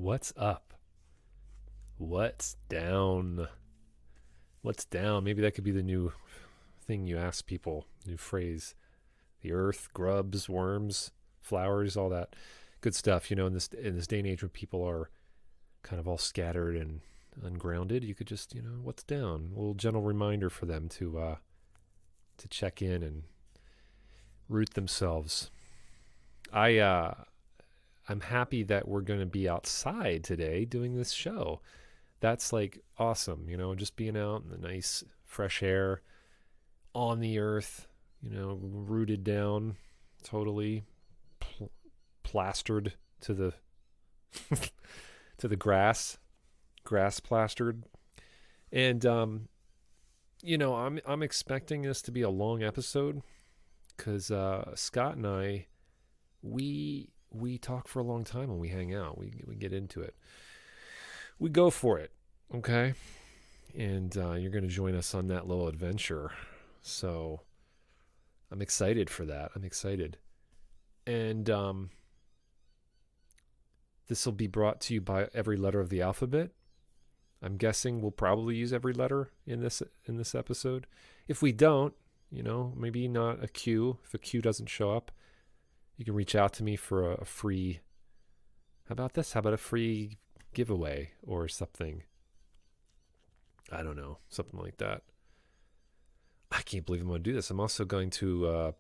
What's up? What's down? What's down? Maybe that could be the new thing you ask people, new phrase. The earth, grubs, worms, flowers, all that good stuff. You know, in this day and age when people are kind of all scattered and ungrounded, you could just, what's down? A little gentle reminder for them to check in and root themselves. I'm happy that we're going to be outside today doing this show. That's like awesome, just being out in the nice fresh air on the earth, rooted down, totally plastered to the to the grass plastered. And I'm expecting this to be a long episode because Scott and I we talk for a long time when we hang out. We get into it. We go for it, okay? And you're going to join us on that little adventure. So I'm excited for that. I'm excited. And this will be brought to you by every letter of the alphabet. I'm guessing we'll probably use every letter in this episode. If we don't, maybe not a Q. If a Q doesn't show up, you can reach out to me for a free, how about this? How about a free giveaway or something? I don't know, something like that. I can't believe I'm going to do this. I'm also going to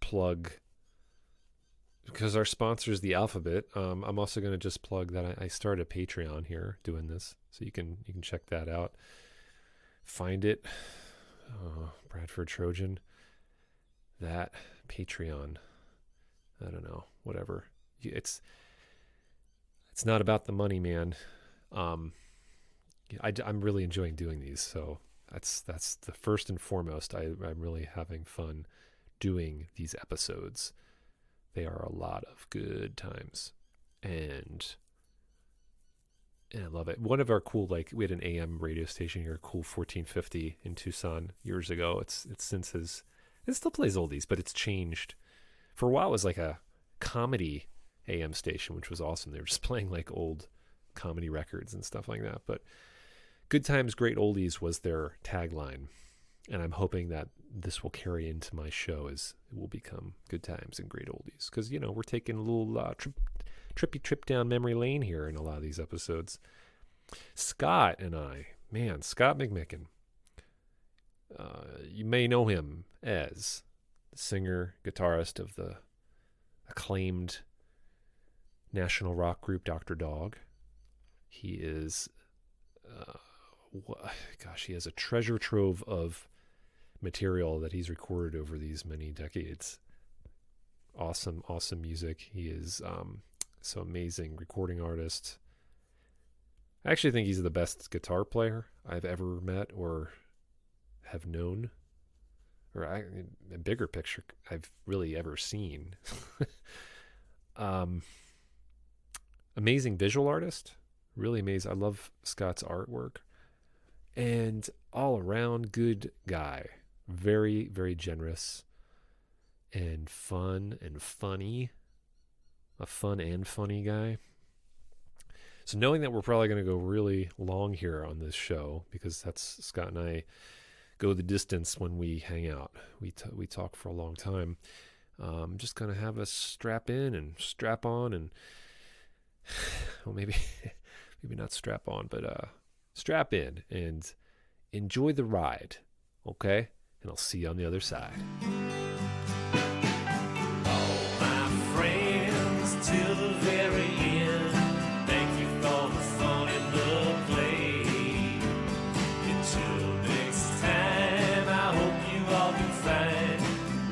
plug, because our sponsor is the alphabet. I'm also going to just plug that I started a Patreon here doing this, so you can check that out. Find it, Bradford Trojan. That Patreon. I don't know, whatever. It's not about the money, man. I'm really enjoying doing these, so that's the first and foremost. I'm really having fun doing these episodes. They are a lot of good times, and I love it. One of our cool, we had an AM radio station here, cool 1450 in Tucson years ago. It still plays oldies, but it's changed. For a while, it was like a comedy AM station, which was awesome. They were just playing like old comedy records and stuff like that. But Good Times, Great Oldies was their tagline. And I'm hoping that this will carry into my show as it will become Good Times and Great Oldies. Because, we're taking a little trippy trip down memory lane here in a lot of these episodes. Scott and I, Scott McMicken. You may know him as the singer, guitarist of the acclaimed national rock group Dr. Dog. He is, he has a treasure trove of material that he's recorded over these many decades. Awesome music. He is so amazing recording artist. I actually think he's the best guitar player I've ever met or have known. Or a bigger picture I've really ever seen. Amazing visual artist. Really amazing. I love Scott's artwork. And all around good guy. Very, very generous and fun and funny. A fun and funny guy. So knowing that we're probably going to go really long here on this show, because that's Scott and I go the distance when we hang out. We talk for a long time. I'm just going to have us strap in and strap on and, well, maybe not strap on, but strap in and enjoy the ride, okay? And I'll see you on the other side. All my friends till the very end, thank you for the fun and the play. Until next time, I hope you all do fine.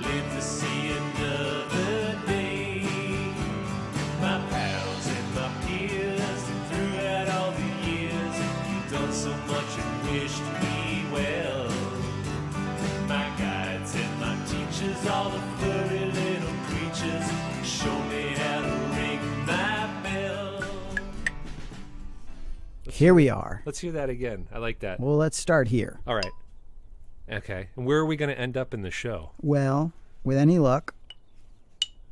Live to see another day. My pals and my peers, throughout all the years, you've done so much and wished me well. My guides and my teachers, all the furry little creatures, show me how to ring my bell. Here we are. Let's hear that again. I like that. Well, let's start here. All right. Okay. And where are we going to end up in the show? Well, with any luck,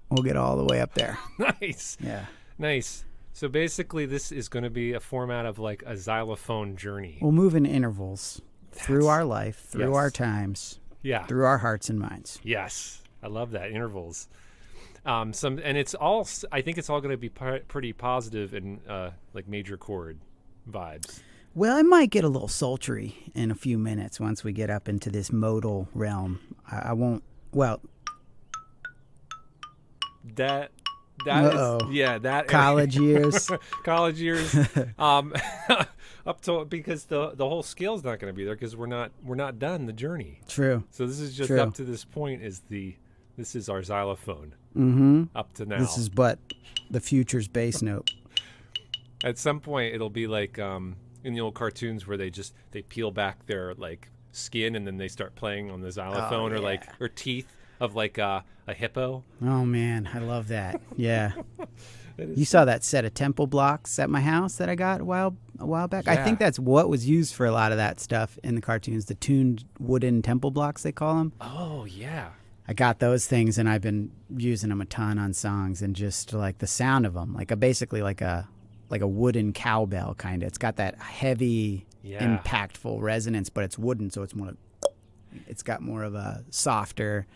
we'll get all the way up there. Nice. Yeah. Nice. So basically, this is going to be a format of like a xylophone journey. We'll move in intervals through That's- our life, through yes. our times, Yeah. through our hearts and minds. Yes. I love that, intervals. And it's all. I think it's all going to be pretty positive and like major chord vibes. Well, it might get a little sultry in a few minutes once we get up into this modal realm. I won't. Well, That Uh-oh. is that college years. college years. Up to because the whole scale's not going to be there because we're not done the journey. True. So this is just True. up to this point this is our xylophone Mm-hmm. up to now. This is but the future's bass note. At some point it'll be like in the old cartoons where they peel back their like skin and then they start playing on the xylophone Oh, or like yeah. or teeth of like a hippo. Oh man, I love that. Yeah. That is You saw that set of temple blocks at my house that I got a while back? I Yeah. think that's what was used for a lot of that stuff in the cartoons, the tuned wooden temple blocks they call them. Oh yeah. I got those things and I've been using them a ton on songs and just like the sound of them, basically like a wooden cowbell kind of. It's got that heavy, Yeah. impactful resonance, but it's wooden, so it's it's got more of a softer.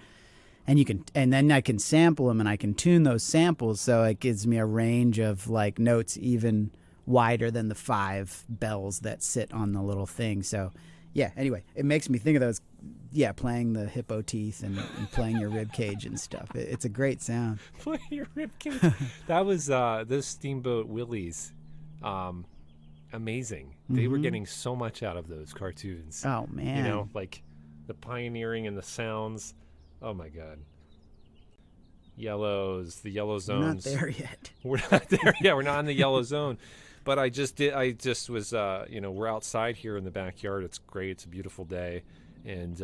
And then I can sample them and I can tune those samples so it gives me a range of like notes even wider than the 5 bells that sit on the little thing. So yeah, anyway, it makes me think of those, playing the hippo teeth and playing your rib cage and stuff. It's a great sound. Play your ribcage. That was those Steamboat Willies. Amazing. They were getting so much out of those cartoons. Oh man. You know, like the pioneering and the sounds. Oh my God. The yellow We're zones. not there yet. We're not there. Yeah, we're not in the yellow zone. But I just was, we're outside here in the backyard. It's great. It's a beautiful day. And,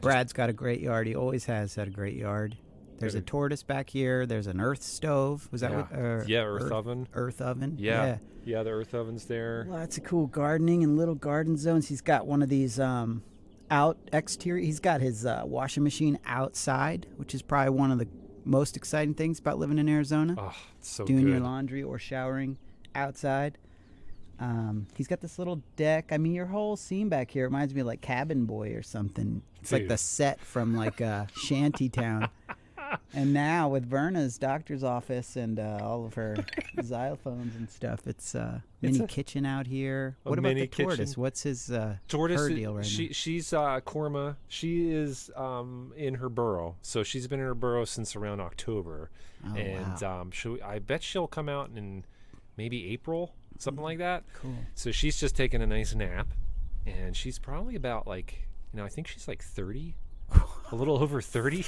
Brad's got a great yard. He always has had a great yard. There's a tortoise back here. There's an earth stove. Was that what? earth oven. Earth oven. Yeah. Yeah, the earth oven's there. Lots of cool gardening and little garden zones. He's got one of these out exterior. He's got his washing machine outside, which is probably one of the most exciting things about living in Arizona. Oh, it's so Doing good. your laundry or showering outside. He's got this little deck. I mean, your whole scene back here reminds me of like Cabin Boy or something. It's like Dude. the set from like a shanty town. And now with Verna's doctor's office and all of her xylophones and stuff, it's mini kitchen out here. What about the mini tortoise? kitchen. What's his Tortoise, her deal right she's Korma. She is in her burrow, so she's been in her burrow since around October, Oh, and wow. I bet she'll come out in maybe April, something like that. Cool. So she's just taking a nice nap, and she's probably about like I think she's like 30, a little over 30.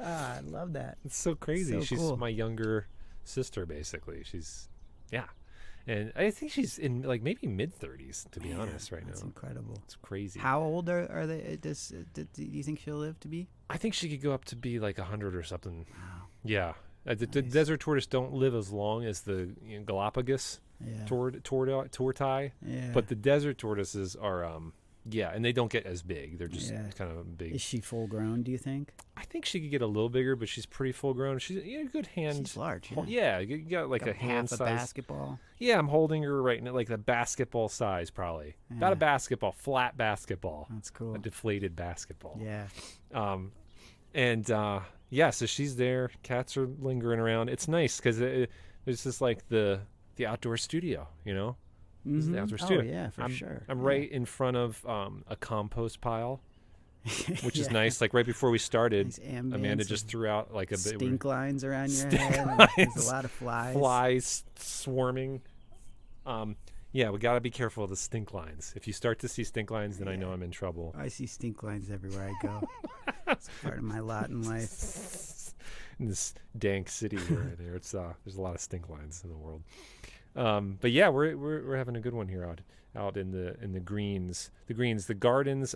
I love that. It's so crazy. So She's cool. my younger sister, basically. And I think she's in like maybe mid 30s, to be honest, right That's now. incredible. It's crazy. How old are they? Do you think she'll live to be? I think she could go up to be like 100 or something. Wow. Yeah. The desert tortoise don't live as long as the Galapagos Yeah. tortoise, Yeah. but the desert tortoises are and they don't get as big. They're just Yeah. kind of big. Is she full grown? Do you think? I think she could get a little bigger, but she's pretty full grown. She's a good hand. She's large. Yeah. Yeah, you got like a hand half a size. basketball. Yeah, I'm holding her right now, like the basketball size, probably. About Yeah. a basketball, flat basketball, That's cool. a deflated basketball. Yeah. So she's there. Cats are lingering around. It's nice because there's just like the outdoor studio, This is the outdoor Oh studio. yeah, for I'm, sure. I'm Yeah. right in front of a compost pile, which is Yeah. nice. Like right before we started, Nice ambience Amanda of just threw out like a bit stink lines around your Stink head. And lines. There's a lot of flies. flies swarming. We got to be careful of the stink lines. If you start to see stink lines, then I know I'm in trouble. I see stink lines everywhere I go. It's part of my lot in life. In this dank city here, it's there's a lot of stink lines in the world. But yeah, we're having a good one here out in the greens, the gardens.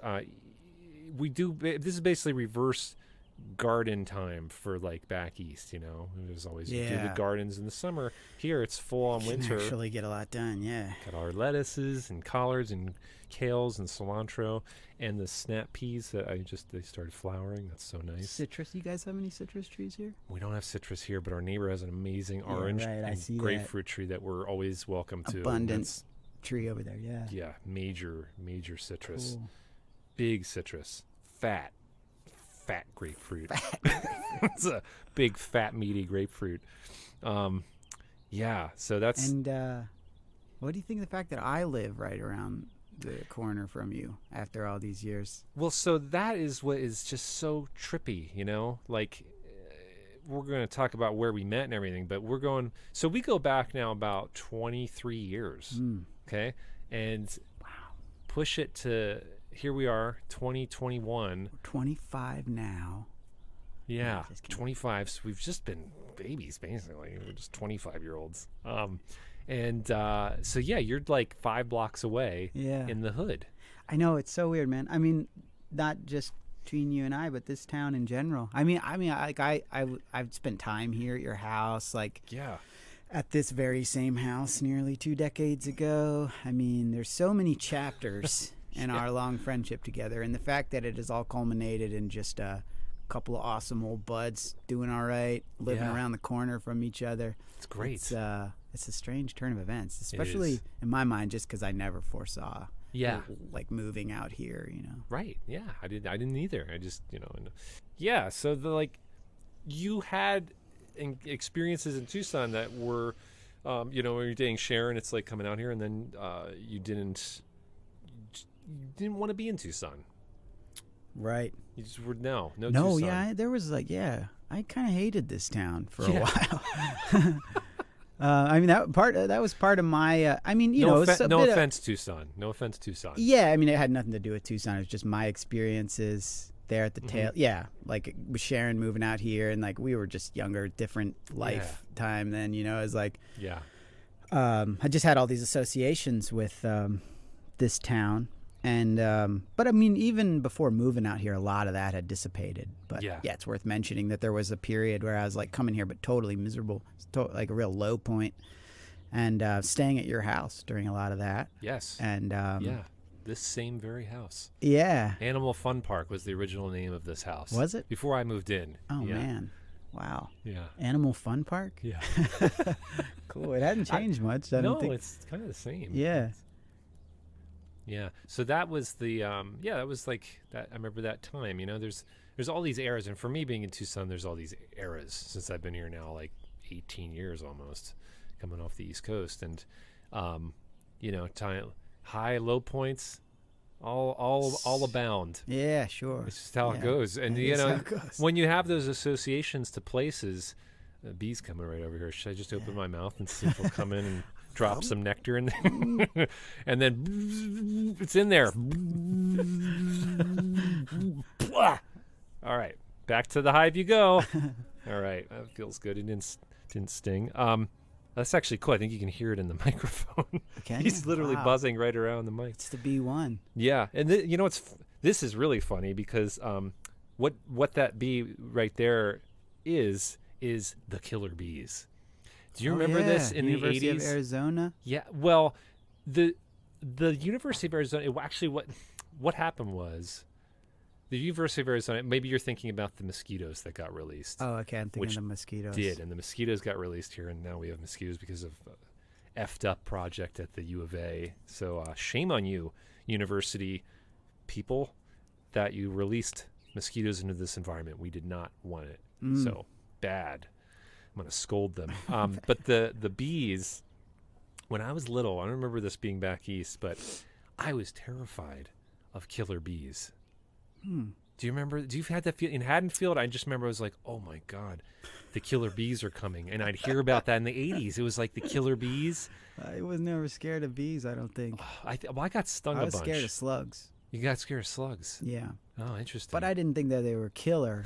This is basically reverse garden time for like back east, you know. It was always you do the Yeah. gardens in the summer. Here it's full on Can winter. actually get a lot done. Yeah. Got our lettuces and collards and kales and cilantro and the snap peas that they started flowering. That's so nice. Citrus. You guys have any citrus trees here? We don't have citrus here, but our neighbor has an amazing Yeah, orange right, I and see that. grapefruit tree that we're always welcome to. Abundant tree over there. Yeah. Yeah, major citrus. Cool. Big citrus. Fat grapefruit. It's a big, fat, meaty grapefruit. Yeah, so that's... And what do you think of the fact that I live right around the corner from you after all these years? Well, so that is what is just so trippy, you know? Like, we're going to talk about where we met and everything, but so we go back now about 23 years, okay? And push it to, here we are, 2021. 25 now. Yeah, just kidding. 25. So we've just been babies, basically. We're just 25-year-olds. So yeah, you're like 5 blocks away in the hood. I know, it's so weird, man. I mean, not just between you and I, but this town in general. I've spent time here at your house, like at this very same house nearly 2 decades ago. I mean, there's so many chapters in our long friendship together, and the fact that it has all culminated in just a couple of awesome old buds doing all right, living around the corner from each other. It's great. It's a strange turn of events, especially in my mind, just because I never foresaw like moving out here, you know. Right. Yeah. I didn't either. I just, you know, so you had experiences in Tucson that were, you know, when you're dating Sharon, it's like coming out here, and then you didn't want to be in Tucson. Right. You just were no No, Tucson. there was like, I kind of hated this town for a while. I mean, that was part of my. I mean, no offense, Tucson. No offense, Tucson. Yeah, I mean, it had nothing to do with Tucson. It was just my experiences there at the tail. Yeah, like with Sharon moving out here, and like we were just younger, different lifetime then. You know, it was like, I just had all these associations with this town. And but I mean, even before moving out here, a lot of that had dissipated. But yeah, it's worth mentioning that there was a period where I was like coming here but totally miserable, like a real low point, and staying at your house during a lot of that. Yes. And this same very house. Yeah. Animal Fun Park was the original name of this house. Was it? Before I moved in. Oh man, wow. Yeah. Animal Fun Park. Yeah. Cool. It hadn't changed much. I don't think. It's kind of the same. Yeah. Yeah. So that was the that was like that. I remember that time. You know, there's all these eras, and for me being in Tucson, there's all these eras since I've been here now, like 18 years almost, coming off the East Coast, and you know, high, low points, all abound. Yeah, sure. It's just how it goes, and you know, when you have those associations to places, bees coming right over here. Should I just open my mouth and see if they'll come in and drop some nectar in there? And then it's in there. All right, back to the hive you go. All right, that feels good. It didn't sting. That's actually cool. I think you can hear it in the microphone. He's literally buzzing right around the mic. It's the bee1. Yeah, and you know, this is really funny because what that bee right there is the killer bees. Do you remember this in University the 80s? of Arizona? Yeah. Well, the University of Arizona. Actually, what happened was the University of Arizona. Maybe you're thinking about the mosquitoes that got released. Oh, okay. I'm thinking of the mosquitoes. And the mosquitoes got released here, and now we have mosquitoes because of effed up project at the U of A. So shame on you, university people, that you released mosquitoes into this environment. We did not want it. So bad. I'm going to scold them. But the bees, when I was little, I don't remember this being back east, but I was terrified of killer bees. Do you remember? Do you have had that feel in Haddonfield? I just remember I was like, oh my God, the killer bees are coming. And I'd hear about that in the 80s. It was like the killer bees. I was never scared of bees, I don't think. I got stung a bunch. I was scared of slugs. You got scared of slugs? Yeah. Oh, interesting. But I didn't think that they were killer.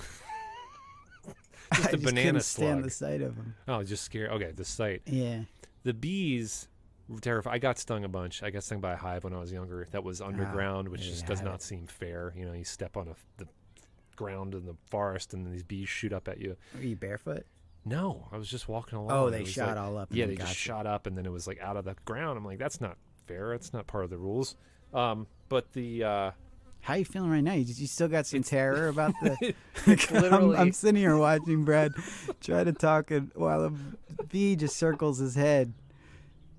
Just a banana couldn't slug. stand the sight of them. Oh, just scared. Okay, the sight. Yeah. The bees were terrified. I got stung a bunch. I got stung by a hive when I was younger. That was underground, which just does not seem fair. You know, you step on the ground in the forest, and these bees shoot up at you. Are you barefoot? No, I was just walking along. Oh, and they it was shot like, all up. Yeah, and they got just you. shot up, and then it was like out of the ground. I'm like, that's not fair. It's not part of the rules. But the How you feeling right now? You still got some terror about the... it's literally I'm sitting here watching Brad try to talk while a bee just circles his head.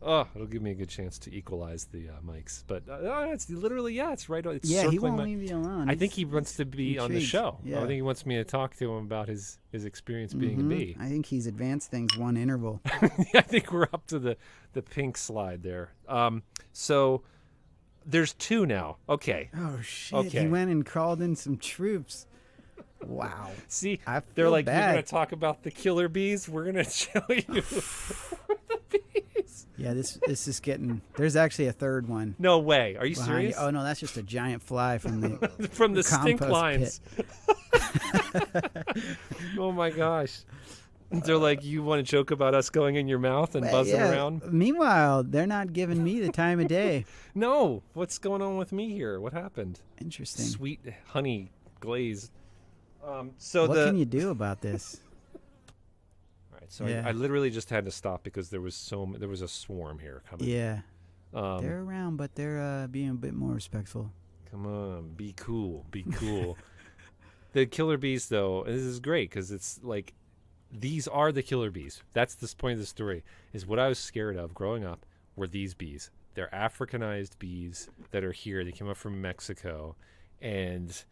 oh, it'll give me a good chance to equalize the mics. But it's literally it's right. It's Yeah, he circling won't leave you alone. I think he wants to be on the intrigued. show. Yeah. I think he wants me to talk to him about his experience being a bee. I think he's advanced things one interval. I think we're up to the pink slide there. So there's 2 now. Okay. Oh, shit. Okay. He went and called in some troops. Wow. See, I they're feel like, bad. you're going to talk about the killer bees? We're going to show you the bees. Yeah, this is getting... There's actually a third one. No way. Are you behind serious? you. Oh, no, that's just a giant fly from the... From the stink compost lines. Oh, my gosh. They're like, you want to joke about us going in your mouth and buzzing around? Meanwhile, they're not giving me the time of day. No. What's going on with me here? What happened? Interesting. Sweet honey glaze. So What can you do about this? All right, so Yeah. I literally just had to stop because there was a swarm here coming. Yeah. Um, They're around, but they're being a bit more respectful. Come on, be cool, be cool. The killer bees, though, and this is great because it's like these are the killer bees. That's the point of the story. Is what I was scared of growing up were these bees. They're Africanized bees that are here. They came up from Mexico, and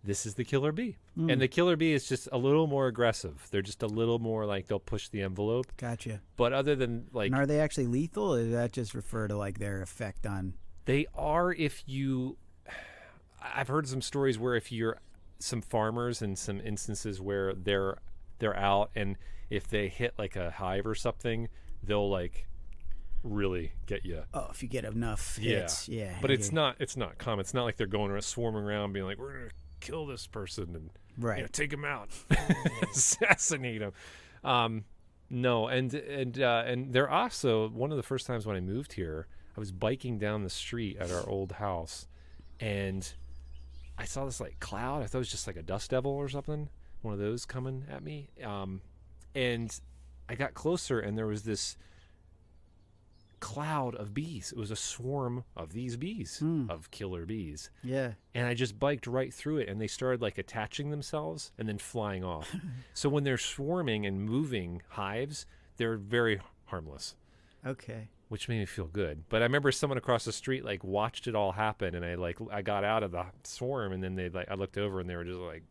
this is the killer bee. And the killer bee is just a little more aggressive. They're just a little more like they'll push the envelope. Gotcha. But other than like, And are they actually lethal, or does that just refer to like their effect on... they are if you... I've heard some stories where if you're some farmers and some instances where they're out, and if they hit like a hive or something, they'll like really get you. Oh, if you get enough hits. Yeah. But it's not common. It's not like they're going around swarming around being like, we're going to kill this person and Right. take him out, assassinate him. No, and they're also one of the first times when I moved here, I was biking down the street at our old house, and I saw this like cloud. I thought it was just like a dust devil or something, one of those coming at me. And I got closer, and there was this cloud of bees. It was a swarm of these bees, of killer bees. Yeah. And I just biked right through it, and they started like attaching themselves and then flying off. So when they're swarming and moving hives, they're very harmless, Okay. which made me feel good. But I remember someone across the street like watched it all happen, and I got out of the swarm, and then I looked over, and they were just like,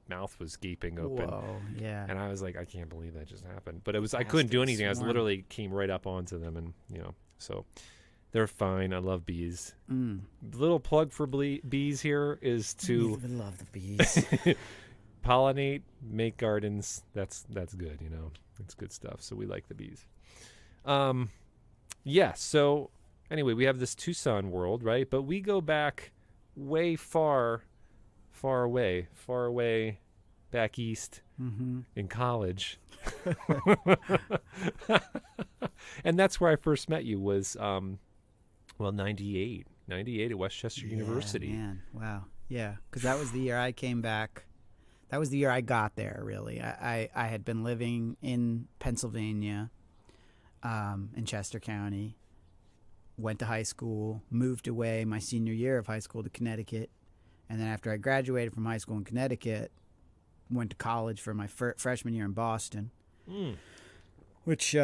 mouth was gaping open. Whoa. Yeah. And I was like, I can't believe that just happened. But it was, I Has couldn't to do be anything. I was swarm. literally came right up onto them, and so they're fine. I love bees. Little plug for bees here is to We love the bees. pollinate, make gardens. That's good. It's good stuff. So we like the bees. Yeah. So anyway, we have this Tucson world, right? But we go back way far away, back east in college. And that's where I first met you was, 98 at Westchester University. Man, wow. Yeah, because that was the year I came back. That was the year I got there, really. I had been living in Pennsylvania, in Chester County, went to high school, moved away my senior year of high school to Connecticut, and then after I graduated from high school in Connecticut, went to college for my freshman year in Boston, which...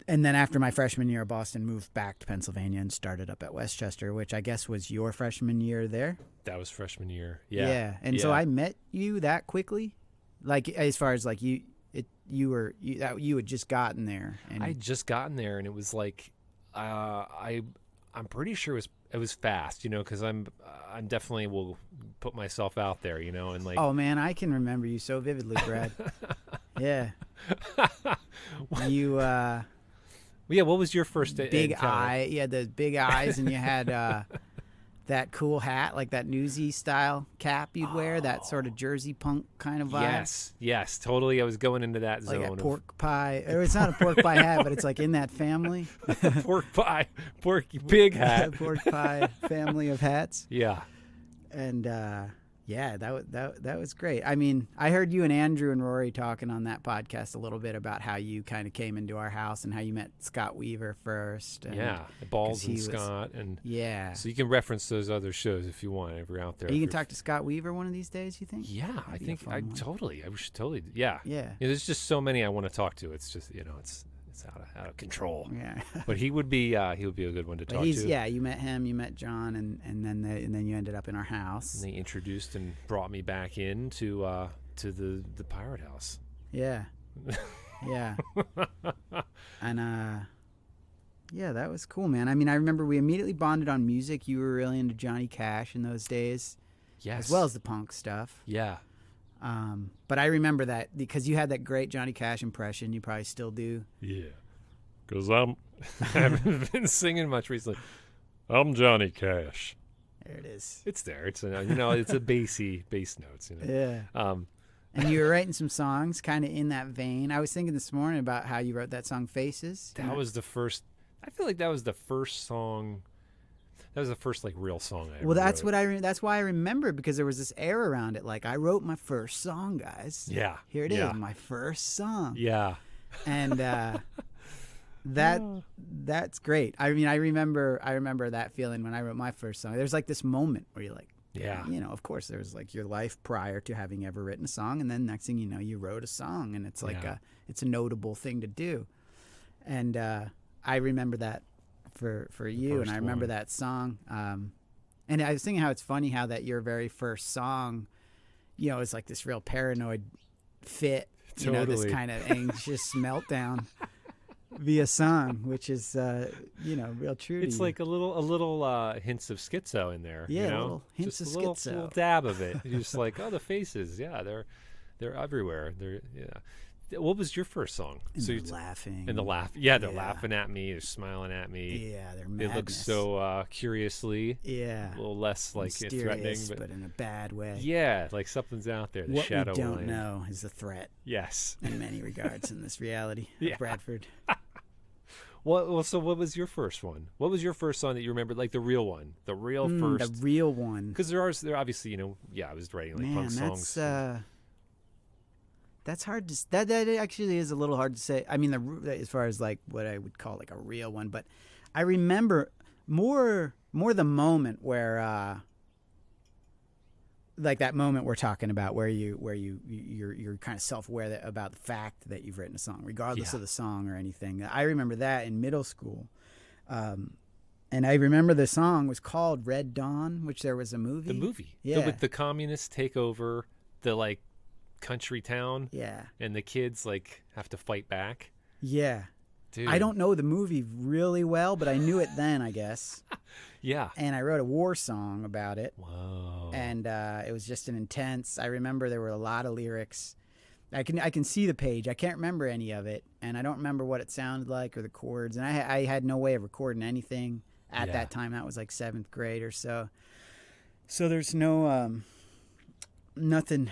and then after my freshman year at Boston, moved back to Pennsylvania and started up at Westchester, which I guess was your freshman year there. That was freshman year. Yeah. And so I met you that quickly, like as far as like you had just gotten there. And I had just gotten there, and it was like, I'm pretty sure it was fast, because I'm definitely will put myself out there, and like. Oh man, I can remember you so vividly, Brad. Yeah. You. Yeah, what was your first big encounter? eye? You had the big eyes, and you had that cool hat, like that newsy style cap you'd wear, that sort of Jersey punk kind of vibe. Yes, totally. I was going into that like zone. a pork pie. Or it's not a pork pie hat, but it's like in that family. Pork pie, pig hat. Pork pie family of hats. Yeah. And Yeah, that was great. I mean, I heard you and Andrew and Rory talking on that podcast a little bit about how you kind of came into our house and how you met Scott Weaver first. And Yeah, Balls and was, Scott, and yeah. so you can reference those other shows if you want. If you're out there, Are you can talk to Scott Weaver one of these days. You think? Yeah, That'd I be a think fun I one. totally. I should totally. Yeah, Yeah. There's just so many I want to talk to. It's just it's out of control. Yeah. But he would be a good one to talk to. Yeah, you met him, you met John, and then you ended up in our house. And they introduced and brought me back in to the Pirate House. Yeah. Yeah. And yeah, that was cool, man. I mean, I remember we immediately bonded on music. You were really into Johnny Cash in those days. Yes. As well as the punk stuff. Yeah. But I remember that because you had that great Johnny Cash impression. You probably still do. Yeah. Because I haven't been singing much recently. I'm Johnny Cash. There it is. It's there. It's it's a bass notes. Yeah. And you were writing some songs kind of in that vein. I was thinking this morning about how you wrote that song Faces. That was the first. I feel like that was the first song. That was the first like real song I ever that's wrote. that's why I remember, because there was this air around it. Like, I wrote my first song, guys. Yeah. Here it is, my first song. Yeah. And that's great. I mean, I remember that feeling when I wrote my first song. There's like this moment where you're like, Yeah. Of course there's like your life prior to having ever written a song, and then next thing you know, you wrote a song, and it's like it's a notable thing to do. And I remember that for you, and I remember that song. And I was thinking how it's funny how that your very first song, is like this real paranoid fit, this kind of anxious meltdown via song, which is real true. It's like a little hints of schizo in there. Yeah, little hints just of a schizo. little dab of it. You're just like, oh, the faces, yeah, they're everywhere. What was your first song? And they're laughing. And the laugh. Yeah, they're laughing at me. They're smiling at me. Yeah, they're madness. They look so curiously. Yeah. A little less like threatening, but in a bad way. Yeah, like something's out there. The shadow what we don't line. know is a threat. Yes. In many regards in this reality of Bradford. Well, so what was your first one? What was your first song that you remembered, like the real one? The real first. The real one. Because there obviously, I was writing like punk songs. That's hard to. That actually is a little hard to say. I mean, as far as like what I would call like a real one, but I remember more the moment where, like that moment we're talking about, where you're kind of self-aware about the fact that you've written a song, regardless of the song or anything. I remember that in middle school, and I remember the song was called Red Dawn, which there was a movie. The movie, yeah, with the communists take over the like country town, and the kids like have to fight back. Yeah. Dude. I don't know the movie really well, but I knew it then, I guess. Yeah. And I wrote a war song about it. Whoa. And it was just an intense. I remember there were a lot of lyrics. I can see the page. I can't remember any of it, and I don't remember what it sounded like or the chords. And I had no way of recording anything at that time. That was like 7th grade or so. So there's no nothing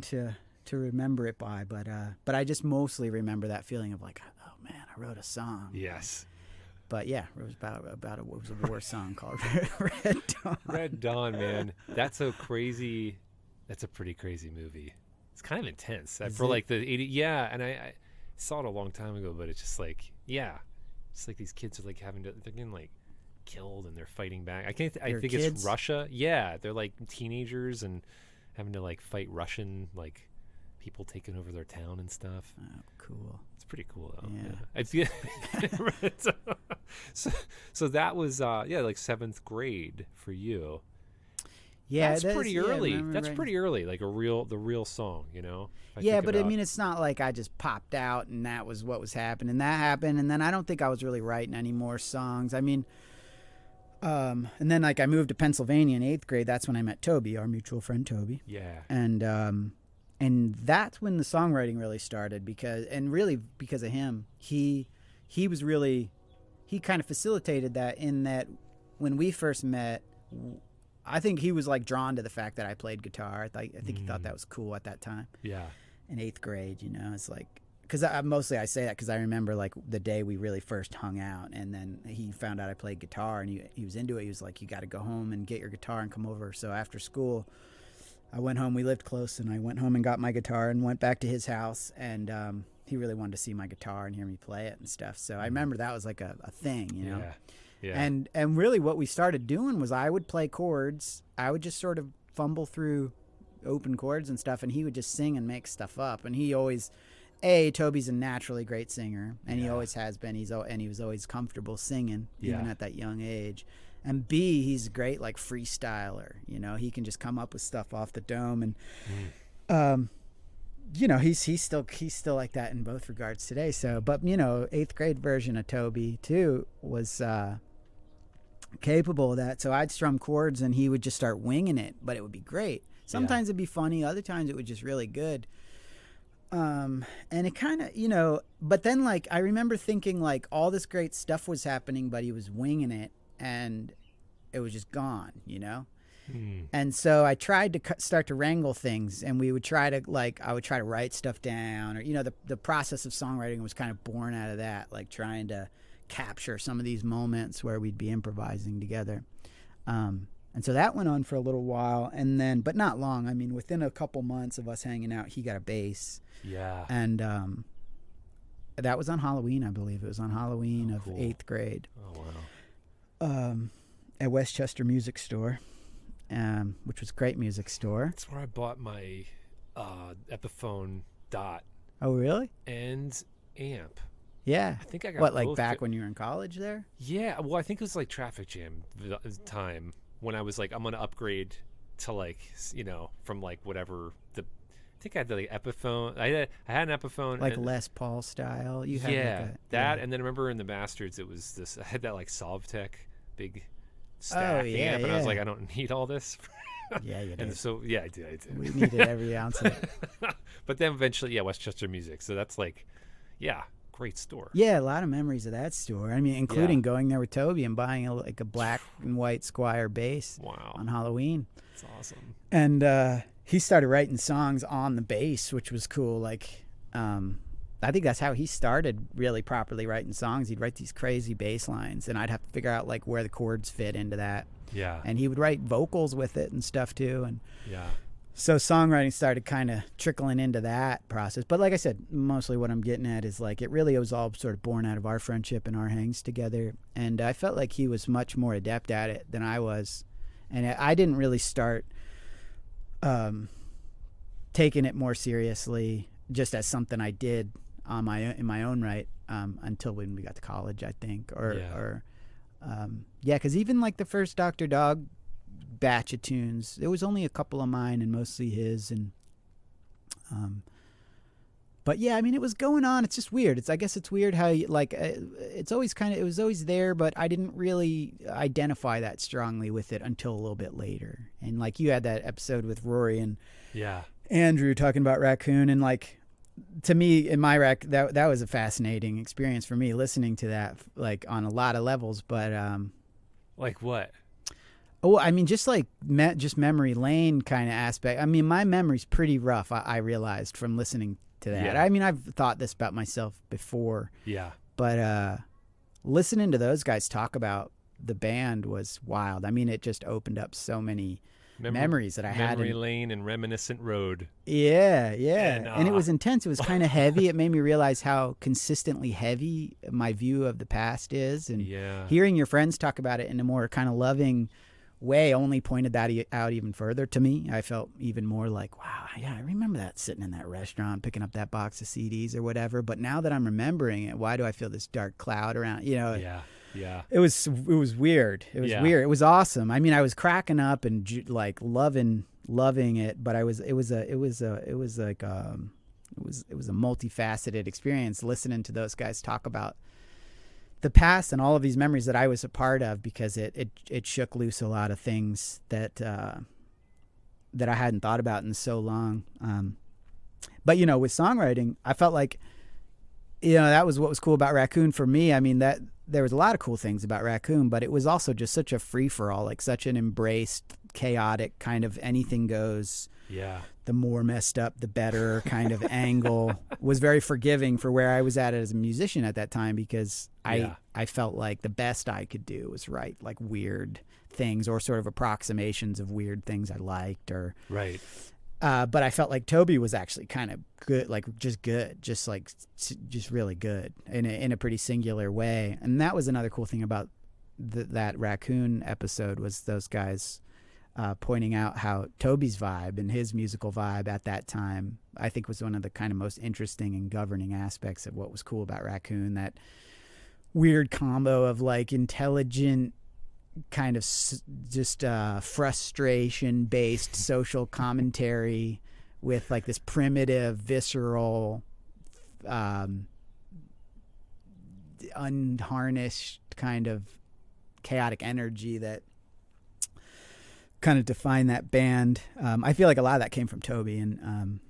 to remember it by, but I just mostly remember that feeling of like, oh man, I wrote a song. Yes. But yeah, it was it was a war song called Red Dawn. Red Dawn, man. That's a pretty crazy movie. It's kind of intense. For like the 80, and I saw it a long time ago, but it's just like, it's like these kids are like they're getting like killed and they're fighting back. I think it's Russia. Yeah, they're like teenagers and having to like fight Russian like people taking over their town and stuff. Oh, cool. It's pretty cool though. Yeah. So that was like 7th grade for you. Yeah, that's pretty early. That's pretty early, like the real song, Yeah, but I mean, it's not like I just popped out and that was what was happening. That happened, and then I don't think I was really writing any more songs. I mean, and then like I moved to Pennsylvania in 8th grade. That's when I met Toby, our mutual friend Toby. Yeah. And that's when the songwriting really started because of him. He kind of facilitated that, in that when we first met, I think he was like drawn to the fact that I played guitar. I think he thought that was cool at that time. Yeah. In 8th grade, it's like, because mostly I say that because I remember like the day we really first hung out, and then he found out I played guitar, and he was into it. He was like, you got to go home and get your guitar and come over. So after school, I went home. We lived close, and I went home and got my guitar and went back to his house. And he really wanted to see my guitar and hear me play it and stuff. So I remember that was like a thing, you know. Yeah. Yeah. And really what we started doing was I would play chords. I would just sort of fumble through open chords and stuff, and he would just sing and make stuff up. And he always, Toby's a naturally great singer, and he always has been. And he was always comfortable singing, even at that young age. And B, he's a great like freestyler. You know, he can just come up with stuff off the dome, and you know, he's still like that in both regards today. So, but you know, 8th grade version of Toby too was capable of that. So I'd strum chords, and he would just start winging it, but it would be great. Sometimes it'd be funny, other times it was just really good. And it kind of, you know, but then like I remember thinking like all this great stuff was happening, but he was winging it, and it was just gone, you know. And so I tried to start to wrangle things, and we would try to like, I would try to write stuff down, or, you know, the process of songwriting was kind of born out of that, like trying to capture some of these moments where we'd be improvising together. And so that went on for a little while, and then, but not long. I mean, within a couple months of us hanging out, he got a bass. Yeah. And that was on Halloween, I believe. It was on Halloween of 8th grade. Oh, wow. At Westchester Music Store, which was a great music store. That's where I bought my Epiphone Dot. Oh, really? And amp. Yeah. I think I got what, like both back when you were in college there? Yeah. Well, I think it was like traffic jam time when I was like, I'm going to upgrade to like, you know, from like whatever I think I had the like Epiphone. I had an Epiphone. Like Les Paul style? You had yeah. like a, that. And then I remember in the Bastards, it was this, I had that like Solvtech big stack amp, and I was like, I don't need all this. Yeah, you did. And so, yeah, I did. We needed every ounce of it. But then eventually, Westchester Music. So that's like, great store. Yeah, a lot of memories of that store. I mean, including going there with Toby and buying a black and white Squire bass on Halloween. That's awesome. And he started writing songs on the bass, which was cool. Like, I think that's how he started really properly writing songs. He'd write these crazy bass lines, and I'd have to figure out like where the chords fit into that. Yeah. And he would write vocals with it and stuff too. And yeah. So songwriting started kind of trickling into that process. But like I said, mostly what I'm getting at is like it was all sort of born out of our friendship and our hangs together. And I felt like he was much more adept at it than I was. And I didn't really start taking it more seriously just as something I did in my own right until when we got to college, I think. Because even like the first Dr. Dog batch of tunes, there was only a couple of mine and mostly his, and but yeah, I mean, it was going on. It's just weird. I guess it's weird how you, like it's always it was always there, but I didn't really identify that strongly with it until a little bit later. And like you had that episode with Rory and Andrew talking about Raccoon, and like to me in my that was a fascinating experience for me listening to that, like on a lot of levels. But like what? Oh, I mean, just like just memory lane kind of aspect. I mean, my memory's pretty rough. I realized from listening to that. Yeah. I mean, I've thought this about myself before. Yeah. But listening to those guys talk about the band was wild. I mean, it just opened up so many memories that I had. Memory lane and reminiscent road. Yeah, yeah. And it was intense. It was kind of heavy. It made me realize how consistently heavy my view of the past is. And hearing your friends talk about it in a more kind of loving way only pointed that out even further to me. I felt even more like, wow, yeah, I remember that, sitting in that restaurant picking up that box of CDs or whatever. But now that I'm remembering it, why do I feel this dark cloud around? You know, it was weird. It was weird. It was awesome. I mean, I was cracking up and like loving it, but it was a multifaceted experience listening to those guys talk about the past and all of these memories that I was a part of, because it shook loose a lot of things that I hadn't thought about in so long. But you know, with songwriting, I felt like that was what was cool about Raccoon for me. I mean, that there was a lot of cool things about Raccoon, but it was also just such a free for all, like such an embraced, chaotic kind of anything goes. Yeah. The more messed up, the better kind of angle. Was very forgiving for where I was at as a musician at that time, because I felt like the best I could do was write like weird things or sort of approximations of weird things I liked, or Right. but I felt like Toby was actually kind of good, like just really good in a pretty singular way. And that was another cool thing about that Raccoon episode, was those guys pointing out how Toby's vibe and his musical vibe at that time, I think, was one of the kind of most interesting and governing aspects of what was cool about Raccoon. That weird combo of like intelligent kind of just frustration based social commentary with like this primitive, visceral, unharnessed kind of chaotic energy that kind of defined that band. I feel like a lot of that came from Toby, and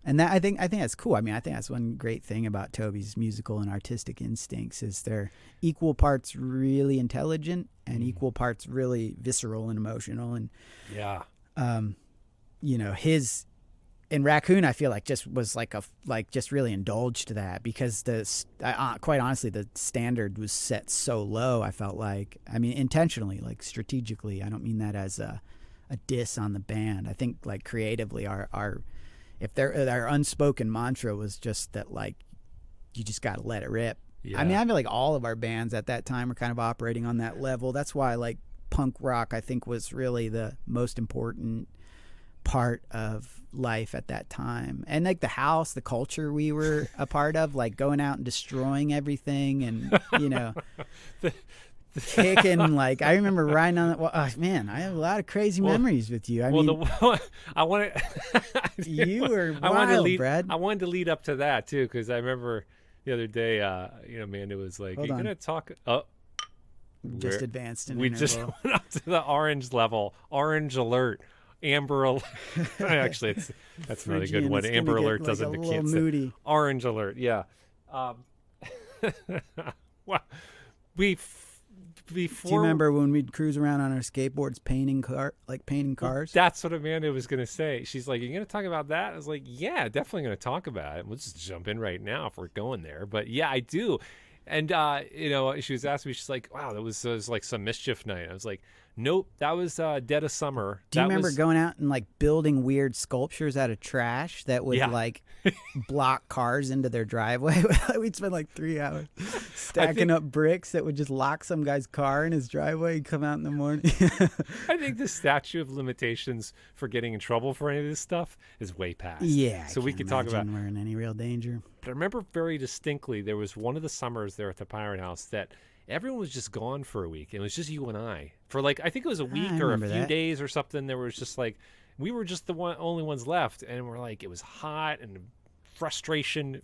that I think that's cool. I mean, I think that's one great thing about Toby's musical and artistic instincts, is they're equal parts really intelligent and equal parts really visceral and emotional. And his in Raccoon, I feel like just was just really indulged that, because quite honestly, the standard was set so low. I felt like, I mean, intentionally, like strategically. I don't mean that as a diss on the band. I think like creatively, our unspoken mantra was just that, like, you just got to let it rip. Yeah. I mean, I feel like all of our bands at that time were kind of operating on that level. That's why like punk rock, I think, was really the most important part of life at that time. And like the house, the culture we were a part of, like going out and destroying everything, and kicking, like I remember riding on man, I have a lot of crazy memories with you. I wanted Brad. I wanted to lead up to that too, because I remember the other day Amanda was like, "You're gonna talk." Just advanced an we interval. Just went up to the orange level. Orange alert. Amber alert. Actually, that's another good one. Amber alert doesn't like can't moody. Orange alert. Yeah. Well, before. Do you remember when we'd cruise around on our skateboards painting cars? That's what Amanda was gonna say. She's like, "You're gonna talk about that?" I was like, "Yeah, definitely gonna talk about it. We'll just jump in right now if we're going there." But yeah, I do. And she was asking me, she's like, "Wow, that was like some mischief night." I was like, "Nope, that was dead of summer." Do you remember going out and like building weird sculptures out of trash that would like block cars into their driveway? We'd spend like 3 hours stacking up bricks that would just lock some guy's car in his driveway and come out in the morning. I think the statute of limitations for getting in trouble for any of this stuff is way past. Yeah, so we could talk about. We're in any real danger. But I remember very distinctly, there was one of the summers there at the Pirate House that everyone was just gone for a week. It was just you and I for like, I think it was a week or a few days or something. There was just like, we were just the only ones left, and we're like, it was hot and frustration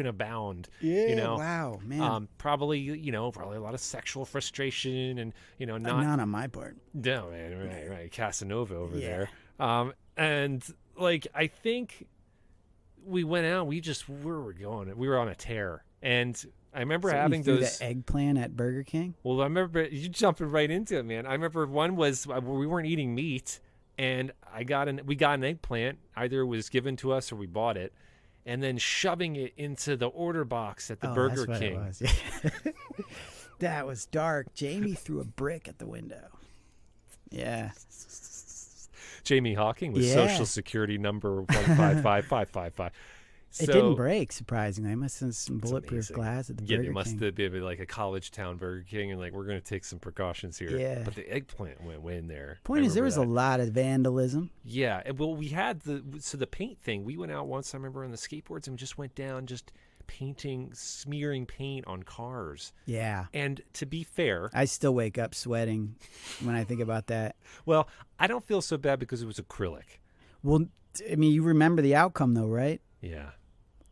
abound. Yeah, wow, man. Probably a lot of sexual frustration, and not on my part. No, man, right, Casanova over there. And like, I think we went out. We were on a tear, and I remember having those the eggplant at Burger King. Well, I remember you jumping right into it, man. I remember one was we weren't eating meat, and we got an eggplant. Either it was given to us or we bought it, and then shoving it into the order box at the Burger King. That's what it was. That was dark. Jamie threw a brick at the window. Yeah. Jamie Hawking with Social Security number 155555. It didn't break, surprisingly. I must have some bulletproof glass at the Burger King. Yeah, it must have been like a college town Burger King, and like, we're going to take some precautions here. Yeah. But the eggplant went in there. Point is, there was a lot of vandalism. Yeah. Well, we had the paint thing. We went out once, I remember, on the skateboards, and we just went down just smearing paint on cars. Yeah. And to be fair, I still wake up sweating when I think about that. Well, I don't feel so bad because it was acrylic. Well, I mean, you remember the outcome though, right? Yeah.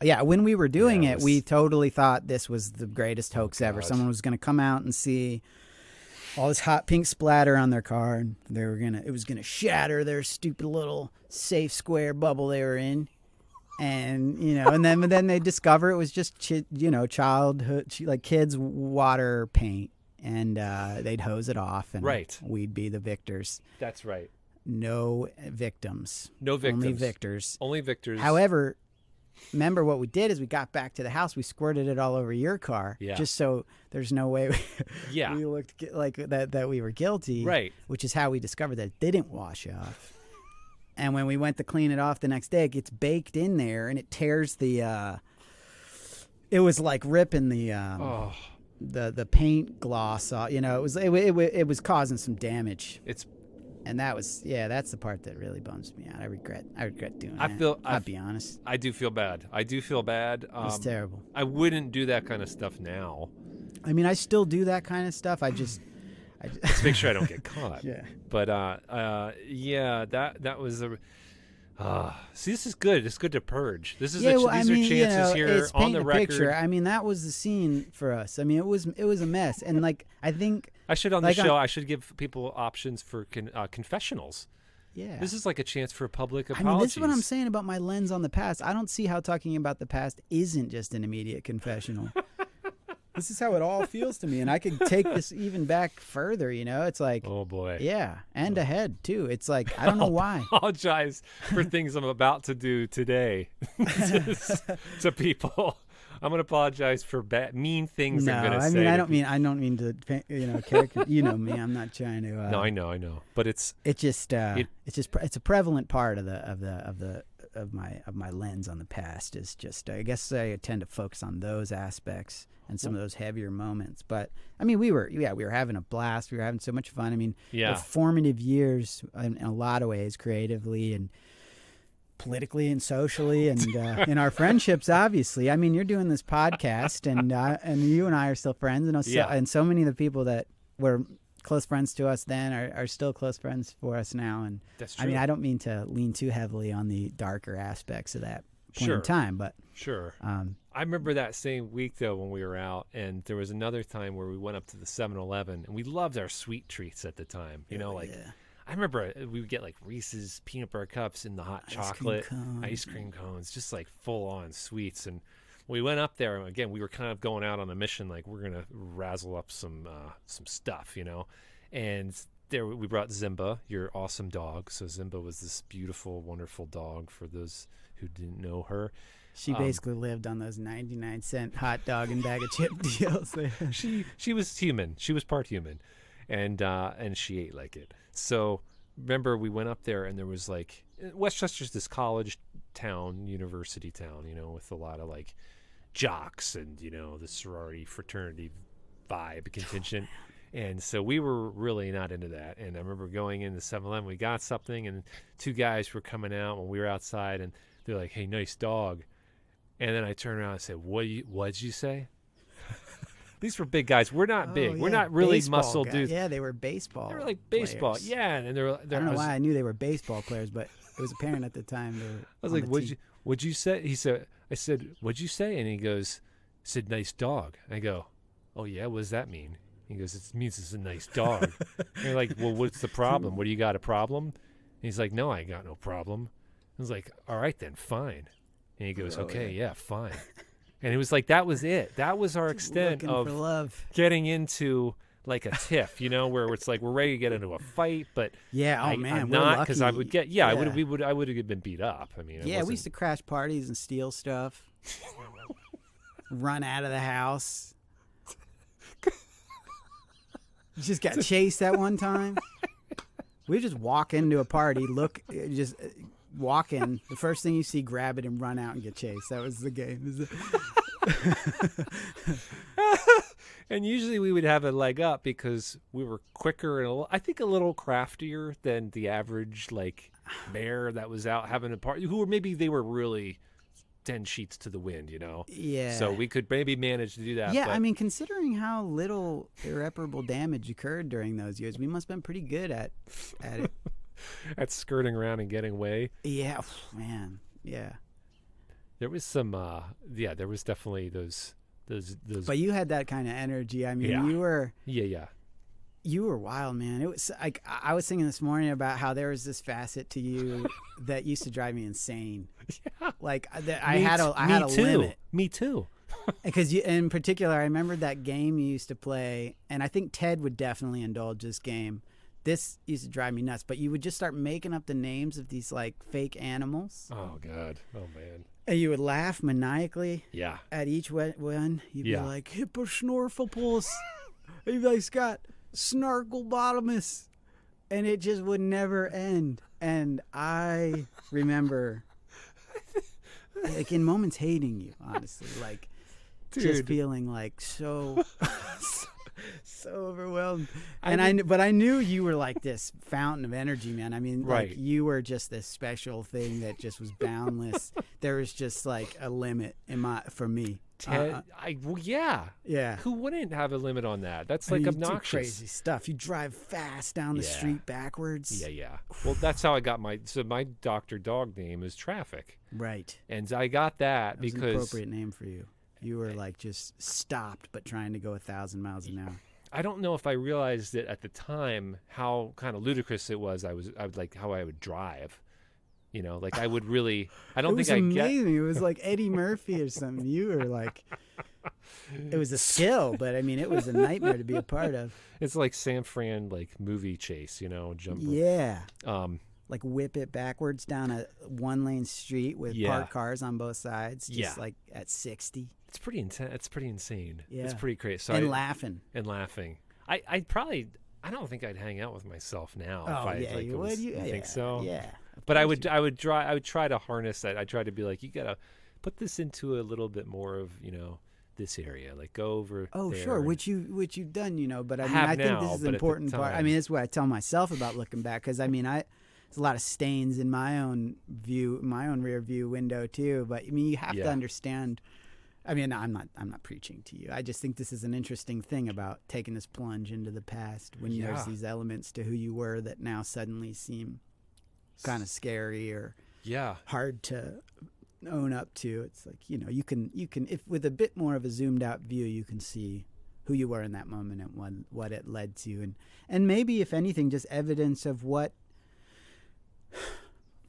Yeah, when we were doing it, we totally thought this was the greatest hoax ever. Someone was going to come out and see all this hot pink splatter on their car, and it was going to shatter their stupid little safe square bubble they were in. And but then they discover it was just childhood, like kids' water paint, and they'd hose it off, and Right. we'd be the victors. That's right. No victims. No victims. Only victors. Only victors. However, remember what we did is we got back to the house, we squirted it all over your car, Yeah. just so there's no way Yeah. we looked like that we were guilty. Right. Which is how we discovered that it didn't wash off. And when we went to clean it off the next day, it gets baked in there, and it tears the. It was like ripping the paint gloss off. It was causing some damage. And that's the part that really bums me out. I regret doing that. I'll be honest. I do feel bad. It's terrible. I wouldn't do that kind of stuff now. I mean, I still do that kind of stuff. I just Let's make sure I don't get caught. Yeah. But that was a. See, this is good. It's good to purge. This is these are chances here it's on the painting a record. picture. I mean, that was the scene for us. I mean, it was a mess, and like I think I should on the show. I should give people options for confessionals. Yeah. This is like a chance for public apologies. I mean, this is what I'm saying about my lens on the past. I don't see how talking about the past isn't just an immediate confessional. This is how it all feels to me, and I could take this even back further. It's like, oh boy, yeah, and ahead too. It's like I don't know why. Apologize for things I'm about to do today to people. I'm gonna apologize for mean things I'm gonna say. I don't mean to, character. You know me. I'm not trying to. No, I know. But it's a prevalent part of my lens on the past. Is just I guess I tend to focus on those aspects and some of those heavier moments. But I mean, we were having a blast. We were having so much fun. I mean, yeah, formative years in a lot of ways, creatively and politically and socially, and in our friendships, obviously. I mean, you're doing this podcast, and you and I are still friends, and so many of the people that were close friends to us then are still close friends for us now. And that's true. I mean, I don't mean to lean too heavily on the darker aspects of that point in time, but sure. I remember that same week though when we were out, and there was another time where we went up to the 7-Eleven, and we loved our sweet treats at the time. I remember we would get like Reese's peanut butter cups in the hot chocolate, ice cream cones, just like full on sweets. And we went up there, and again, we were kind of going out on a mission, like we're gonna razzle up some stuff, And there we brought Zimba, your awesome dog. So Zimba was this beautiful, wonderful dog. For those who didn't know her, she basically lived on those 99-cent hot dog and bag of chip deals. She was human. She was part human, and she ate like it. So remember, we went up there, and there was like Westchester's this college town, university town, with a lot of like jocks and the sorority fraternity vibe contingent. And so we were really not into that. And I remember going in the 7-Eleven, we got something, and two guys were coming out when we were outside, and they're like, "Hey, nice dog." And then I turned around and said, "What'd you say?" These were big guys. We're not big. Yeah. We're not really baseball muscle guys. dudes. Yeah, they were baseball. They were like baseball. Players. Yeah, and they're. I don't know why I knew they were baseball players, but it was apparent at the time. I was like, "What'd you say?" He said, "I said, what'd you say?" And he goes, "Said nice dog." I go, "Oh yeah, what does that mean?" He goes, "It means it's a nice dog." And you're like, "Well, what's the problem? What do you got, a problem?" And he's like, "No, I ain't got no problem." I was like, "All right then, fine." And he goes, "Okay, yeah, fine." And it was like, that was it. That was our extent of love. Getting into like a tiff, where it's like we're ready to get into a fight, but I'm not, because I would get I would have been beat up. I mean, we used to crash parties and steal stuff, run out of the house. Just got chased that one time. We just walk into a party, just walk in. The first thing you see, grab it and run out and get chased. That was the game. And usually we would have a leg up because we were quicker and I think a little craftier than the average like mayor that was out having a party. They were really 10 sheets to the wind, Yeah. So we could maybe manage to do that. Yeah, I mean, considering how little irreparable damage occurred during those years, we must have been pretty good at it. At skirting around and getting away. Yeah, man. Yeah. There was some. There was definitely those. But you had that kind of energy. I mean, you were. Yeah. You were wild, man. It was like I was thinking this morning about how there was this facet to you that used to drive me insane. Like I had a limit. Me too. Because in particular, I remember that game you used to play, and I think Ted would definitely indulge this game. This used to drive me nuts, but you would just start making up the names of these like fake animals. Oh God. Oh man. And you would laugh maniacally Yeah. at each one. You'd be Yeah. like, Hipposnorfopus. And you'd be like, Scott, Snarklebottomus. And it just would never end. And I remember, like, in moments hating you, honestly. Like, just feeling like so overwhelmed. But I knew you were like this fountain of energy, man. I mean, Right. like, you were just this special thing that just was boundless. There was just like a limit for me. Ted, yeah. Yeah. Who wouldn't have a limit on that? That's I like mean, you do obnoxious. crazy stuff. You drive fast down the Yeah. street backwards. Yeah. Well, that's how I got my Dr. Dog name is Traffic. Right. And I got that That was an because appropriate name for you. You were like just stopped, but trying to go 1,000 miles an hour. I don't know if I realized it at the time how kind of ludicrous it was. I would like how I would drive. You know, like I would really. I don't It was think I amazing. It was like Eddie Murphy or something. You were like, it was a skill, but I mean, it was a nightmare to be a part of. It's like San Fran like movie chase. You know, jumper. Yeah. Um. Like whip it backwards down a 1-lane street with Yeah. parked cars on both sides, just Yeah. like at 60. It's pretty intense. It's pretty insane. Yeah. It's pretty crazy. So And laughing. and laughing. I probably. I don't think I'd hang out with myself now. If I, yeah, like, you was, would. you think so? Yeah. But I would try to harness that. I try to be like, you gotta put this into a little bit more of, you know, this area. Like go over. Oh, there sure, and- which you've done, you know. But I mean, have I think now, this is but an at the important part. I time- mean, that's what I tell myself about looking back, because I mean, there's a lot of stains in my own view, my own rear view window too. But I mean, you have to Yeah. understand. I mean, I'm not preaching to you. I just think this is an interesting thing about taking this plunge into the past when there's Yeah. these elements to who you were that now suddenly seem kind of scary or Yeah. hard to own up to. It's like, you know, you can if with a bit more of a zoomed out view, you can see who you were in that moment and what it led to, and maybe if anything, just evidence of what.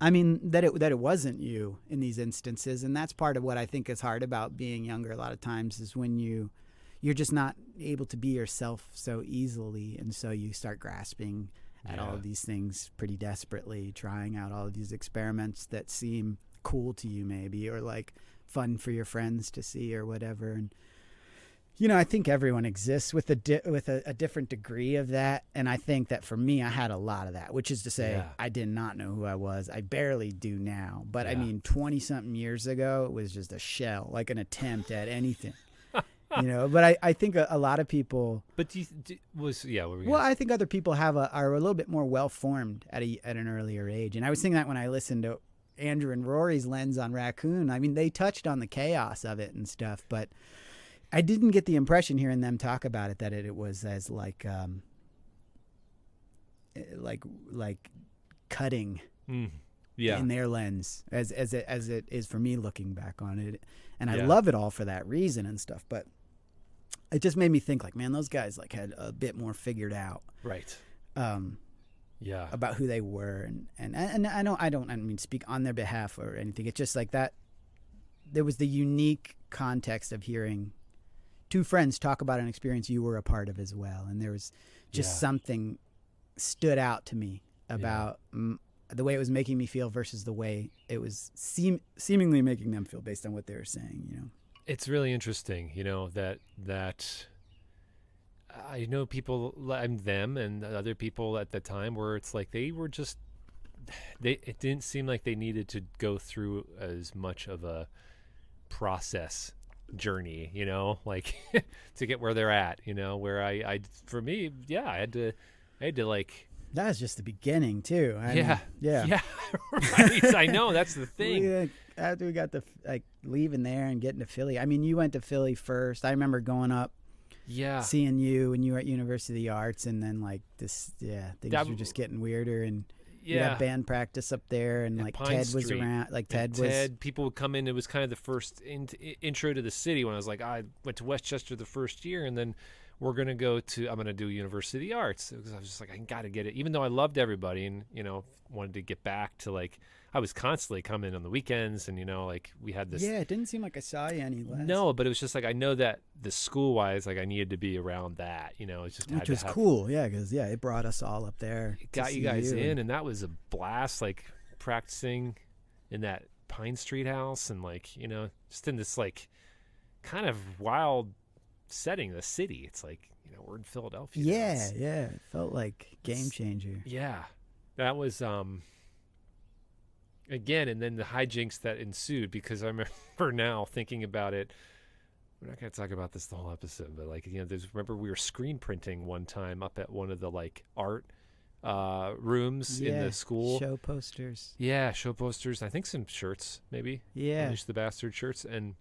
I mean, that it wasn't you in these instances, and that's part of what I think is hard about being younger a lot of times is when you're just not able to be yourself so easily, and so you start grasping at all Yeah. of these things pretty desperately, trying out all of these experiments that seem cool to you maybe, or like fun for your friends to see or whatever. And you know, I think everyone exists with a different degree of that, and I think that for me, I had a lot of that, which is to say, Yeah. I did not know who I was. I barely do now, but I Yeah. mean, 20-something years ago, it was just a shell, like an attempt at anything, you know. But I think a lot of people. But what were we Well, gonna I think other people are a little bit more well formed at an earlier age, and I was thinking that when I listened to Andrew and Rory's lens on Raccoon. I mean, they touched on the chaos of it and stuff, but I didn't get the impression hearing them talk about it that it was as like cutting Yeah. in their lens as it is for me looking back on it, and I Yeah. love it all for that reason and stuff. But it just made me think, like, man, those guys like had a bit more figured out. Right. Yeah. About who they were, and I don't mean speak on their behalf or anything. It's just like that. There was the unique context of hearing two friends talk about an experience you were a part of as well, and there was just Yeah. something stood out to me about the way it was making me feel versus the way it was seemingly making them feel based on what they were saying. You know, It's really interesting, you know, that I know people, them and other people at the time where it's like they were just, it didn't seem like they needed to go through as much of a process journey, you know, like to get where they're at, you know, where I for me, yeah, I had to like, that was just the beginning too. I mean, yeah, right. I know, that's the thing. After we got leaving there and getting to Philly, I mean, you went to Philly first. I remember going up, seeing you when you were at University of the Arts, and then like things were just getting weirder, and you had band practice up there, and like Pine Ted was Street. around, like Ted people would come in. It was kind of the first intro to the city when I was like, I went to Westchester the first year, and then I'm going to do University of the Arts, because I was just like, I got to get it. Even though I loved everybody and, you know, wanted to get back to like, I was constantly coming on the weekends, and like we had this. Yeah, it didn't seem like I saw you any less. No, but it was just like I know that the school wise, like I needed to be around that. It's just which was cool. Yeah, because it brought us all up there. It got you guys in, and that was a blast. Like practicing in that Pine Street house, and just in this like kind of wild setting, the city. It's like we're in Philadelphia. Yeah, it felt like game changer. Yeah, that was again, and then the hijinks that ensued, because I remember now thinking about it. We're not going to talk about this the whole episode, but remember we were screen printing one time up at one of the like art rooms in the school. Show posters. Yeah, show posters. I think some shirts, maybe. Yeah. Unleash the Bastard shirts. And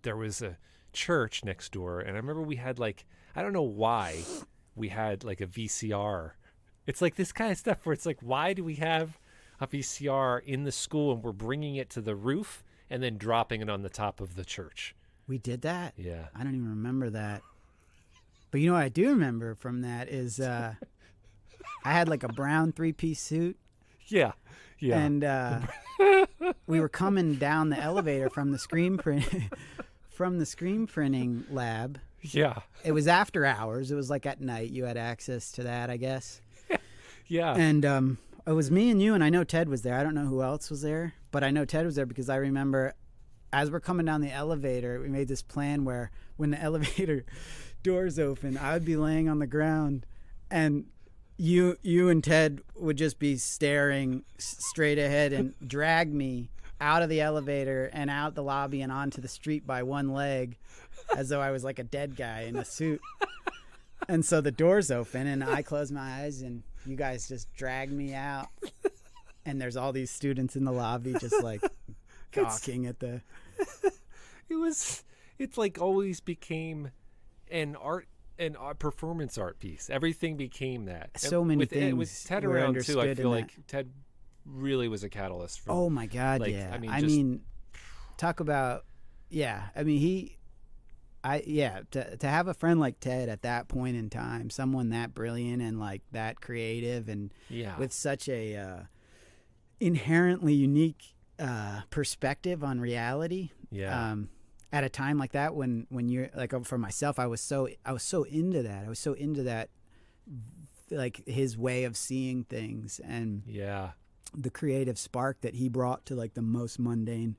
there was a church next door, and I remember we had I don't know why we had like a VCR. It's like this kind of stuff where it's like, why do we have a VCR in the school and we're bringing it to the roof and then dropping it on the top of the church? We did that? Yeah. I don't even remember that. But what I do remember from that is I had like a brown 3-piece suit. Yeah. And we were coming down the elevator from the screen printing lab. Yeah. It was after hours. It was like at night. You had access to that, I guess. Yeah. And it was me and you, and I know Ted was there. I don't know who else was there, but I know Ted was there because I remember as we're coming down the elevator, we made this plan where when the elevator doors open, I would be laying on the ground, and you and Ted would just be staring straight ahead and drag me out of the elevator and out the lobby and onto the street by one leg, as though I was like a dead guy in a suit. And so the doors open, and I close my eyes, and you guys just drag me out. And there's all these students in the lobby just like gawking at the... It's like always became an performance art piece. Everything became that. So many things. With Ted around too, I feel like Ted really was a catalyst for... Oh my God, yeah. I mean, talk about... Yeah, I mean, to have a friend like Ted at that point in time, someone that brilliant and like that creative and with such a inherently unique perspective on reality. Yeah. At a time like that, when you're like, for myself, I was so into that. I was so into that, like his way of seeing things and the creative spark that he brought to like the most mundane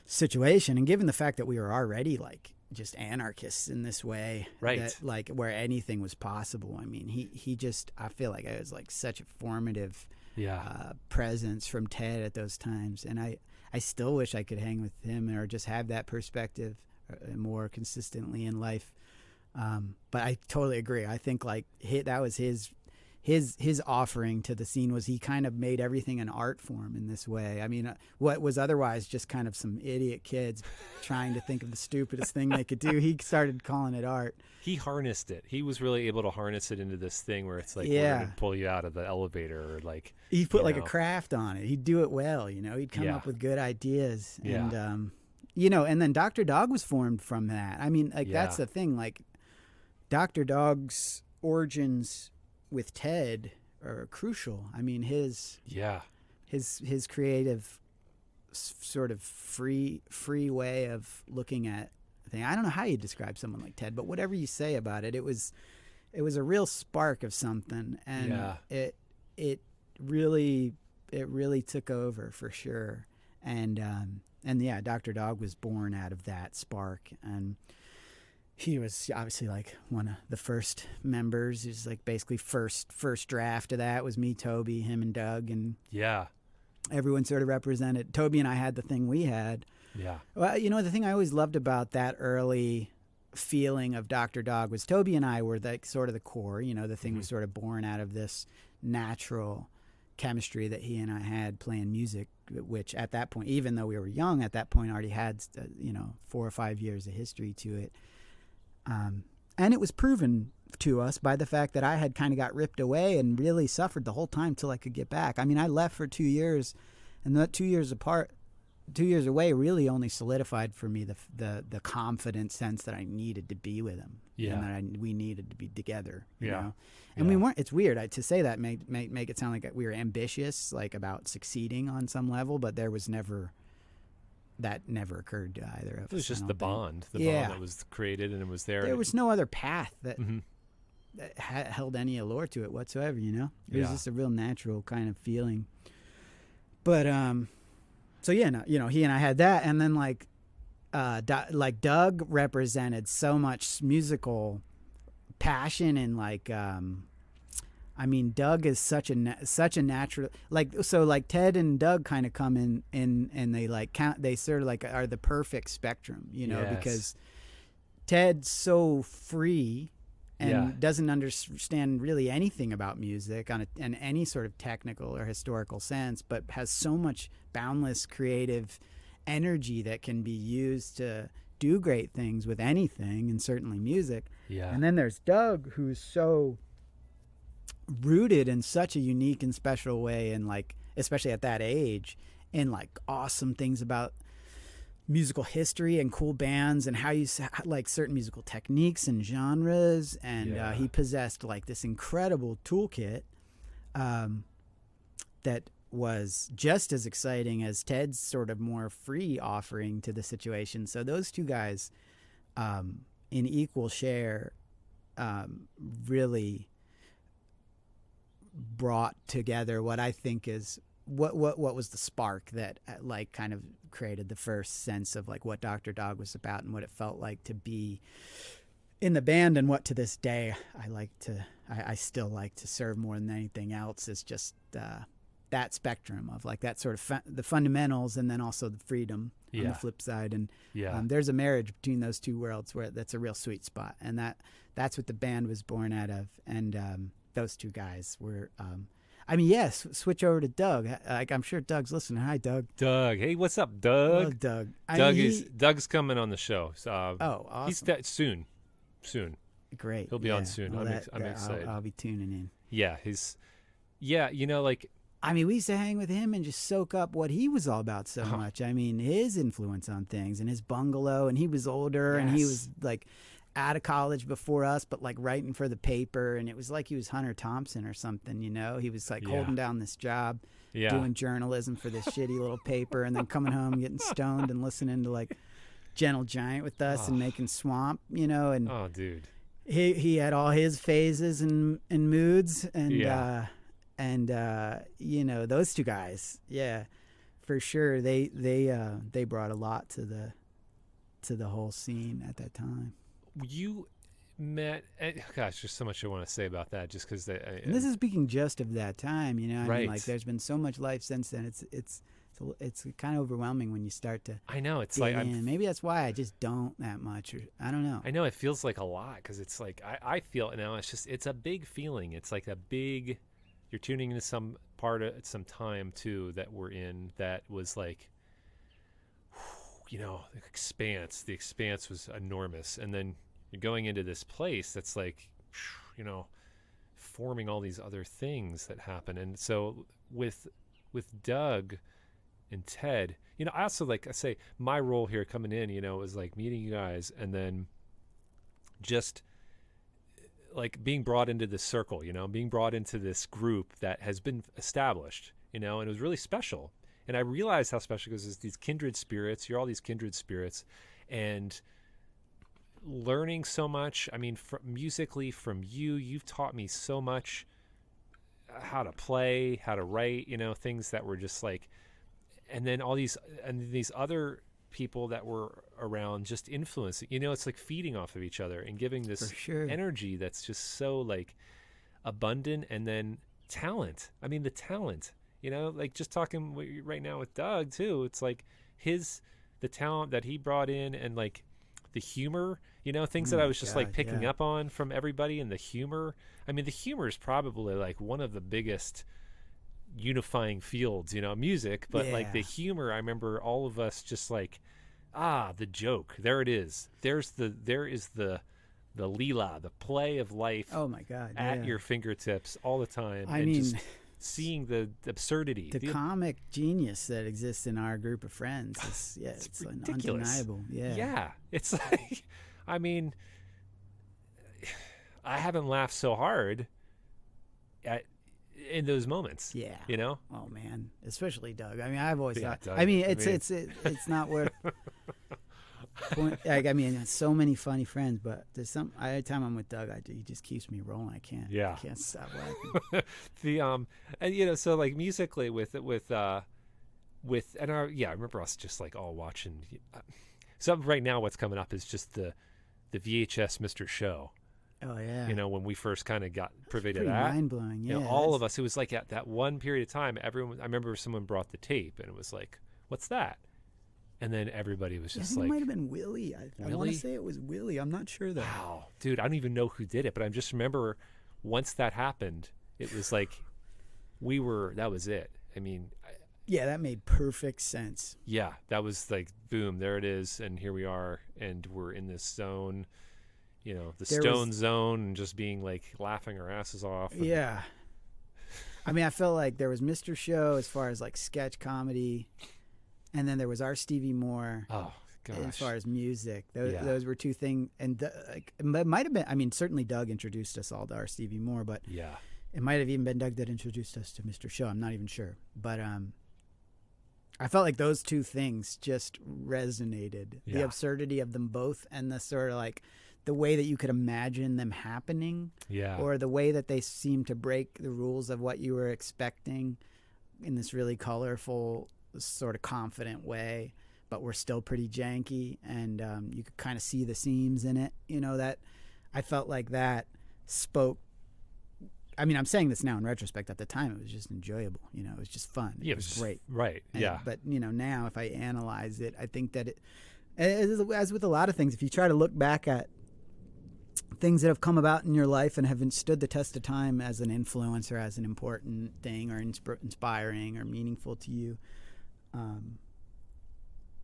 situation. And given the fact that we were already like just anarchists in this way, right? That, like where anything was possible. I mean, he just, I feel like it was like such a formative presence from Ted at those times. And I still wish I could hang with him or just have that perspective more consistently in life. But I totally agree. I think like that was his offering to the scene, was he kind of made everything an art form in this way. I mean, what was otherwise just kind of some idiot kids trying to think of the stupidest thing they could do, he started calling it art. He harnessed it. He was really able to harness it into this thing where it's like, we're going to pull you out of the elevator, or like... He put like a craft on it. He'd do it well, he'd come up with good ideas. Yeah. And, and then Dr. Dog was formed from that. I mean, like that's the thing, like Dr. Dog's origins with Ted are crucial. I mean, his creative sort of free way of looking at things. I don't know how you describe someone like Ted, but whatever you say about it, it was a real spark of something, and it really took over for sure. And Dr. Dog was born out of that spark, and he was obviously like one of the first members. He was like basically first draft of that was me, Toby, him, and Doug, and everyone sort of represented. Toby and I had the thing we had. Yeah. Well, the thing I always loved about that early feeling of Dr. Dog was Toby and I were like sort of the core. The thing was sort of born out of this natural chemistry that he and I had playing music, which at that point, even though we were young at that point, already had 4 or 5 years of history to it. And it was proven to us by the fact that I had kind of got ripped away and really suffered the whole time till I could get back. I mean, I left for 2 years, and that 2 years apart, 2 years away really only solidified for me the confident sense that I needed to be with him. Yeah. And that we needed to be together, you Yeah. know? And we weren't, it's weird to say that make it sound like we were ambitious, like about succeeding on some level, but there was never, that never occurred to either of us. It was just I the don't bond, think. Yeah. bond that was created and it was there. There was no other path that, Mm-hmm. that held any allure to it whatsoever, you know? It was Yeah. just a real natural kind of feeling. But, so yeah, no, you know, he and I had that, and then like Doug represented so much musical passion and like, I mean, Doug is such a natural, like, so like Ted and Doug kind of come in and they like they sort of like are the perfect spectrum, you know, Yes. because Ted's so free and Yeah. doesn't understand really anything about music in any sort of technical or historical sense, but has so much boundless creative energy that can be used to do great things with anything, and certainly music. Yeah. And then there's Doug, who's so rooted in such a unique and special way, and like, especially at that age, in like awesome things about musical history and cool bands and how you like certain musical techniques and genres, and Yeah. he possessed like this incredible toolkit that was just as exciting as Ted's sort of more free offering to the situation. So those two guys in equal share really brought together what I think is what was the spark that like kind of created the first sense of like what Dr. Dog was about and what it felt like to be in the band, and what to this day I still like to serve more than anything else is just that spectrum of like that sort of the fundamentals, and then also the freedom on Yeah. the flip side. And Yeah. there's a marriage between those two worlds where that's a real sweet spot, and that's what the band was born out of. And those two guys were I mean, yes, switch over to Doug. Like, I'm sure Doug's listening. Hi, Doug. Doug. Hey, what's up, Love Doug? Doug. Doug's coming on the show. So, Oh, awesome. He's soon. Great. He'll be on soon. Well, I'm excited. I'll be tuning in. Yeah, you know, like, I mean, we used to hang with him and just soak up what he was all about so Uh-huh. much. I mean, his influence on things and his bungalow, and he was older and he Yes. was like out of college before us, but like writing for the paper. And it was like he was Hunter Thompson or something, you know? He was like Yeah. holding down this job, yeah. doing journalism for this shitty little paper, and then coming home, getting stoned and listening to like Gentle Giant with us and making Swamp, you know? And Oh, dude. he had all his phases and moods, and Yeah. you know, those two guys, yeah, for sure, they brought a lot to the whole scene at that time. You met, gosh, there's so much I want to say about that, just because And this is speaking just of that time, you know. I Right. mean, like, there's been so much life since then. It's kind of overwhelming when you start to I know it's dig like in. Maybe that's why I just don't that much, or I don't know. I know it feels like a lot, because it's like I feel it now. It's a big feeling. It's like a big. You're tuning into some part of some time too that we're in that was like, you know, the expanse was enormous, and then you're going into this place that's like, you know, forming all these other things that happen. And so with Doug and Ted, you know, I also, like I say, my role here coming in, you know, was like meeting you guys, and then just like being brought into this circle, you know, being brought into this group that has been established, you know, and it was really special. And I realized how special, because it's these kindred spirits. You're all these kindred spirits, and learning so much. I mean, musically from you, you've taught me so much, how to play, how to write, you know, things that were just like, and then all these other people that were around just influencing, you know, it's like feeding off of each other and giving this For sure. energy that's just so like abundant. And then talent. I mean, the talent, you know, like just talking right now with Doug too, it's like the talent that he brought in, and like the humor, you know, things that I was just like picking up on from everybody. And the humor, I mean, the humor is probably like one of the biggest unifying fields, you know, music, but like the humor, I remember all of us just like, the joke, there it is. There is the Leela, the play of life. Oh my God! At your fingertips all the time. I and mean, just seeing the absurdity. The comic genius that exists in our group of friends is, it's ridiculous. undeniable. Yeah. Yeah. It's like, I mean, I haven't laughed so hard in those moments. Yeah. You know? Oh man, especially Doug. I mean, I've always thought. Doug, I mean, it's not worth. Like, I mean, so many funny friends, but there's every time I'm with Doug, he just keeps me rolling. I can't stop laughing. And you know, so like musically with I remember us just like all watching. So right now, what's coming up is just the VHS Mr. Show. Oh yeah. You know, when we first kind of got privy to Pretty that, mind blowing. Yeah. You know, all of us. It was like at that one period of time, everyone. I remember someone brought the tape, and it was like, "What's that?" And then everybody was just like, it might have been Willie. I want to say it was Willie. I'm not sure though. Wow, dude, I don't even know who did it, but I just remember once that happened, it was like that was it. I mean, yeah, that made perfect sense. Yeah, that was like, boom, there it is, and here we are, and we're in this zone, you know, the Stone Zone, and just being like laughing our asses off. Yeah. I mean, I felt like there was Mr. Show as far as like sketch comedy. And then there was our Stevie Moore. Oh, gosh. As far as music, those were two things. And it might have been. I mean, certainly Doug introduced us all to our Stevie Moore, but it might have even been Doug that introduced us to Mr. Show. I'm not even sure, but I felt like those two things just resonated. Yeah. The absurdity of them both, and the sort of like the way that you could imagine them happening, or the way that they seemed to break the rules of what you were expecting in this really colorful, sort of confident way, but we're still pretty janky, and you could kind of see the seams in it. You know, that I felt like that spoke. I mean, I'm saying this now in retrospect. At the time, it was just enjoyable. You know, it was just fun. Yeah, it was great. Right. But you know, now if I analyze it, I think that as with a lot of things, if you try to look back at things that have come about in your life and have stood the test of time as an influence or as an important thing or inspiring or meaningful to you,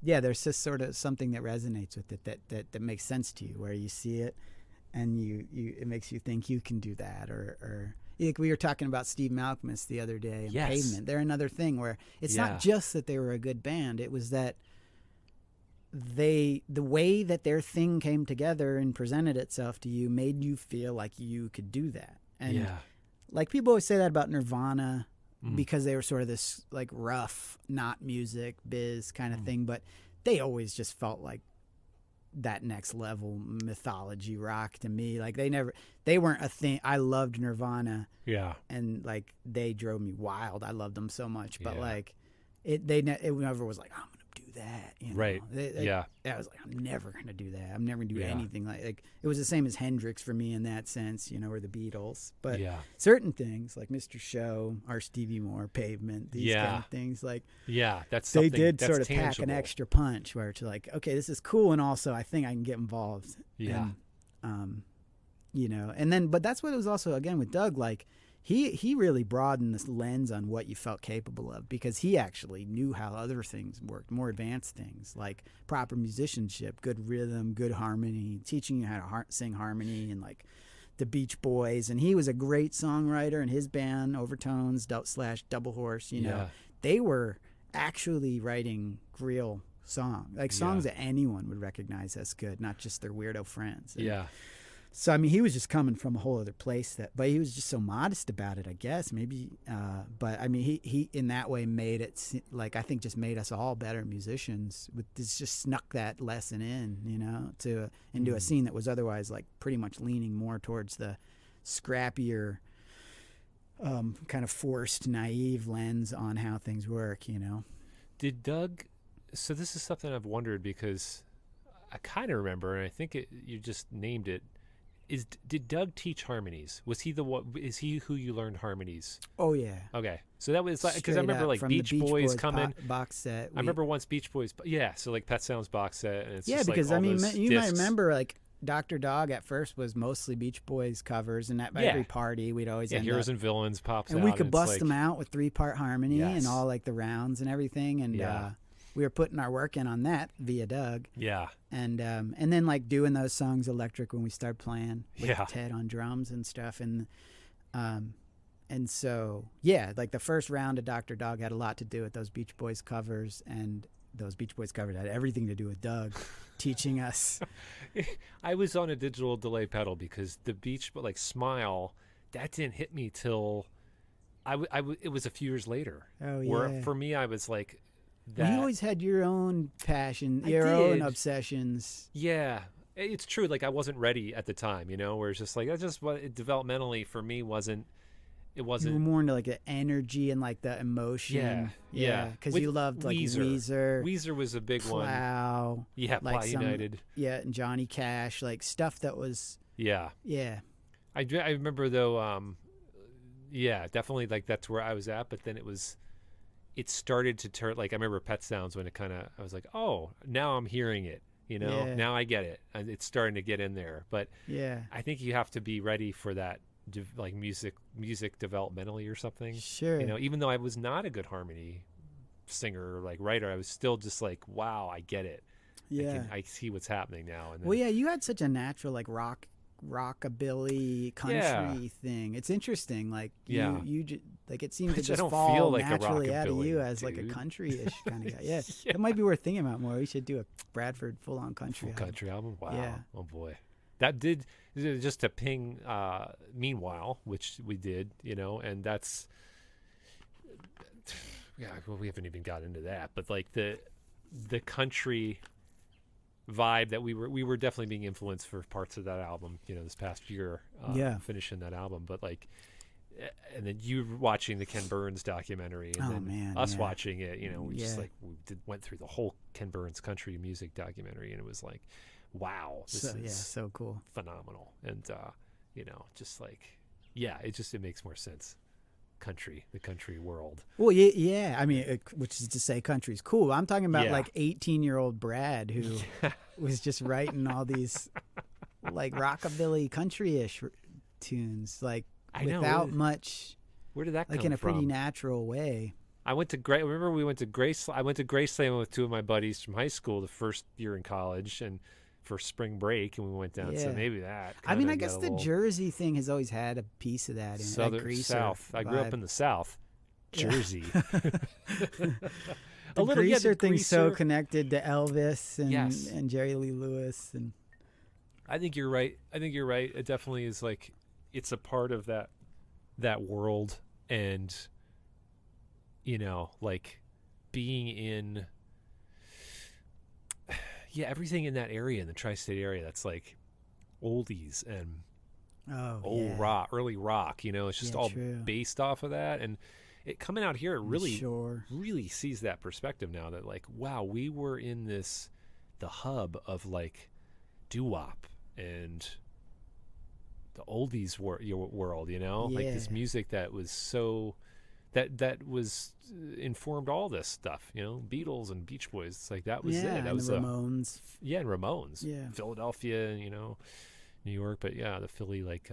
there's just sort of something that resonates with it that makes sense to you, where you see it and it makes you think you can do that, or like we were talking about Steve Malkmus the other day and Pavement. They're another thing where it's not just that they were a good band, it was that the way that their thing came together and presented itself to you made you feel like you could do that. And like people always say that about Nirvana, because they were sort of this like rough, not music biz kind of thing, but they always just felt like that next level mythology rock to me. Like they weren't a thing. I loved Nirvana. Yeah. And like they drove me wild. I loved them so much, but like it never was like, I'm going to do that. You know? Right. I was like, I'm never going to do that. I'm never going to do anything like it was the same as Hendrix for me in that sense, you know, or the Beatles. But certain things like Mr. Show, our Stevie Moore, Pavement, these kind of things, like that's something they did that's sort of tangible. pack an extra punch where it's like, okay, this is cool, and also I think I can get involved. And, you know, and then but that's what it was also again with Doug, like he really broadened this lens on what you felt capable of, because he actually knew how other things worked, more advanced things like proper musicianship, good rhythm, good harmony, teaching you how to sing harmony, and like the Beach Boys. And he was a great songwriter, and his band Overtones / Double Horse, you know, they were actually writing real songs, like songs that anyone would recognize as good, not just their weirdo friends. And so, I mean, he was just coming from a whole other place but he was just so modest about it, I guess, maybe. But I mean, he in that way made it like, I think just made us all better musicians. With this, just snuck that lesson in, you know, into a scene that was otherwise like pretty much leaning more towards the scrappier, kind of forced, naive lens on how things work, you know. Did Doug, so this is something I've wondered, because I kind of remember, and I think you just named it, did Doug teach harmonies? Was he is he who you learned harmonies? Oh yeah. Okay, so that was like, because I remember like Beach Boys coming box set. I remember once Beach Boys, so like Pet Sounds box set, and it's just because like I mean you discs. might remember like Dr. Dog at first was mostly Beach Boys covers, and at every party we'd always end Heroes up, and Villains pops and out, we could and bust like, them out with 3-part harmony and all like the rounds and everything, and we were putting our work in on that via Doug. Yeah. And then like doing those songs electric when we started playing with Ted on drums and stuff. And and so, yeah, like the first round of Dr. Dog had a lot to do with those Beach Boys covers, and those Beach Boys covers had everything to do with Doug teaching us. I was on a digital delay pedal because the Beach, but like Smile, that didn't hit me till it was a few years later. Oh, Where yeah. for me, I was like, You always had your own passion, I your own did. obsessions. yeah, it's true. Like I wasn't ready at the time, where it's just like, that's just what it developmentally for me wasn't. It You were wasn't. more into like the energy and like the emotion. Yeah. Because With you loved like Weezer. Weezer, Weezer was a big one. Plow, Yeah, like Plow some- United. yeah, and Johnny Cash, like stuff that was, Yeah. yeah. I remember though, yeah, definitely like that's where I was at. But then it started to turn, like I remember Pet Sounds when I was like, oh, now I'm hearing it, Yeah. now I get it. And it's starting to get in there. But Yeah, I think you have to be ready for that, like music developmentally or something. sure. Even though I was not a good harmony singer or like writer, I was still just like, wow, I get it. Yeah. I see what's happening now. And then, Well, yeah, you had such a natural like rockabilly country Yeah. thing. It's interesting. Like Yeah. like it seemed to Which I just don't fall feel like a naturally out of you rockabilly as like a dude. country-ish kind of guy. Yeah. Yeah. That might be worth thinking about more. We should do a Bradford full-on country. full album. country album. Wow. Yeah. Oh boy. That did, just to ping Meanwhile, which we did, and that's, yeah, well, we haven't even got into that, but like the country vibe that we were definitely being influenced for parts of that album, this past year, Yeah. finishing that album. But like, and then you watching the Ken Burns documentary, and Oh, then man, us yeah. watching it, we just Yeah. like went through the whole Ken Burns country music documentary, and it was like, wow, this So, yeah, is so cool. phenomenal. And just like, yeah, it makes more sense. The country world. Well, yeah. I mean, which is to say, country's cool. I'm talking about Yeah. like 18-year-old Brad who was just writing all these like rockabilly country-ish tunes, like I know. without much, Where did that like come in a from? pretty natural way. I went to remember we went to I went to Graceland with two of my buddies from high school the first year in college, and for spring break, and we went down. So Yeah. maybe that. I mean, kinda I guess got a the little Jersey thing has always had a piece of that in that southern greaser South. I grew up vibe. in the South, Yeah. Jersey. The the greaser thing's so greaser- connected to Elvis and Yes. and Jerry Lee Lewis and I think you're right. It definitely is like, it's a part of that world, and like being in, yeah, everything in that area, in the tri-state area, that's like oldies and old rock, early rock. It's just Yeah, all true. based off of that, and it coming out here, it really Sure. really sees that perspective now, that like, wow, we were in the hub of like doo-wop and the oldies world, like this Yeah. music that was so that was informed all this stuff, Beatles and Beach Boys. It's like that was Yeah, it. That and was the Ramones. and Ramones. Yeah. Philadelphia, New York, but yeah, the Philly like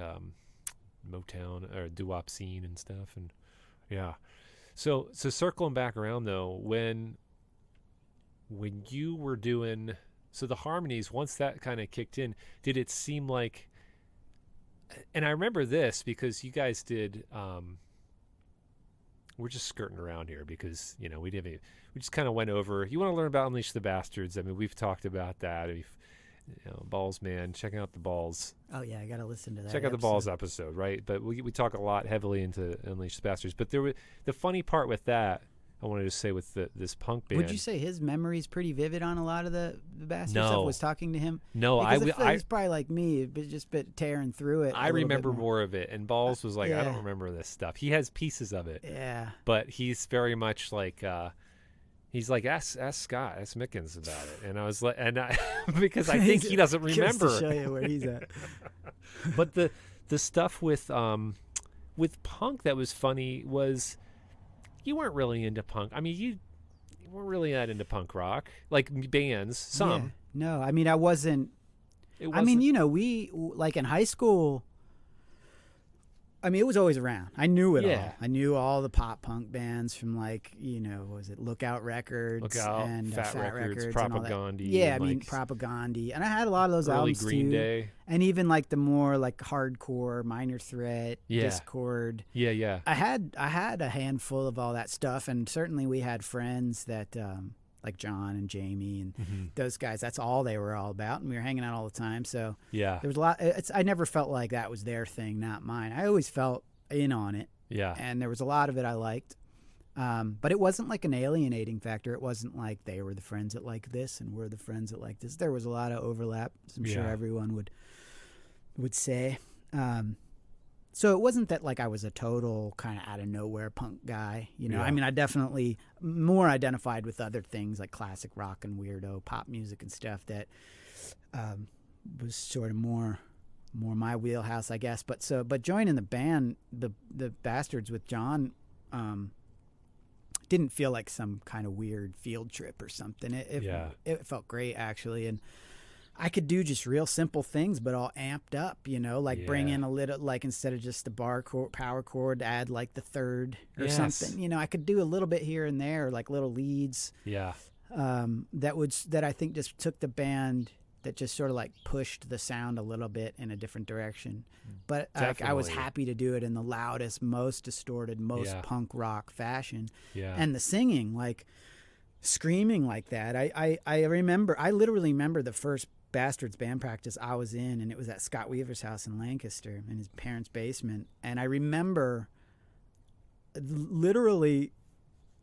Motown or doo-wop scene and stuff, and yeah. So circling back around though, when you were doing, so the harmonies, once that kind of kicked in, did it seem like, and I remember this because you guys did, we're just skirting around here because, we just kind of went over, you want to learn about Unleash the Bastards. I mean, we've talked about that. Balls, man, checking out the Balls. Oh yeah, I gotta listen to that. Check out the episode. Balls episode, right? But we talk a lot heavily into Unleash the Bastards. But there was the funny part with that, I wanted to say, with this punk band. Would you say his memory's pretty vivid on a lot of the Bastard No. stuff? Was talking to him? No, Because I feel like I he's probably like me, but just tearing through it. I a little bit remember more of it, and Balls was like, I Yeah. don't remember this stuff. He has pieces of it, Yeah. but he's very much like, he's like, ask Scott, ask Mickens about it. And I was like, because I think he doesn't Just remember. to show you where he's at. But the stuff with punk that was funny was, you weren't really into punk. I mean, you weren't really that into punk rock, like bands. Some. Yeah. No, I mean I wasn't. It I mean, wasn't- we like in high school. I mean, it was always around. I knew it Yeah. all. I knew all the pop punk bands from like, what was it, Lookout Records Lookout, and Fat Records, and all that. Propaganda. Yeah, I and, mean, like, Propaganda. And I had a lot of those early albums Green too. Day. And even like the more like hardcore, Minor Threat, Yeah. Discord. Yeah. I had a handful of all that stuff, and certainly we had friends that like John and Jamie and those guys. That's all they were all about, and we were hanging out all the time. So Yeah. there was a lot. I never felt like that was their thing, not mine. I always felt in on it, Yeah. and there was a lot of it I liked. But it wasn't like an alienating factor. It wasn't like they were the friends that like this and we're the friends that like this. There was a lot of overlap, as I'm sure Yeah. everyone would say. So it wasn't that like I was a total kind of out of nowhere punk guy, Yeah. I mean, I definitely more identified with other things like classic rock and weirdo pop music and stuff that was sort of more my wheelhouse, I guess. But joining the band, the Bastards with John, didn't feel like some kind of weird field trip or something. It felt great actually, and I could do just real simple things, but all amped up, like bring in a little, like instead of just the power chord, add like the third or something. I could do a little bit here and there, like little leads. Yeah. That I think just took the band, that just sort of like pushed the sound a little bit in a different direction. But I was happy to do it in the loudest, most distorted, most punk rock fashion. Yeah. And the singing, like screaming like that. I literally remember the first Bastards band practice I was in, and it was at Scott Weaver's house in Lancaster in his parents' basement. And I remember literally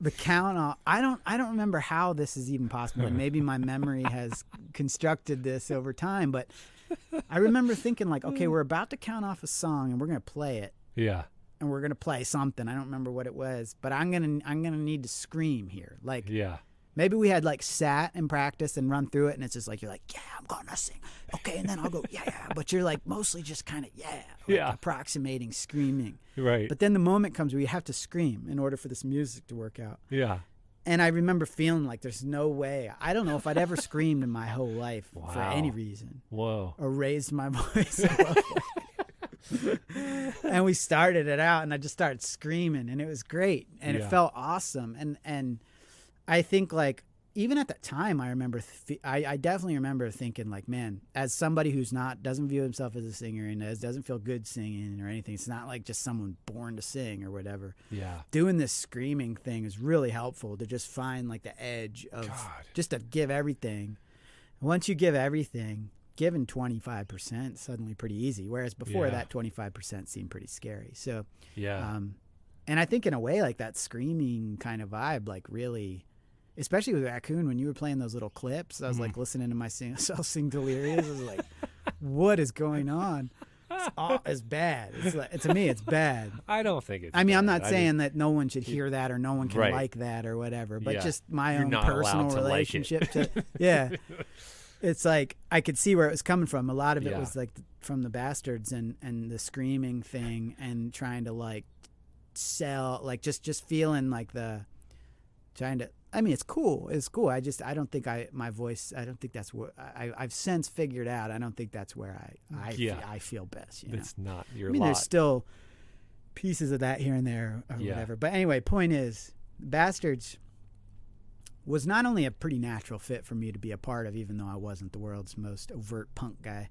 the count off. I don't remember how this is even possible. And maybe my memory has constructed this over time, but I remember thinking like, okay, we're about to count off a song and we're going to play it. Yeah. And we're going to play something. I don't remember what it was, but I'm going to need to scream here. Like, Yeah. maybe we had like sat and practiced and run through it, and it's just like, you're like, yeah, I'm gonna sing. Okay, and then I'll go, yeah. But you're like mostly just kind of, approximating screaming. Right. But then the moment comes where you have to scream in order for this music to work out. Yeah. And I remember feeling like there's no way. I don't know if I'd ever screamed in my whole life for any reason. Whoa. Or raised my voice. And we started it out, and I just started screaming, and it was great, and it felt awesome. And I think like even at that time, I remember I definitely remember thinking like, man, as somebody who's doesn't view himself as a singer and doesn't feel good singing or anything, it's not like just someone born to sing or whatever. Yeah. Doing this screaming thing is really helpful to just find like the edge of just to give everything. Once you give everything, giving 25% suddenly pretty easy, whereas before that 25% seemed pretty scary. So and I think in a way like that screaming kind of vibe, like really, especially with Raccoon, when you were playing those little clips, I was like listening to myself sing Delirious. I was like, what is going on? It's bad. It's like, to me, it's bad. I don't think it's I mean, bad. I'm not saying that no one should hear that or no one can like that or whatever, but just my own personal relationship to it's like I could see where it was coming from. A lot of it was like from the Bastards and the screaming thing and trying to like sell, like just feeling like trying to. I mean, it's cool. It's cool. I don't think my voice. I don't think that's what I've since figured out. I don't think that's where I feel best. It's not your. I mean, there's still pieces of that here and there or whatever. But anyway, point is, Bastards was not only a pretty natural fit for me to be a part of, even though I wasn't the world's most overt punk guy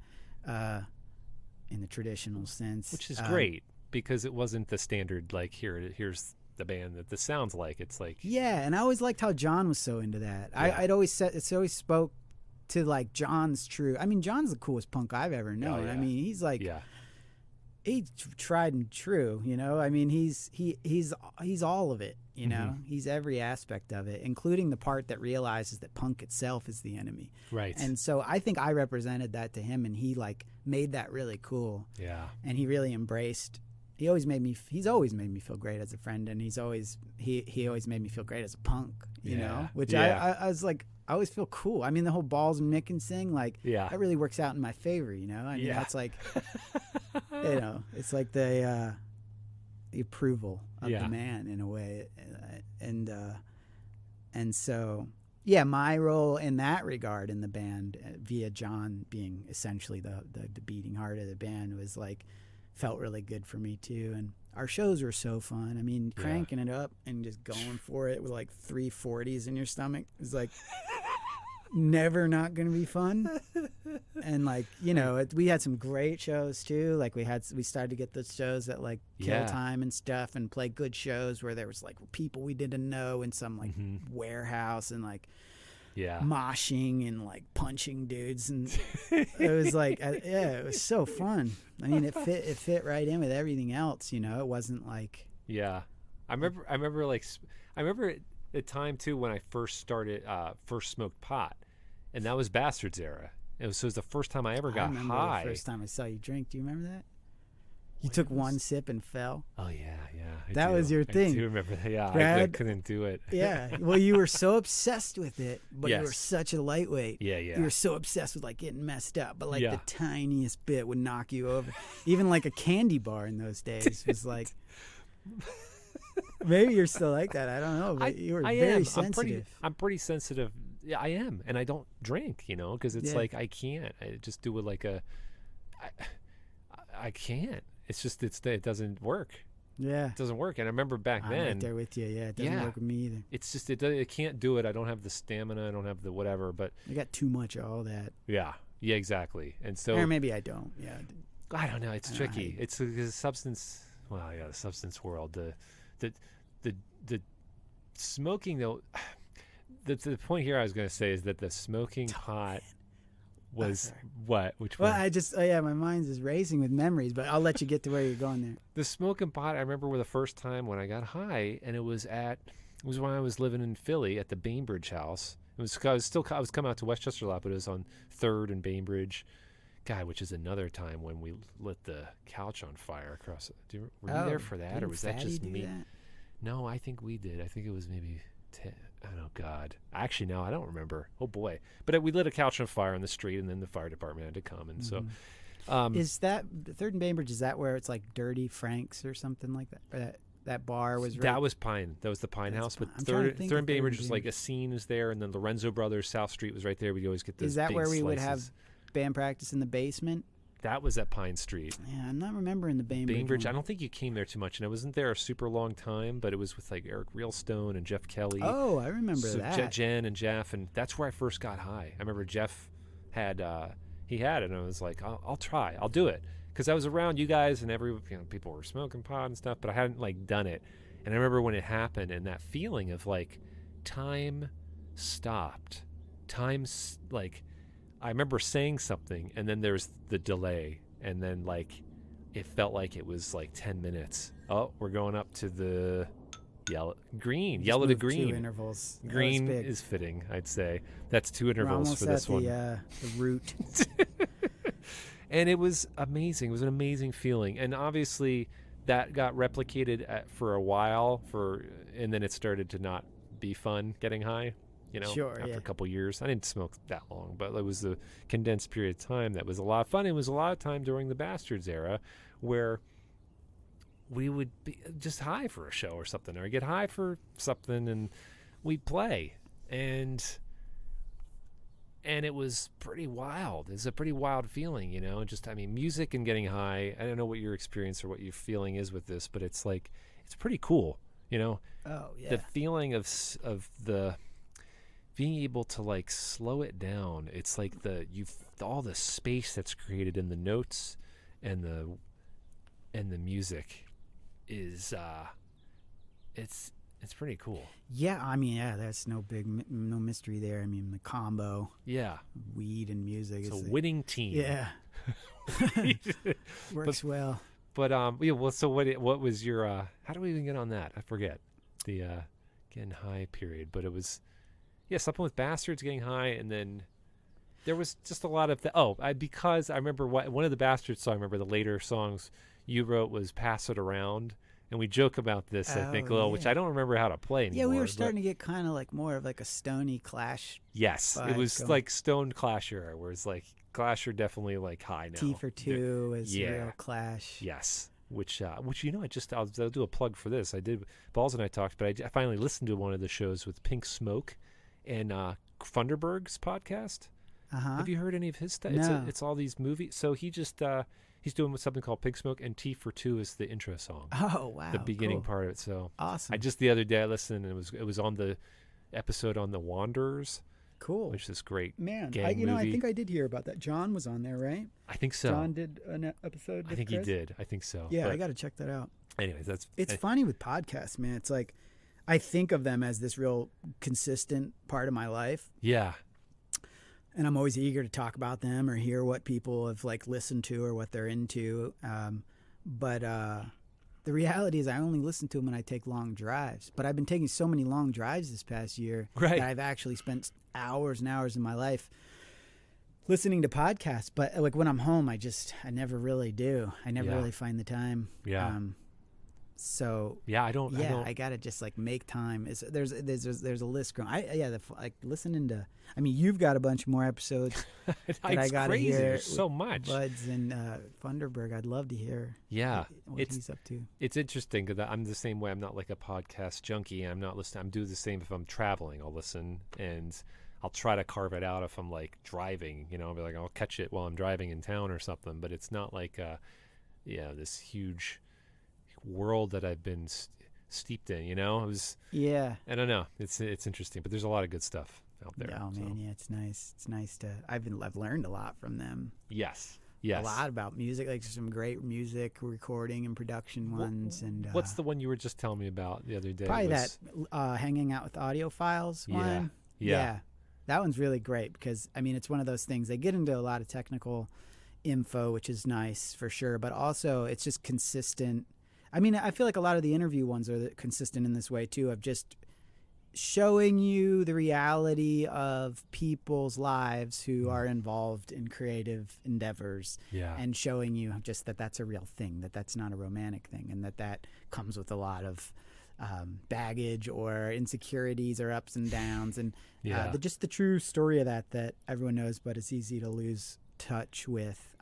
in the traditional sense. Which is great because it wasn't the standard like here's the band that this sounds like. It's like and I always liked how John was so into that. I'd always said it's always spoke to like John's true. I mean, John's the coolest punk I've ever known. I mean, he's like he's tried and true. I mean, he's all of it. He's every aspect of it, including the part that realizes that punk itself is the enemy. Right. And so I think I represented that to him, and he like made that really cool. Yeah. And he really embraced. He's always made me feel great as a friend, and he always made me feel great as a punk, which I was like, I always feel cool. I mean, the whole Balls and Mickens thing, like that really works out in my favor, I mean, that's like, it's like the approval of the man in a way. And so, my role in that regard in the band via John being essentially the beating heart of the band was like, felt really good for me too. And our shows were so fun. I mean, cranking it up and just going for it with like 340s in your stomach is like never not going to be fun. And like, you know, we had some great shows too. Like we started to get those shows that like kill time and stuff, and play good shows where there was like people we didn't know in some like warehouse, and like moshing and like punching dudes, and it was like it was so fun. I mean, it fit right in with everything else, you know. It wasn't like I remember the time too when I first smoked pot, and that was Bastards era. It was the first time I ever got high. The first time I saw you drink. Do you remember that? You took one sip and fell. Oh yeah. That was your thing. I do remember that. Yeah, Brad, I couldn't do it. Yeah. Well, you were so obsessed with it, but you were such a lightweight. Yeah. You were so obsessed with like getting messed up, but like the tiniest bit would knock you over. Even like a candy bar in those days was like. Maybe you're still like that. I don't know, but you were very sensitive. I'm pretty sensitive. Yeah, I am, and I don't drink, you know, because it's like I can't. I just do it like I can't. It's just it doesn't work. Yeah, it doesn't work. And I remember back then. I'm right there with you. Yeah, it doesn't work with me either. It's just it can't do it. I don't have the stamina. I don't have the whatever. But I got too much of all that. Yeah, exactly. And so, or maybe I don't. Yeah, I don't know. It's tricky. It's a substance. Well, yeah, the substance world. The smoking though. The point here I was going to say is that the smoking pot was what? Which one? Well, my mind's just racing with memories, but I'll let you get to where you're going there. The smoking pot, I remember the first time when I got high, and it was when I was living in Philly at the Bainbridge house. I was coming out to Westchester a lot, but it was on 3rd and Bainbridge. God, which is another time when we lit the couch on fire across. Were you there for that, or was that just me? That? No, I think we did. I think it was maybe 10. Oh God! Actually, no, I don't remember. Oh boy! But we lit a couch on fire on the street, and then the fire department had to come. And so, is that 3rd and Bainbridge? Is that where it's like Dirty Frank's or something like that? Or that bar was. That was Pine. That was the Pine House. But 3rd and Bainbridge was like a scene was there, and then Lorenzo Brothers South Street was right there. We'd always get those. Is that big where we slices. would have band practice in the basement? That was at Pine Street. Yeah, I'm not remembering the Bainbridge. I don't think you came there too much, and I wasn't there a super long time, but it was with like Eric Reelstone and Jeff Kelly. Oh, I remember that. Jen and Jeff, and that's where I first got high. I remember Jeff had it, and I was like, I'll try, I'll do it, because I was around you guys, and people were smoking pot and stuff, but I hadn't like done it. And I remember when it happened, and that feeling of like time stopped, I remember saying something, and then there's the delay, and then like it felt like it was like 10 minutes. Oh, we're going up to the yellow to green. 2 intervals. Green is fitting, I'd say. That's 2 intervals for this one. The root. And it was amazing. It was an amazing feeling, and obviously that got replicated for a while. And then it started to not be fun getting high. After a couple years. I didn't smoke that long, but it was a condensed period of time that was a lot of fun. It was a lot of time during the Bastards era where we would be just high for a show or something, or get high for something, and we'd play. And it was pretty wild. It's a pretty wild feeling, music and getting high. I don't know what your experience or what your feeling is with this, but it's like, it's pretty cool, Oh, yeah. The feeling of the being able to like slow it down. It's like all the space that's created in the notes and the music is it's pretty cool. Yeah, I mean, that's no mystery there. I mean, the combo, weed and music, it's a winning team. Yeah. Works well. But so what was your how do we even get on that? I forget the getting high period, but it was something with Bastards getting high, and then there was just a lot of because I remember one of the Bastards songs. I remember the later songs you wrote was "Pass It Around," and we joke about this. I think which I don't remember how to play anymore. Yeah, we were starting to get kind of like more of like a Stony Clash. Yes, it was like Stone Clash era, where it's like Clash are definitely like high now. T for Two is real Clash. Yes. Which I'll do a plug for this. I did. Balls and I talked, but I finally listened to one of the shows with Pink Smoke and Funderburg's podcast. Uh-huh. Have you heard any of his stuff? No. It's all these movies. So he just He's doing something called Pig Smoke, and T for Two is the intro song, Oh wow, the beginning cool. part of it. So Awesome. I just the other day I listened, and it was on the episode on the Wanderers, Cool. which is this great Man, gang I movie. think I did hear about that. John was on there, right? I think so. John did an episode. I with think Chris? he did. I think so. Yeah, But I got to check that out. anyways, that's It's funny with podcasts, man. It's like I think of them as this real consistent part of my life, yeah. and I'm always eager to talk about them or hear what people have like listened to or what they're into. But the reality is, I only listen to them when I take long drives. But I've been taking so many long drives this past year Right. that I've actually spent hours and hours in my life listening to podcasts. But like when I'm home, I never really do. I never Yeah. really find the time. Yeah. So Yeah, I don't. I gotta just like make time. There's a list growing. Like listening to. I mean, you've got a bunch more episodes It's that I gotta crazy. hear. There's so much. Buds and Funderburg. I'd love to hear. Yeah, what it's he's up to. it's interesting because I'm the same way. I'm not like a podcast junkie. I'm not listening. I'm doing the same if I'm traveling. I'll listen and I'll try to carve it out if I'm like driving. You know, I'll be like, I'll catch it while I'm driving in town or something. But it's not like this huge world that I've been steeped in. You know, Yeah. I don't know. It's interesting, but there's a lot of good stuff out there. Oh man, yeah, it's nice. It's nice to. I've learned a lot from them. Yes. A lot about music, like some great music recording and production ones. And What's the one you were just telling me about the other day? probably that hanging out with audiophiles one. Yeah. That one's really great because I mean it's one of those things. They get into a lot of technical info, which is nice for sure, but also it's just consistent. I mean, I feel like a lot of the interview ones are consistent in this way too, of just showing you the reality of people's lives who are involved in creative endeavors, Yeah. and showing you just that that's a real thing, that that's not a romantic thing, and that comes with a lot of baggage or insecurities or ups and downs, and just the true story of that everyone knows, but it's easy to lose touch with.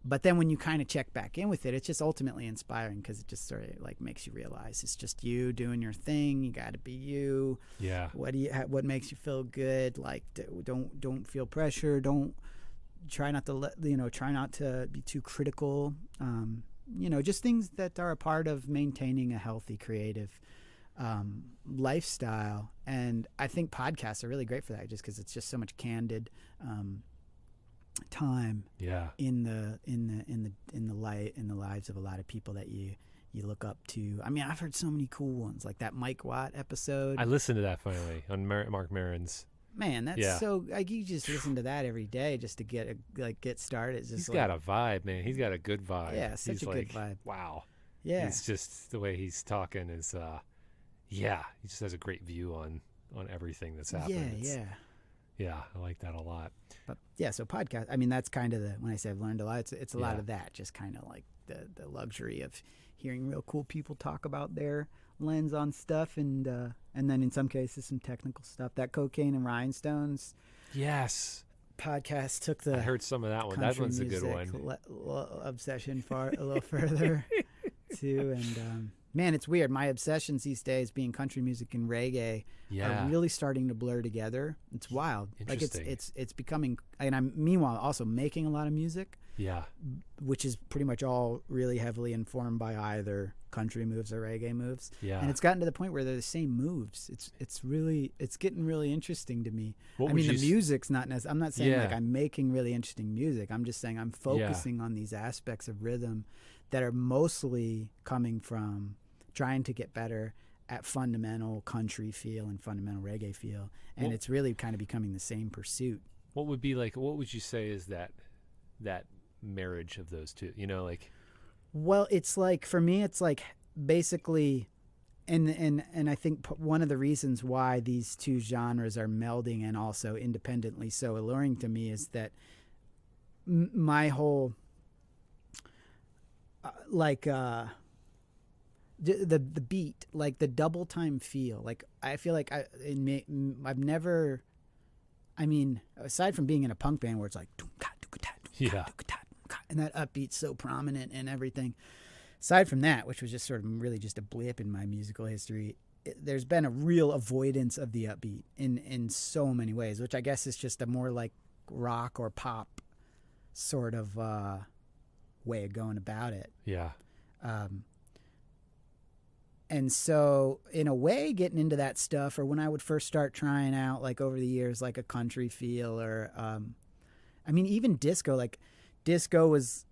But then when you kind of check back in with it, it's just ultimately inspiring because it just sort of like makes you realize it's just you doing your thing. You got to be you. Yeah. What makes you feel good? Like don't feel pressure. Don't try not to be too critical. Just things that are a part of maintaining a healthy creative lifestyle. And I think podcasts are really great for that, just because it's just so much candid time Yeah. in the lives of a lot of people that you look up to. I mean, I've heard so many cool ones, like that Mike Watt episode. I listened to that finally on Mark Maron's. Man, that's so like you just listen to that every day just to get started. It's just He's got a vibe, man. He's got a good vibe. Yeah, such He's a like, good vibe. Wow. Yeah. It's just the way he's talking is he just has a great view on everything that's happening. Yeah, I like that a lot. But yeah, so podcast. I mean, that's kind of when I say I've learned a lot. It's a lot of that. Just kind of like the luxury of hearing real cool people talk about their lens on stuff, and then in some cases some technical stuff. That Cocaine and Rhinestones Yes. podcast took the I heard some of that one. That country one's a good music one. Obsession far a little further too, and man, it's weird. My obsessions these days, being country music and reggae, are really starting to blur together. It's wild. Like it's becoming, and I'm meanwhile also making a lot of music. Yeah. Which is pretty much all really heavily informed by either country moves or reggae moves. Yeah. And it's gotten to the point where they're the same moves. It's getting really interesting to me. I mean, the music's not necessarily, I'm not saying like I'm making really interesting music. I'm just saying I'm focusing on these aspects of rhythm that are mostly coming from trying to get better at fundamental country feel and fundamental reggae feel. And it's really kind of becoming the same pursuit. What would you say is that marriage of those two? You know, like, well, it's like, for me, it's like basically, and I think one of the reasons why these two genres are melding and also independently so alluring to me is that my whole the beat, like the double time feel, like I feel like I've never, I mean, aside from being in a punk band where it's like and that upbeat's so prominent and everything, aside from that, which was just sort of really just a blip in my musical history, there's been a real avoidance of the upbeat in so many ways, which I guess is just a more like rock or pop sort of way of going about it. Yeah. And so in a way, getting into that stuff, or when I would first start trying out, like over the years, like a country feel, or I mean, even disco, like disco was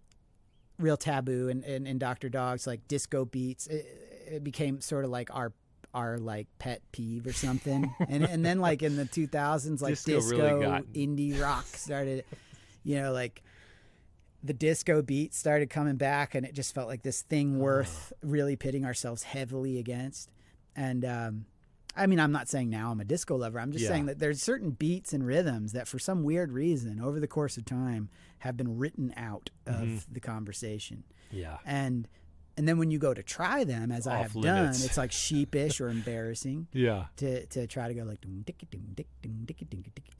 real taboo in Dr. Dog's, like disco beats. It became sort of like our like pet peeve or something. and then like in the 2000s, like disco really indie rock started, you know, like the disco beat started coming back, and it just felt like this thing worth really pitting ourselves heavily against. And I mean, I'm not saying now I'm a disco lover. I'm just saying that there's certain beats and rhythms that for some weird reason over the course of time have been written out of the conversation. Yeah. And then when you go to try them, as I have done, limits. it's like sheepish or embarrassing. Yeah. To try to go like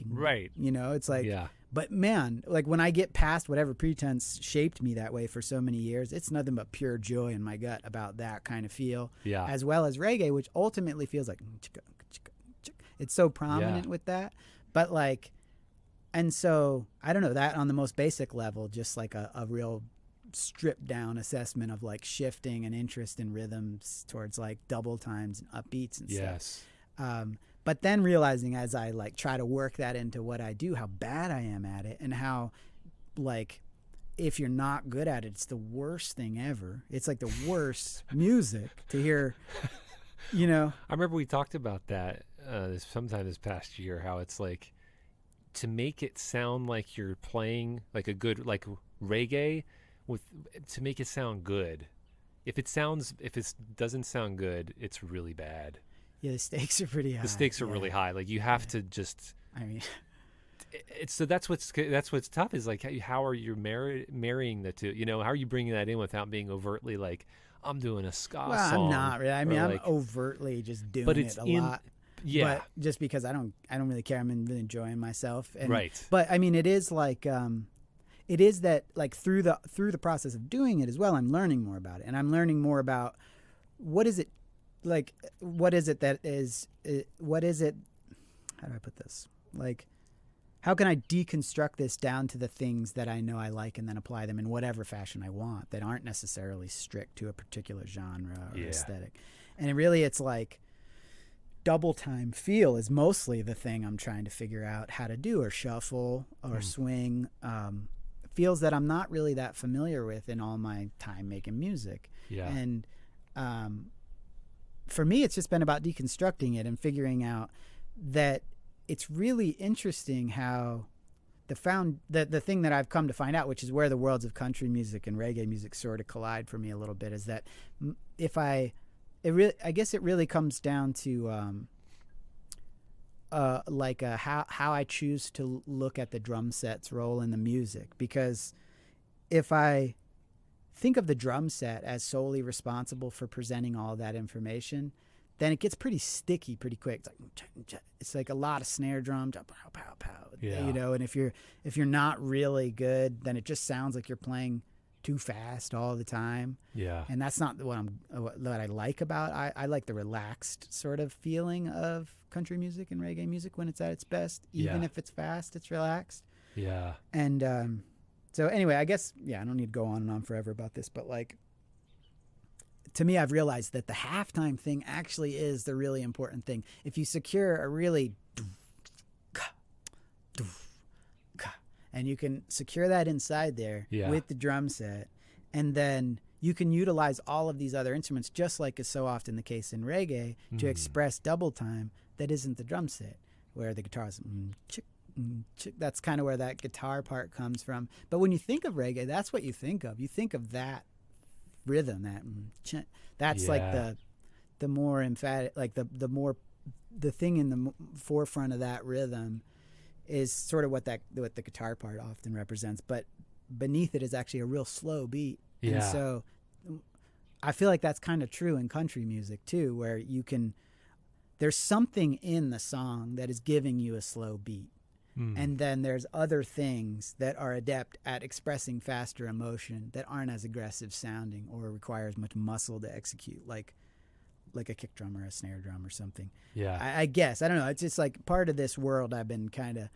Right. You know, it's like, Yeah. but man, like when I get past whatever pretense shaped me that way for so many years, it's nothing but pure joy in my gut about that kind of feel. Yeah. As well as reggae, which ultimately feels like it's so prominent with that. But like, and so I don't know, that on the most basic level, just like a real stripped down assessment of like shifting and interest in rhythms towards like double times and upbeats and Yes. stuff. But then realizing as I like try to work that into what I do, how bad I am at it, and how like if you're not good at it, it's the worst thing ever. It's like the worst music to hear, you know. I remember we talked about that sometime this past year, how it's like to make it sound like you're playing like a good like reggae to make it sound good. If it doesn't sound good, it's really bad. Yeah, the stakes are pretty high. The stakes are really high. Like you have to just. I mean, it's so that's what's tough is like how are you marrying the two? You know, how are you bringing that in without being overtly like I'm doing a ska well, song? I'm not really. I mean, I'm like, overtly just doing but it's it a lot. Yeah. But just because I don't really care. I'm really enjoying myself. And, Right. But I mean, it is like. It is that like through the process of doing it as well, I'm learning more about it, and I'm learning more about what is it that is what is it, how do I put this, like how can I deconstruct this down to the things that I know I like and then apply them in whatever fashion I want that aren't necessarily strict to a particular genre or aesthetic. And it's like double time feel is mostly the thing I'm trying to figure out how to do, or shuffle or swing, feels that I'm not really that familiar with in all my time making music. Yeah. And for me, it's just been about deconstructing it and figuring out that it's really interesting how the thing that I've come to find out, which is where the worlds of country music and reggae music sort of collide for me a little bit, is that I guess it really comes down to how I choose to look at the drum set's role in the music. Because if I think of the drum set as solely responsible for presenting all that information, then it gets pretty sticky pretty quick. It's like a lot of snare drum, pow, pow, pow, you know. And if you're not really good, then it just sounds like you're playing too fast all the time. Yeah. And that's not what I like about. I like the relaxed sort of feeling of country music and reggae music when it's at its best. Even if it's fast, it's relaxed. Yeah. And so anyway, I guess I don't need to go on and on forever about this, but like to me, I've realized that the halftime thing actually is the really important thing. If you secure a really and you can secure that inside there with the drum set, and then you can utilize all of these other instruments, just like is so often the case in reggae, to express double time that isn't the drum set, where the guitar is that's kind of where that guitar part comes from. But when you think of reggae, that's what you think of. You think of that rhythm, that's like the more emphatic, like the thing in the forefront of that rhythm is sort of what the guitar part often represents, but beneath it is actually a real slow beat. Yeah. And so I feel like that's kind of true in country music too, where there's something in the song that is giving you a slow beat. And then there's other things that are adept at expressing faster emotion that aren't as aggressive sounding or require as much muscle to execute, like a kick drum or a snare drum or something. Yeah. I guess. I don't know. It's just like part of this world I've been kind of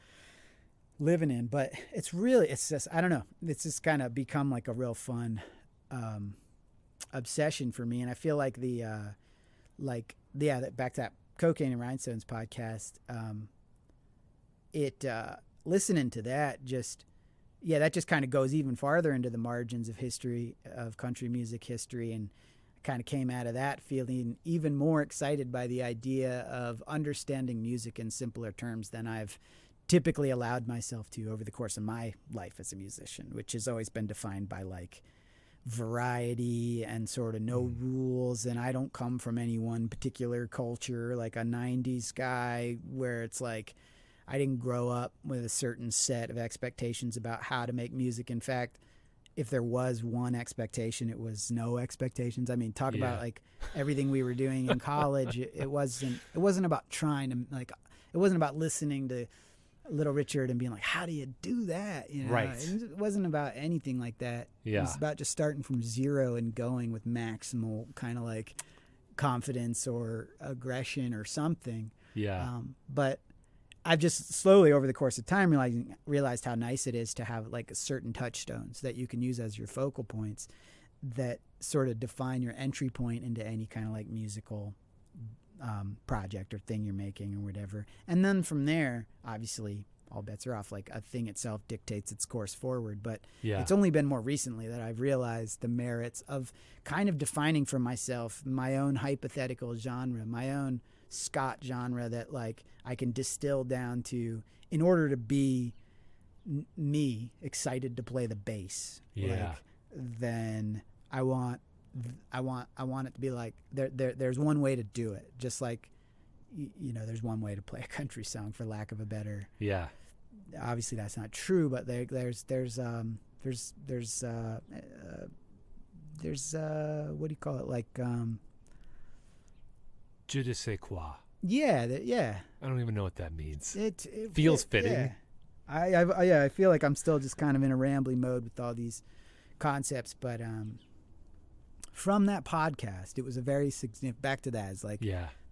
living in. But it's just, I don't know. It's just kind of become like a real fun obsession for me. And I feel like back to that Cocaine and Rhinestones podcast, listening to that that just kind of goes even farther into the margins of history, of country music history, and kind of came out of that feeling even more excited by the idea of understanding music in simpler terms than I've typically allowed myself to over the course of my life as a musician, which has always been defined by like variety and sort of no rules. And I don't come from any one particular culture, like a 90s guy, where it's like I didn't grow up with a certain set of expectations about how to make music. In fact, if there was one expectation, it was no expectations. I mean, talk about like everything we were doing in college. It wasn't about trying to like, it wasn't about listening to Little Richard and being like, how do you do that? You know? Right. It wasn't about anything like that. Yeah. It was about just starting from zero and going with maximal kind of like confidence or aggression or something. Yeah. But I've just slowly over the course of time realized how nice it is to have like certain touchstones that you can use as your focal points that sort of define your entry point into any kind of like musical project or thing you're making or whatever. And then from there, obviously, all bets are off. Like a thing itself dictates its course forward. But it's only been more recently that I've realized the merits of kind of defining for myself my own hypothetical genre, my own Scott genre that like I can distill down to in order to be me excited to play the bass. Yeah. Then I want it to be like there's one way to do it, just like there's one way to play a country song, for lack of a better. Yeah. Obviously that's not true, but there's what do you call it, like Je ne sais quoi. Yeah. I don't even know what that means. It feels fitting. Yeah. I feel like I'm still just kind of in a rambling mode with all these concepts, but from that podcast, it was a very significant. Back to that, it's like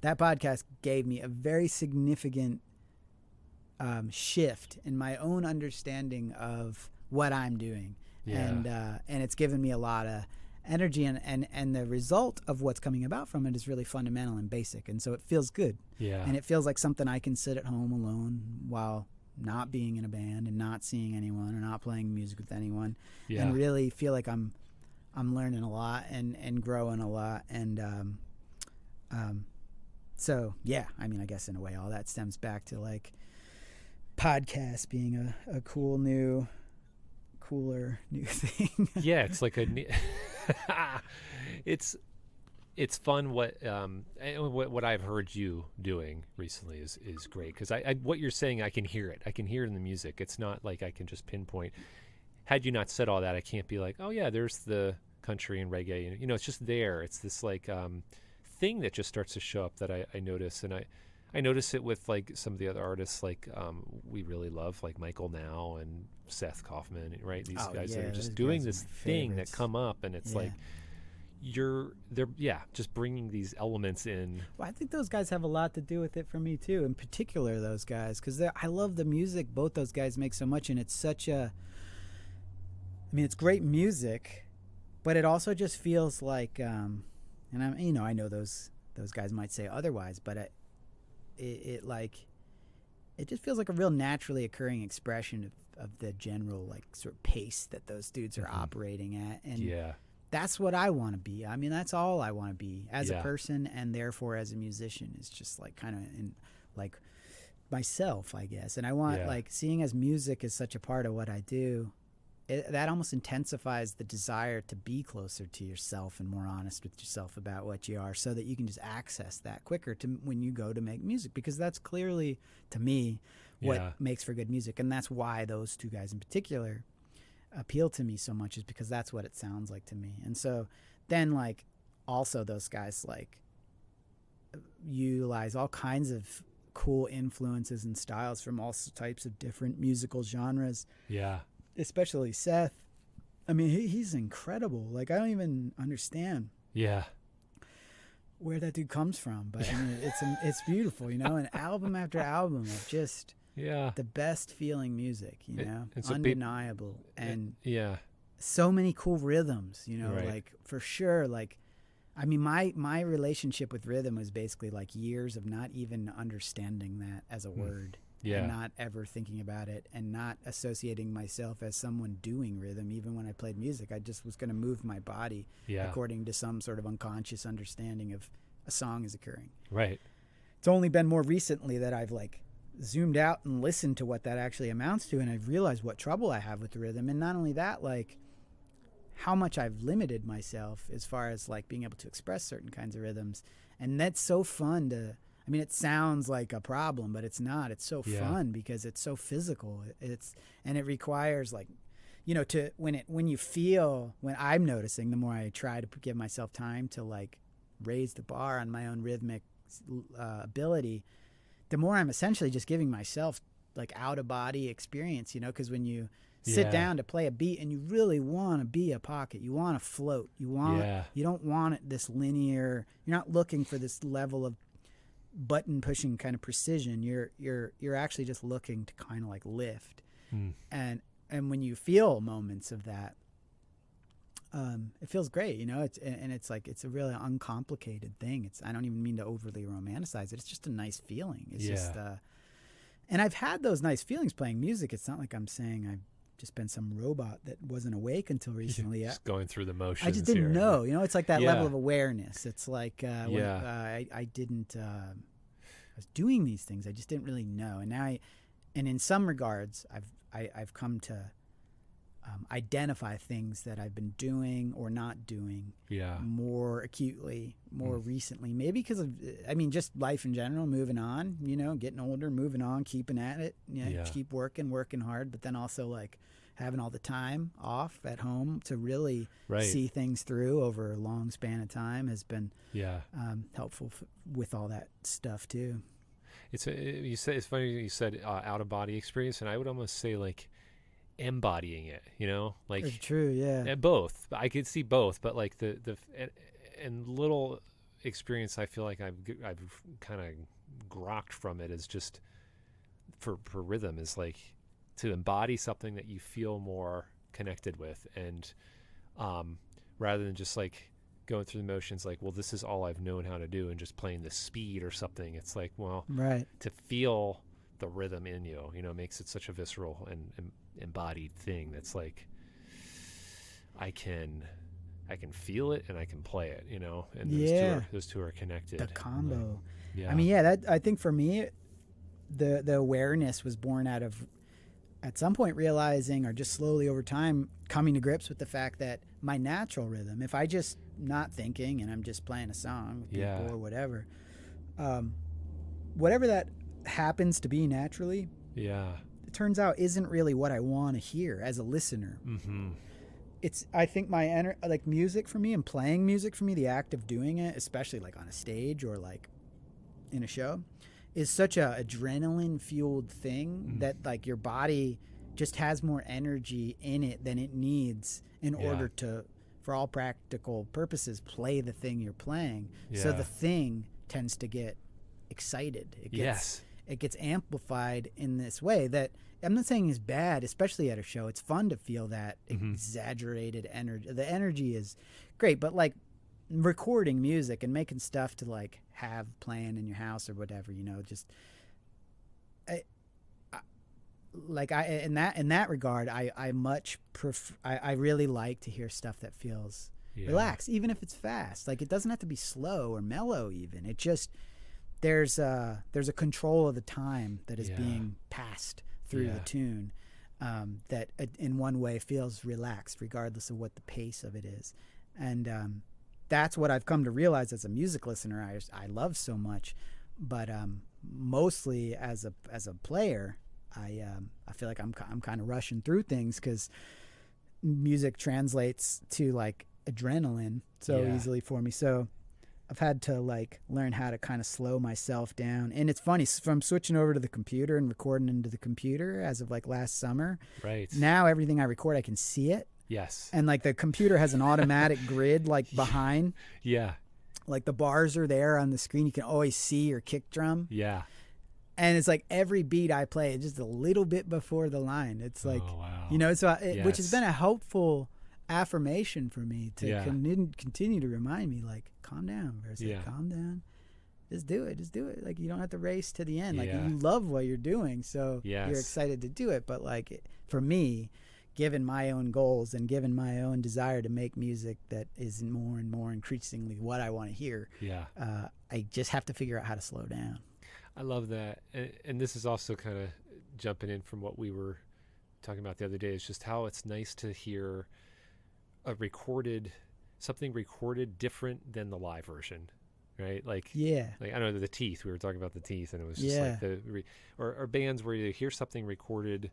that podcast gave me a very significant shift in my own understanding of what I'm doing, and it's given me a lot of energy, and the result of what's coming about from it is really fundamental and basic, and so it feels good. And it feels like something I can sit at home alone while not being in a band and not seeing anyone or not playing music with anyone, and really feel like I'm learning a lot and growing a lot, and so I mean, I guess in a way all that stems back to like podcast being a cooler new thing. It's like it's fun what I've heard you doing recently is great, because I what you're saying, I can hear it in the music. It's not like I can just pinpoint. Had you not said all that, I can't be like, oh yeah, there's the country and reggae, it's just there. It's this like thing that just starts to show up that I notice, and I notice it with like some of the other artists like we really love, like Michael Now and Seth Kaufman, right? These guys that are just doing this thing that come up, and it's like they're just bringing these elements in. Well, I think those guys have a lot to do with it for me too, in particular those guys, because I love the music both those guys make so much, and it's such it's great music, but it also just feels like and I know those guys might say otherwise, but it just feels like a real naturally occurring expression of the general like sort of pace that those dudes are operating at, and that's what I want to be. I mean, that's all I want to be as a person, and therefore as a musician, is just like kind of in like myself, I guess. And I want like, seeing as music is such a part of what I do, that almost intensifies the desire to be closer to yourself and more honest with yourself about what you are, so that you can just access that quicker to when you go to make music, because that's clearly, to me, what makes for good music. And that's why those two guys in particular appeal to me so much, is because that's what it sounds like to me. And so then like also those guys like utilize all kinds of cool influences and styles from all types of different musical genres. Especially Seth. I mean, he's incredible. Like, I don't even understand where that dude comes from, but I mean, it's beautiful, and album after album of just Yeah. the best feeling music, you know, it's a undeniable. And yeah. so many cool rhythms, you know, Right. like for sure. Like, I mean, my relationship with rhythm was basically like years of not even understanding that as a word. Yeah. And not ever thinking about it and not associating myself as someone doing rhythm. Even when I played music, I just was going to move my body Yeah. according to some sort of unconscious understanding of a song is occurring. Right. It's only been more recently that I've like zoomed out and listened to what that actually amounts to, and I've realized what trouble I have with the rhythm. And not only that, like how much I've limited myself as far as like being able to express certain kinds of rhythms. And that's so fun to, I mean, it sounds like a problem, but it's not. It's so fun because it's so physical. And it requires like, you know, when I'm noticing, the more I try to give myself time to like raise the bar on my own rhythmic ability, the more I'm essentially just giving myself like out of body experience, you know, because when you sit down to play a beat and you really want to be a pocket, you want to float, you don't want it this linear, you're not looking for this level of button pushing kind of precision. You're actually just looking to kind of like lift. And when you feel moments of that, it feels great, you know. It's like it's a really uncomplicated thing. I don't even mean to overly romanticize it. It's just a nice feeling. It's just and I've had those nice feelings playing music. It's not like I'm saying I've just been some robot that wasn't awake until recently. Just going through the motions. I just didn't know, you know. It's like that level of awareness. It's like when I didn't. I was doing these things. I just didn't really know, and now and in some regards, I've come to identify things that I've been doing or not doing more acutely, more recently. Maybe because of, I mean, just life in general, moving on, you know, getting older, moving on, keeping at it, you know, keep working hard, but then also like having all the time off at home to really see things through over a long span of time has been helpful with all that stuff too. It's funny you said out of body experience, and I would almost say like embodying it, you know, like it's true, both. I could see both, but like the and little experience I feel like I've kind of grokked from it is just for rhythm is like to embody something that you feel more connected with, and rather than just like going through the motions like, well, this is all I've known how to do and just playing the speed or something. It's like, well, to feel the rhythm in you, you know, makes it such a visceral and embodied thing that's like I can feel it and I can play it, you know, and those two are connected. The combo. Like, I mean, that I think for me the awareness was born out of at some point realizing, or just slowly over time coming to grips with the fact that my natural rhythm, if I just not thinking and I'm just playing a song with people or whatever, whatever that happens to be naturally, it turns out isn't really what I want to hear as a listener. It's, I think like music for me and playing music for me, the act of doing it, especially like on a stage or like in a show, is such a adrenaline fueled thing that like your body just has more energy in it than it needs in order to, for all practical purposes, play the thing you're playing. So the thing tends to get excited. It gets amplified in this way that I'm not saying is bad, especially at a show. It's fun to feel that exaggerated energy. The energy is great, but like recording music and making stuff to like have playing in your house or whatever, you know, just in that regard, I much prefer. I really like to hear stuff that feels relaxed, even if it's fast. Like it doesn't have to be slow or mellow. Even it just there's a control of the time that is being passed through the tune that in one way feels relaxed, regardless of what the pace of it is, and that's what I've come to realize as a music listener. I love so much, but mostly as a player, I feel like I'm kind of rushing through things because music translates to like adrenaline so easily for me. So I've had to like learn how to kind of slow myself down. And it's funny, from switching over to the computer and recording into the computer as of like last summer. Right. Now everything I record, I can see it. Yes. And like the computer has an automatic grid like behind. Yeah. Like the bars are there on the screen. You can always see your kick drum. Yeah. And it's like every beat I play is just a little bit before the line. It's like, Oh, wow. you know, so which has Yes. been a helpful affirmation for me to Yeah. continue to remind me, like, calm down, versus Yeah. calm down. Just do it. Just do it. Like, you don't have to race to the end. Like, Yeah. you love what you're doing, so Yes. you're excited to do it. But like, for me, given my own goals and given my own desire to make music that is more and more increasingly what I want to hear, Yeah. I just have to figure out how to slow down. I love that. And this is also kind of jumping in from what we were talking about the other day. It's just how it's nice to hear something recorded different than the live version, right? Like, Yeah. like I don't know, the Teeth. We were talking about the Teeth, and it was just Yeah. like or bands where you hear something recorded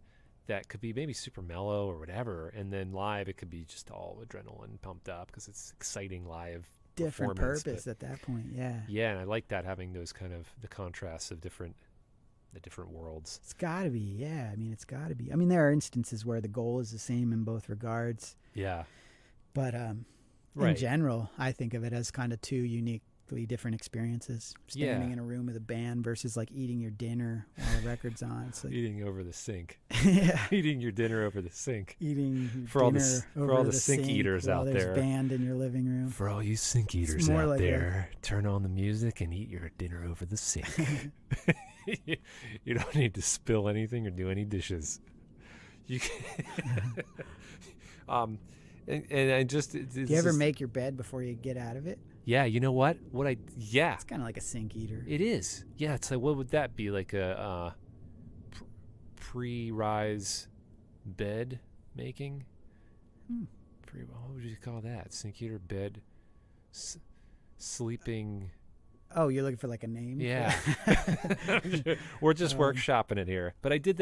that could be maybe super mellow or whatever, and then live it could be just all adrenaline pumped up because it's exciting live Different performance, purpose but- at that point. Yeah. Yeah, and I like that, having those kind of the contrasts of the different worlds. It's got to be. Yeah. I mean, it's got to be. I mean, there are instances where the goal is the same in both regards. Yeah, But in Right. general, I think of it as kind of two uniquely different experiences. Standing Yeah. in a room with a band versus like eating your dinner while the record's on. It's like, eating over the sink, yeah. eating your dinner over the sink. Eating your For all the dinner s- for over all the sink eaters while out there's there. band in your living room. For all you sink eaters more out like there, turn on the music and eat your dinner over the sink. You don't need to spill anything or do any dishes. You can and I just Do you ever make your bed before you get out of it? yeah, you know what yeah, It's kind of like a sink eater. it is. Yeah, it's like, what would that be, like a pre-rise bed making? Hmm. What would you call that? Sink eater, bed, sleeping. Oh, you're looking for like a name? Yeah. We're just workshopping it here. But I did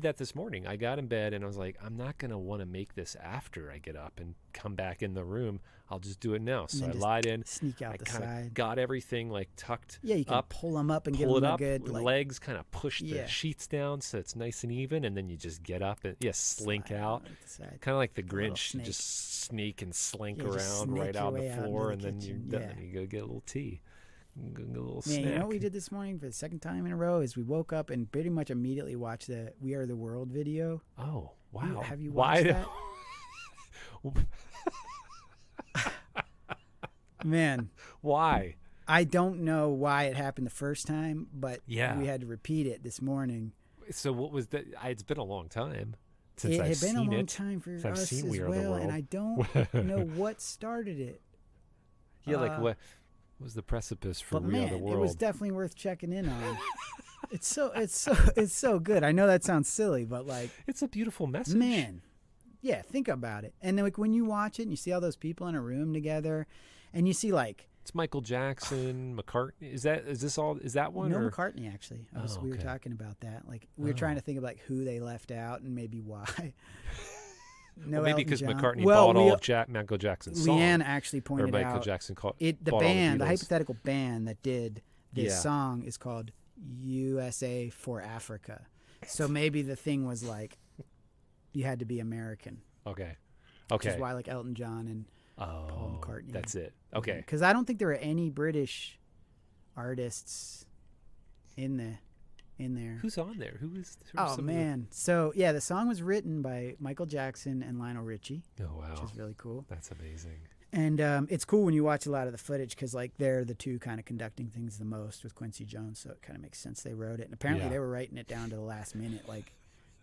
that this morning. I got in bed and I was like, I'm not going to want to make this after I get up and come back in the room. I'll just do it now. So then I just lied in. Sneak out I the kind side. of got everything like tucked Yeah, you can up, pull them up and give pull it them a up, good with like legs kind of push Yeah. the sheets down so it's nice and even, and then you just get up and slink slide out. at the side. Kind of like the a little Grinch, snake. just sneak and slink Yeah, just around snake right your out on way the out into floor, the and then you're kitchen, done. yeah. You go get a little tea. Go get a little Man, snack. you know what we did this morning for the second time in a row is we woke up and pretty much immediately watched the "We Are the World" video. Oh, wow. Have you Why watched that? Man, Why? I don't know why it happened the first time, but Yeah. we had to repeat it this morning. So what was that? It's been a long time since It I've had been a seen long it. time for since I've us seen as We Are the well, and World. I don't know what started it. Yeah, like Uh, what was the precipice for But We man, Are the it World? was definitely worth checking in on. it's so good. I know that sounds silly, but like, It's a beautiful message. man, yeah, think about it. And then, like, when you watch it and you see all those people in a room together, and you see like It's Michael Jackson, McCartney. Is that one? no or? McCartney actually. Oh, We were okay. talking about that. Like, we were trying to think of like who they left out and maybe why. No, Well, maybe Elton because John. McCartney Well, bought all of Michael Jackson's songs. Leanne actually Or pointed Michael out Jackson the bought all band, the Beatles. hypothetical band that did this Yeah. song is called USA for Africa. So maybe the thing was like you had to be American, Okay. which Okay. is why like Elton John and Oh, McCartney. that's it. Okay. because I don't think there were any British artists in there. Who's on there? Who is? who are Oh some of man! So yeah, the song was written by Michael Jackson and Lionel Richie, the- Oh wow, which is really cool. that's amazing. And it's cool when you watch a lot of the footage because like they're the two kind of conducting things the most with Quincy Jones, so it kind of makes sense they wrote it. And apparently Yeah. they were writing it down to the last minute, like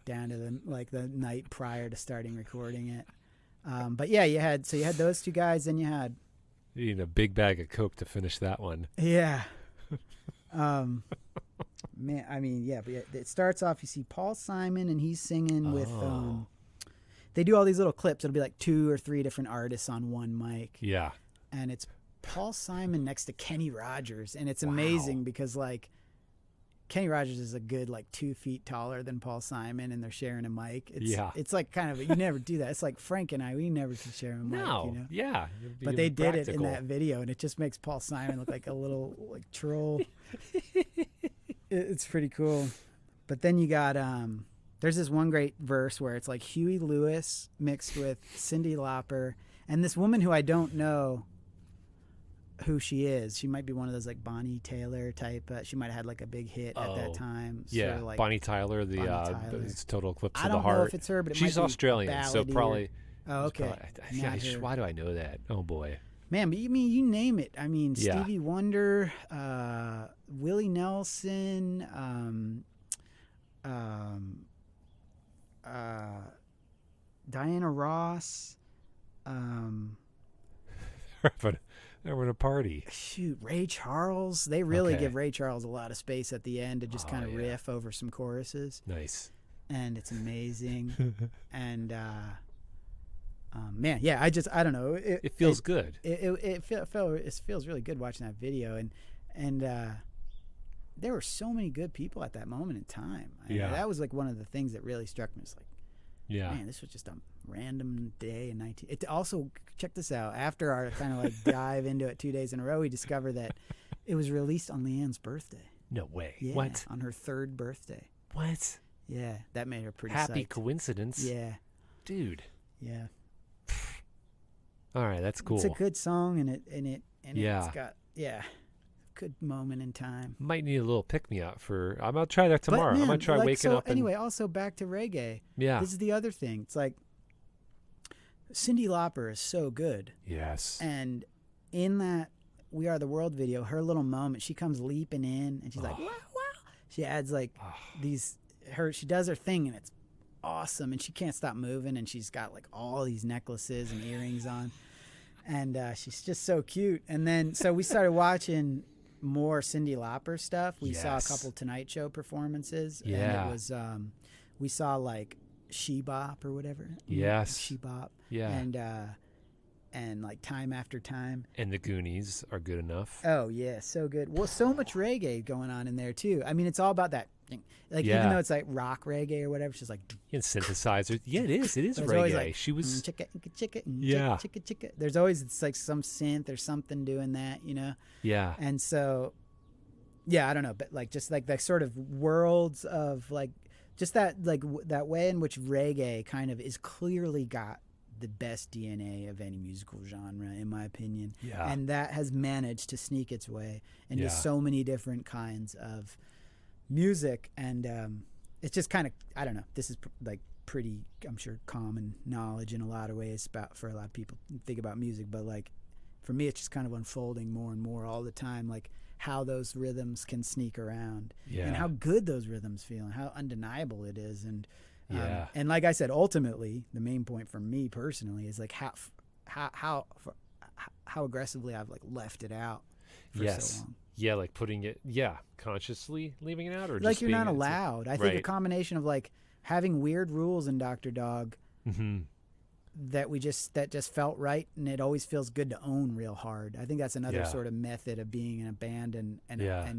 down to the night prior to starting recording it. But yeah, you had those two guys, then you had You need a big bag of Coke to finish that one. yeah. Man, I mean, yeah, but it starts off. You see Paul Simon, and he's singing with. Oh. They do all these little clips. It'll be like 2 or 3 different artists on one mic, Yeah. and it's Paul Simon next to Kenny Rogers, and it's amazing because like Kenny Rogers is a good like 2 feet taller than Paul Simon, and they're sharing a mic. It's like kind of you never do that. It's like Frank and I, we never could share a mic. No. You know? Yeah. It'd be But they did it in impractical. that video, and it just makes Paul Simon look like a little like troll. It's pretty cool. But then you got there's this one great verse where it's like Huey Lewis mixed with Cyndi Lauper and this woman who I don't know who she is. She might be one of those like Bonnie Taylor type. She might have had like a big hit at that time. Yeah, sort of like Bonnie Tyler, Bonnie Tyler. It's Total Eclipse I of the don't Heart. know if it's her, but it She's might be Australian, so ballady probably. Oh, okay. Probably, Not her. why do I know that? Oh boy. Man, but you name it. I mean, Yeah. Stevie Wonder, Willie Nelson, Diana Ross, But we're at a party. shoot, Ray Charles. They really Okay. give Ray Charles a lot of space at the end to just Oh, kind of yeah. riff over some choruses, Nice. and it's amazing. And man, yeah, I don't know. It feels good. It feels really good watching that video, and there were so many good people at that moment in time. Yeah. That was like one of the things that really struck me. It's like, Yeah. man, this was just a random day in 19. It also, check this out. After our kind of like dive into it 2 days in a row, we discovered that it was released on Leanne's birthday. No way. Yeah, What? on her 3rd birthday. What? Yeah, that made her pretty Happy psyched. coincidence. Yeah, Dude. yeah. All right, that's cool. It's a good song, and Yeah. it's got good moment in time. Might need a little pick me up for. I'm gonna try that tomorrow. But man, I'm gonna try like, waking so up. And, anyway, also back to reggae. yeah. This is the other thing. It's like Cyndi Lauper is so good, Yes. and in that "We Are the World" video, her little moment, she comes leaping in, and she's like, "Wow, wow!" She adds like these. She does her thing, and it's awesome, and she can't stop moving, and she's got like all these necklaces and earrings on, and she's just so cute. And then so we started watching more Cyndi Lauper stuff. We saw a Yes. couple Tonight Show performances. Yeah. And it was we saw like She Bop or whatever. Yes. She Bop. Yeah. And like Time After Time. And the Goonies are good enough. Oh yeah, so good. Well, so much reggae going on in there too. I mean, it's all about that. Like Yeah. even though it's like rock reggae or whatever, it's just like And synthesizers. Yeah, it is. It is there's always reggae. like, She was. chicka, chicka, Yeah. chicka, chicka. There's always it's like some synth or something doing that, you know. Yeah. And so, yeah, I don't know, but like just like that sort of worlds of like just that like that way in which reggae kind of is clearly got the best DNA of any musical genre, in my opinion. Yeah. And that has managed to sneak its way into Yeah. so many different kinds of music, and it's just kind of I don't know. This is like pretty, I'm sure, common knowledge in a lot of ways about for a lot of people who think about music, but like for me, it's just kind of unfolding more and more all the time, like how those rhythms can sneak around, Yeah. and how good those rhythms feel, and how undeniable it is, and Yeah. and like I said, ultimately, the main point for me personally is like how aggressively I've like left it out for Yes. so long. Yeah, like putting it. Yeah, consciously leaving it out, or Like just you're being not it's allowed. I think a right. combination of like having weird rules in Dr. Dog Mhm. that just felt right, and it always feels good to own real hard. I think that's another Yeah. sort of method of being in a band and Yeah.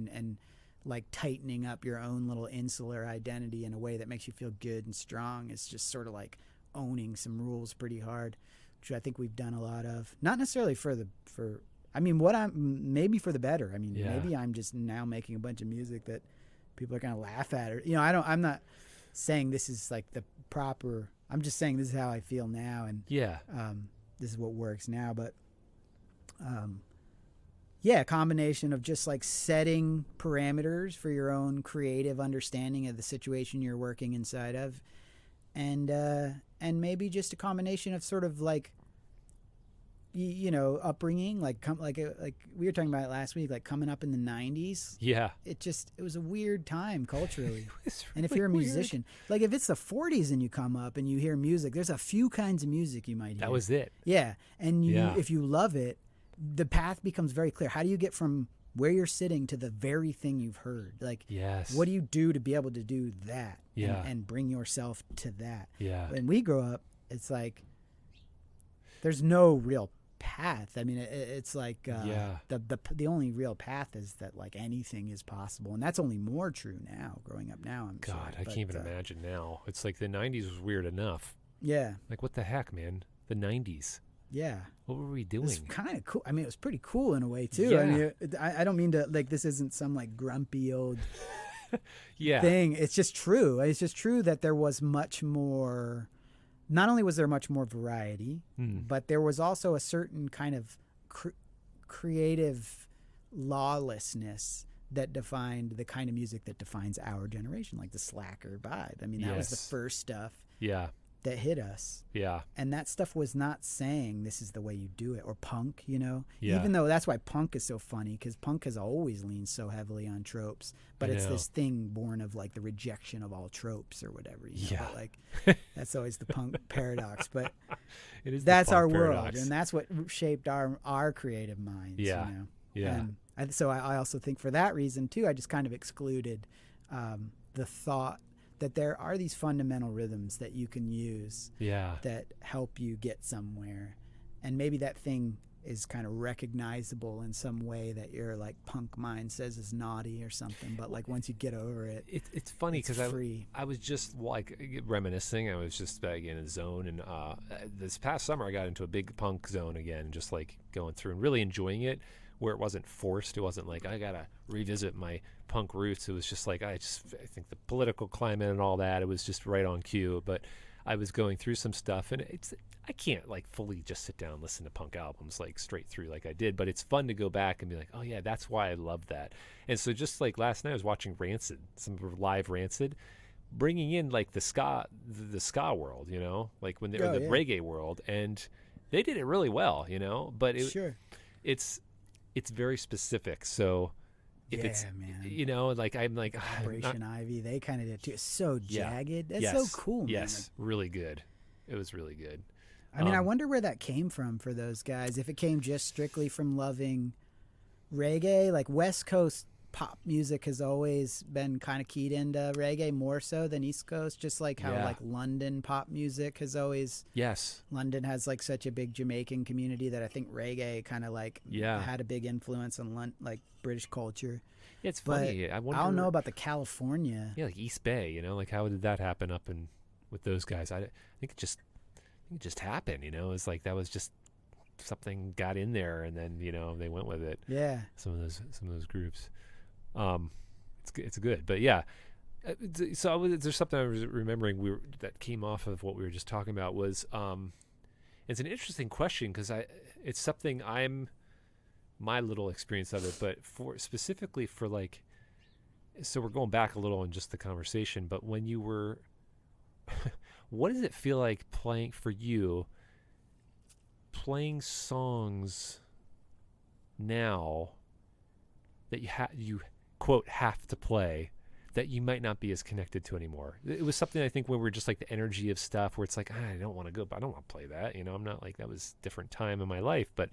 like tightening up your own little insular identity in a way that makes you feel good and strong. It's just sort of like owning some rules pretty hard, which I think we've done a lot of. Not necessarily I mean, maybe for the better. I mean, Yeah. maybe I'm just now making a bunch of music that people are going to laugh at, or I'm not saying this is like the proper. I'm just saying this is how I feel now, and Yeah. this is what works now. But yeah, a combination of just like setting parameters for your own creative understanding of the situation you're working inside of, and maybe just a combination of sort of like upbringing, like we were talking about it last week, like coming up in the 90s. Yeah. It was a weird time culturally. It's And if really you're a weird. musician, like if it's the 40s and you come up and you hear music, there's a few kinds of music you might hear. That was it. Yeah. And Yeah. if you love it, the path becomes very clear. How do you get from where you're sitting to the very thing you've heard? Like, Yes. what do you do to be able to do that? Yeah. And bring yourself to that? Yeah. When we grow up, it's like there's no real path. I mean, it's like Yeah. the only real path is that like anything is possible, and that's only more true now. Growing up now, I'm God, sure. I But, can't even imagine now. It's like the 90s was weird enough. Yeah, Like, what the heck, man? The 90s. yeah. What were we It was doing? kind of cool. I mean, it was pretty cool in a way too. I Yeah. mean, I don't mean to like this isn't some like grumpy old Yeah. thing. It's just true. It's just true that there was much more. Not only was there much more variety, but there was also a certain kind of creative lawlessness that defined the kind of music that defines our generation, like the slacker vibe. I mean, that was the first stuff Yeah. that hit us. Yeah. And that stuff was not saying this is the way you do it, or punk, you know? Yeah. Even though that's why punk is so funny, because punk has always leaned so heavily on tropes, but I it's know. this thing born of like the rejection of all tropes or whatever. You know? Yeah. But like, that's always the punk paradox. But It is. that's the our punk world, paradox. and that's what shaped our creative minds. Yeah. You know? Yeah. And so I also think for that reason too, I just kind of excluded the thought that there are these fundamental rhythms that you can use Yeah. that help you get somewhere, and maybe that thing is kind of recognizable in some way that your like punk mind says is naughty or something, but like once you get over it, It's funny it's because free. I was just like reminiscing. I was just back in a zone, and this past summer I got into a big punk zone again, just like going through and really enjoying it, where it wasn't forced. It wasn't like I gotta revisit my punk roots. It was just like I think the political climate and all that, it was just right on cue. But I was going through some stuff, and I can't like fully just sit down and listen to punk albums like straight through like I did, but it's fun to go back and be like, oh yeah, that's why I love that. And so just like last night I was watching Rancid, some live Rancid, bringing in like the ska world, you know, like when they're the reggae world, and they did it really well, you know, but it's very specific. So if it's, man. you know, like I'm like Operation Ivy, they kind of did too. It's so jagged. That's yes, so cool, man. Yes, really good. It was really good. I mean, I wonder where that came from for those guys. If it came just strictly from loving reggae, like West Coast pop music has always been kind of keyed into reggae more so than East Coast, just like how like London pop music has always. Yes. London has like such a big Jamaican community that I think reggae kind of like had a big influence on like British culture. Yeah, it's funny. I wonder. I don't know about the California. Yeah, like East Bay, you know, like how did that happen up in with those guys? I think it just happened, you know. It's like that was just something got in there, and then you know they went with it. Yeah. Some of those groups. It's good, but yeah. So there's something I was remembering that came off of what we were just talking about was it's an interesting question because it's something my little experience of it, but specifically for like, so we're going back a little in just the conversation, but when you were, what does it feel like playing songs now that you quote have to play that you might not be as connected to anymore? It was something I think when we're just like the energy of stuff where it's like, I don't want to go, but I don't want to play that. You know, I'm not like, that was a different time in my life, but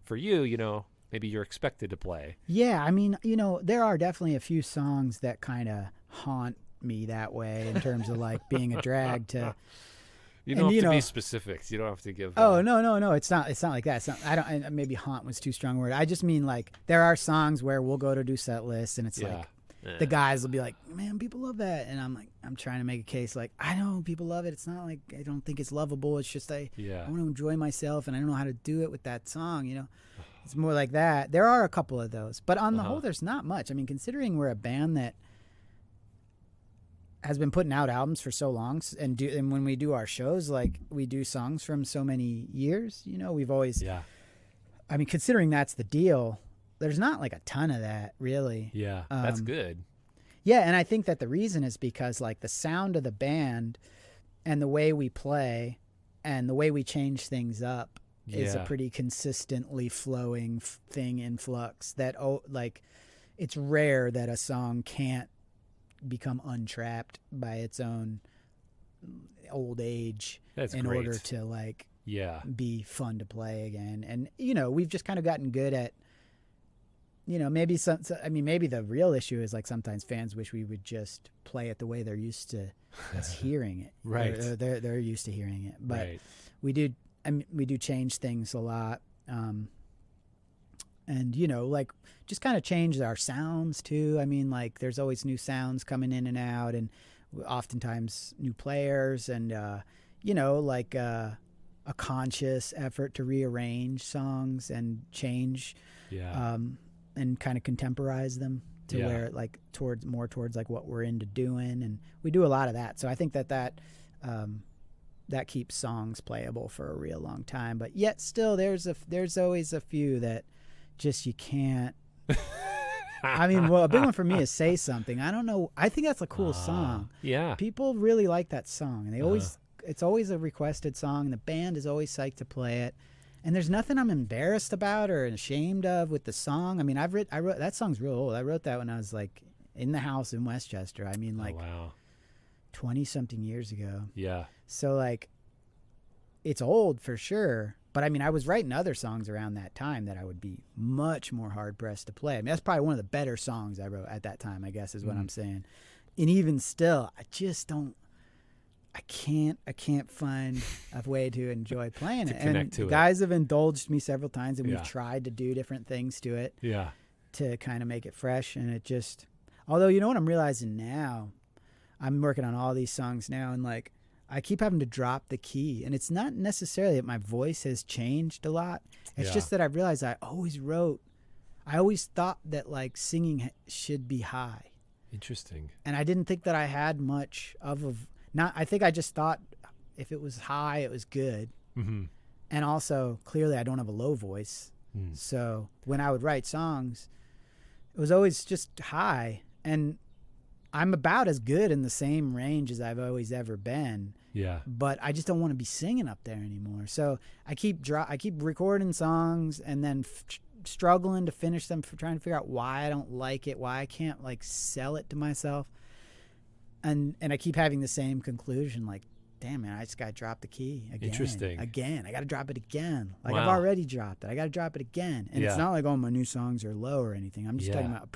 for you, you know, maybe you're expected to play. Yeah. I mean, you know, there are definitely a few songs that kind of haunt me that way in terms of like being a drag to, you don't have to be specifics. You don't have to give. Oh, no. It's not like that. It's not, maybe haunt was too strong a word. I just mean like there are songs where we'll go to do set lists and it's like, the guys will be like, man, people love that. And I'm like, I'm trying to make a case like, I know people love it. It's not like I don't think it's lovable. It's just I want to enjoy myself and I don't know how to do it with that song, you know. It's more like that. There are a couple of those. But on the whole, there's not much. I mean, considering we're a band that has been putting out albums for so long and when we do our shows, like we do songs from so many years, you know, we've always, I mean, considering that's the deal, there's not like a ton of that really. Yeah, that's good. Yeah, and I think that the reason is because like the sound of the band and the way we play and the way we change things up is a pretty consistently flowing thing in flux that like it's rare that a song can't become untrapped by its own old age order to like be fun to play again. And you know, we've just kind of gotten good at, you know, maybe maybe the real issue is like sometimes fans wish we would just play it the way they're used to us hearing it. Right. They're used to hearing it. But we do change things a lot. And, you know, like just kind of change our sounds too. I mean, like there's always new sounds coming in and out and oftentimes new players and, you know, like a conscious effort to rearrange songs and change and kind of contemporize them to where like towards like what we're into doing. And we do a lot of that. So I think that keeps songs playable for a real long time. But yet still there's always a few that just you can't. I mean, well, a big one for me is Say Something. I don't know. I think that's a cool song. Yeah. People really like that song, and they always it's always a requested song. The band is always psyched to play it. And there's nothing I'm embarrassed about or ashamed of with the song. I mean, I wrote that song's real old. I wrote that when I was like in the house in Westchester. I mean, like 20 something years ago. Yeah. So like it's old for sure. But I mean, I was writing other songs around that time that I would be much more hard pressed to play. I mean, that's probably one of the better songs I wrote at that time, I guess is what I'm saying. And even still, I just don't. I can't find a way to enjoy playing it. And guys have indulged me several times, and we've tried to do different things to it to kind of make it fresh. And it just, although you know what I'm realizing now, I'm working on all these songs now, and like I keep having to drop the key. And it's not necessarily that my voice has changed a lot. It's just that I've realized I always thought that like singing should be high. Interesting. And I didn't think that I had much I think I just thought if it was high, it was good. Mm-hmm. And also, clearly, I don't have a low voice. So when I would write songs, it was always just high. And I'm about as good in the same range as I've always ever been. Yeah. But I just don't want to be singing up there anymore. So I keep recording songs and then struggling to finish them, trying to figure out why I don't like it, why I can't like sell it to myself. And I keep having the same conclusion, like, damn man, I just got to drop the key again. Interesting. Again. I got to drop it again. Like I've already dropped it. I got to drop it again. And it's not like, oh, my new songs are low or anything. I'm just talking about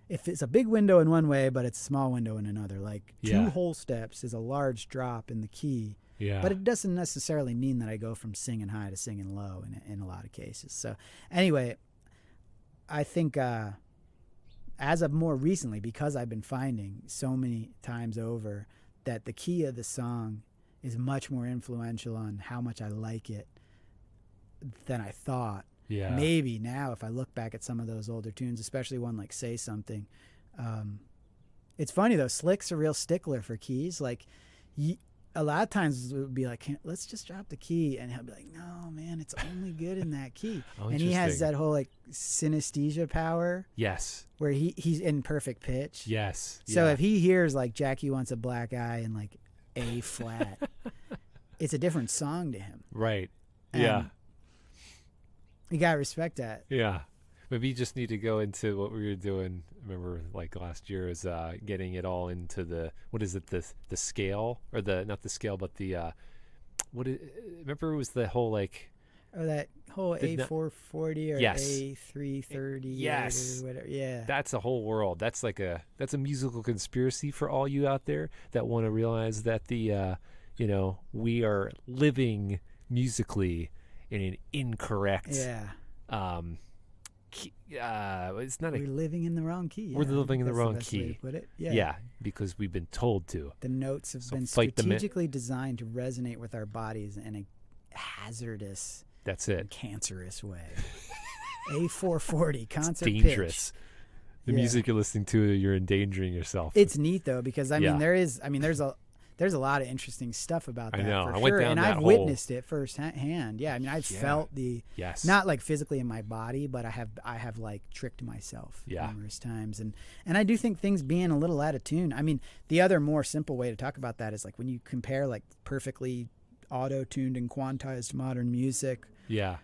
if it's a big window in one way, but it's a small window in another. Like 2 whole steps is a large drop in the key. Yeah. But it doesn't necessarily mean that I go from singing high to singing low in a lot of cases. So anyway, I think as of more recently, because I've been finding so many times over that the key of the song is much more influential on how much I like it than I thought. Yeah. Maybe now if I look back at some of those older tunes, especially one like Say Something, it's funny though, Slick's a real stickler for keys. Like a lot of times it would be like, let's just drop the key, and he'll be like, no man, it's only good in that key. And he has that whole like synesthesia power. Yes. Where he's in perfect pitch. Yes. So if he hears like Jackie Wants a Black Eye and like A flat, it's a different song to him. Right. And you gotta respect that. Yeah. Maybe you just need to go into what we were doing. Remember, like last year, is getting it all into the the scale, or not the scale, but the remember it was the whole like that whole A440 or A330. Yes, or whatever. Yeah, that's a whole world. That's a musical conspiracy for all you out there that want to realize that we are living musically in an incorrect. It's not. We're living in the wrong key. We're living in the wrong key. Way to put it. Yeah, because we've been told to. The notes have been strategically designed to resonate with our bodies in a hazardous, cancerous way. A440 concert pitch. Dangerous. The music you're listening to, you're endangering yourself. It's neat though, because there's a lot of interesting stuff about that. I know. For I went sure. down and that I've hole. witnessed it firsthand. Yeah, I mean, I've felt not like physically in my body, but I have like tricked myself numerous times. And I do think things being a little out of tune. I mean, the other more simple way to talk about that is like when you compare like perfectly auto-tuned and quantized modern music. Yeah.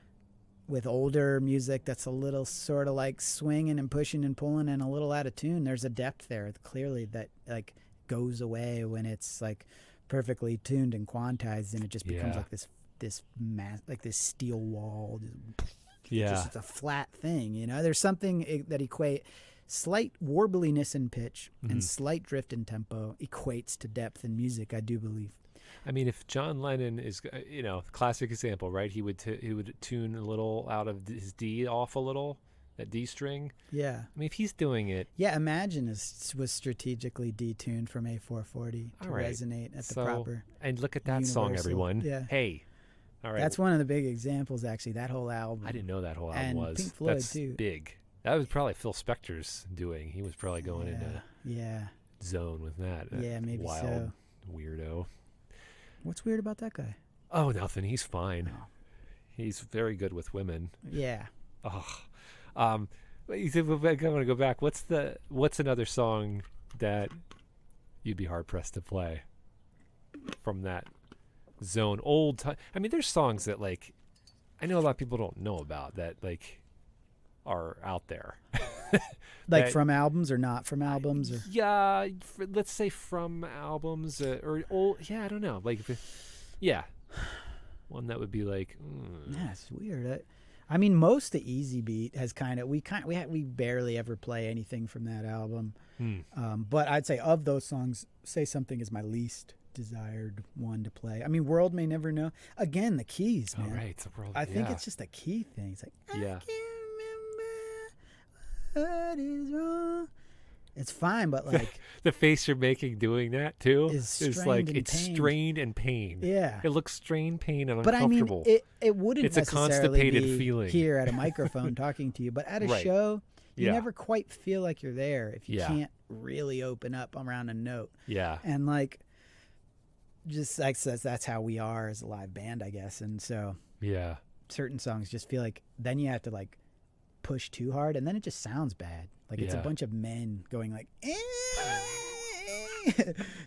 With older music that's a little sort of like swinging and pushing and pulling and a little out of tune, there's a depth there clearly that like goes away when it's like perfectly tuned and quantized, and it just becomes like this mass, like this steel wall. It's a flat thing, There's something that slight warbliness in pitch and slight drift in tempo equates to depth in music, I do believe. I mean, if John Lennon is, classic example, right? He would tune a little out of his D off a little. That D string. Yeah. I mean, if he's doing it. Yeah, Imagine was strategically detuned from A440 to resonate at the proper. And look at that song, everyone. Yeah. Hey. All right. That's one of the big examples, actually, that whole album. I didn't know that whole album was. Pink Floyd, That's too. Big. That was probably Phil Spector's doing. He was probably going into zone with that. Yeah, maybe wild so. Weirdo. What's weird about that guy? Oh, nothing. He's fine. Oh. He's very good with women. Yeah. Oh. But you said, I want to go back. What's another song that you'd be hard pressed to play from that zone? Old time. I mean, there's songs that like I know a lot of people don't know about that like are out there. Like that- from albums or not from albums? Or Yeah, let's say from albums or old. Yeah, I don't know. Like, yeah, one that would be like. Yeah, it's weird. I mean, most of Easy Beat has we barely ever play anything from that album. But I'd say of those songs, Say Something is my least desired one to play. I mean, World May Never Know. Again, the keys, man. Oh, right. It's a world. I think it's just a key thing. It's like, Yeah. I can't remember what is wrong. It's fine, but like, the face you're making doing that too Is strained like and it's pained. strained and pain. yeah. It looks strained, pain, and But I mean, uncomfortable. it wouldn't It's a necessarily constipated be feeling. here at a microphone talking to you, but at a Right. show, you Yeah. never quite feel like you're there if you Yeah. can't really open up around a note. Yeah. And like, just like that's how we are as a live band, I guess. And so Yeah. certain songs just feel like then you have to like push too hard, and then it just sounds bad. Like it's a Yeah. bunch of men going like,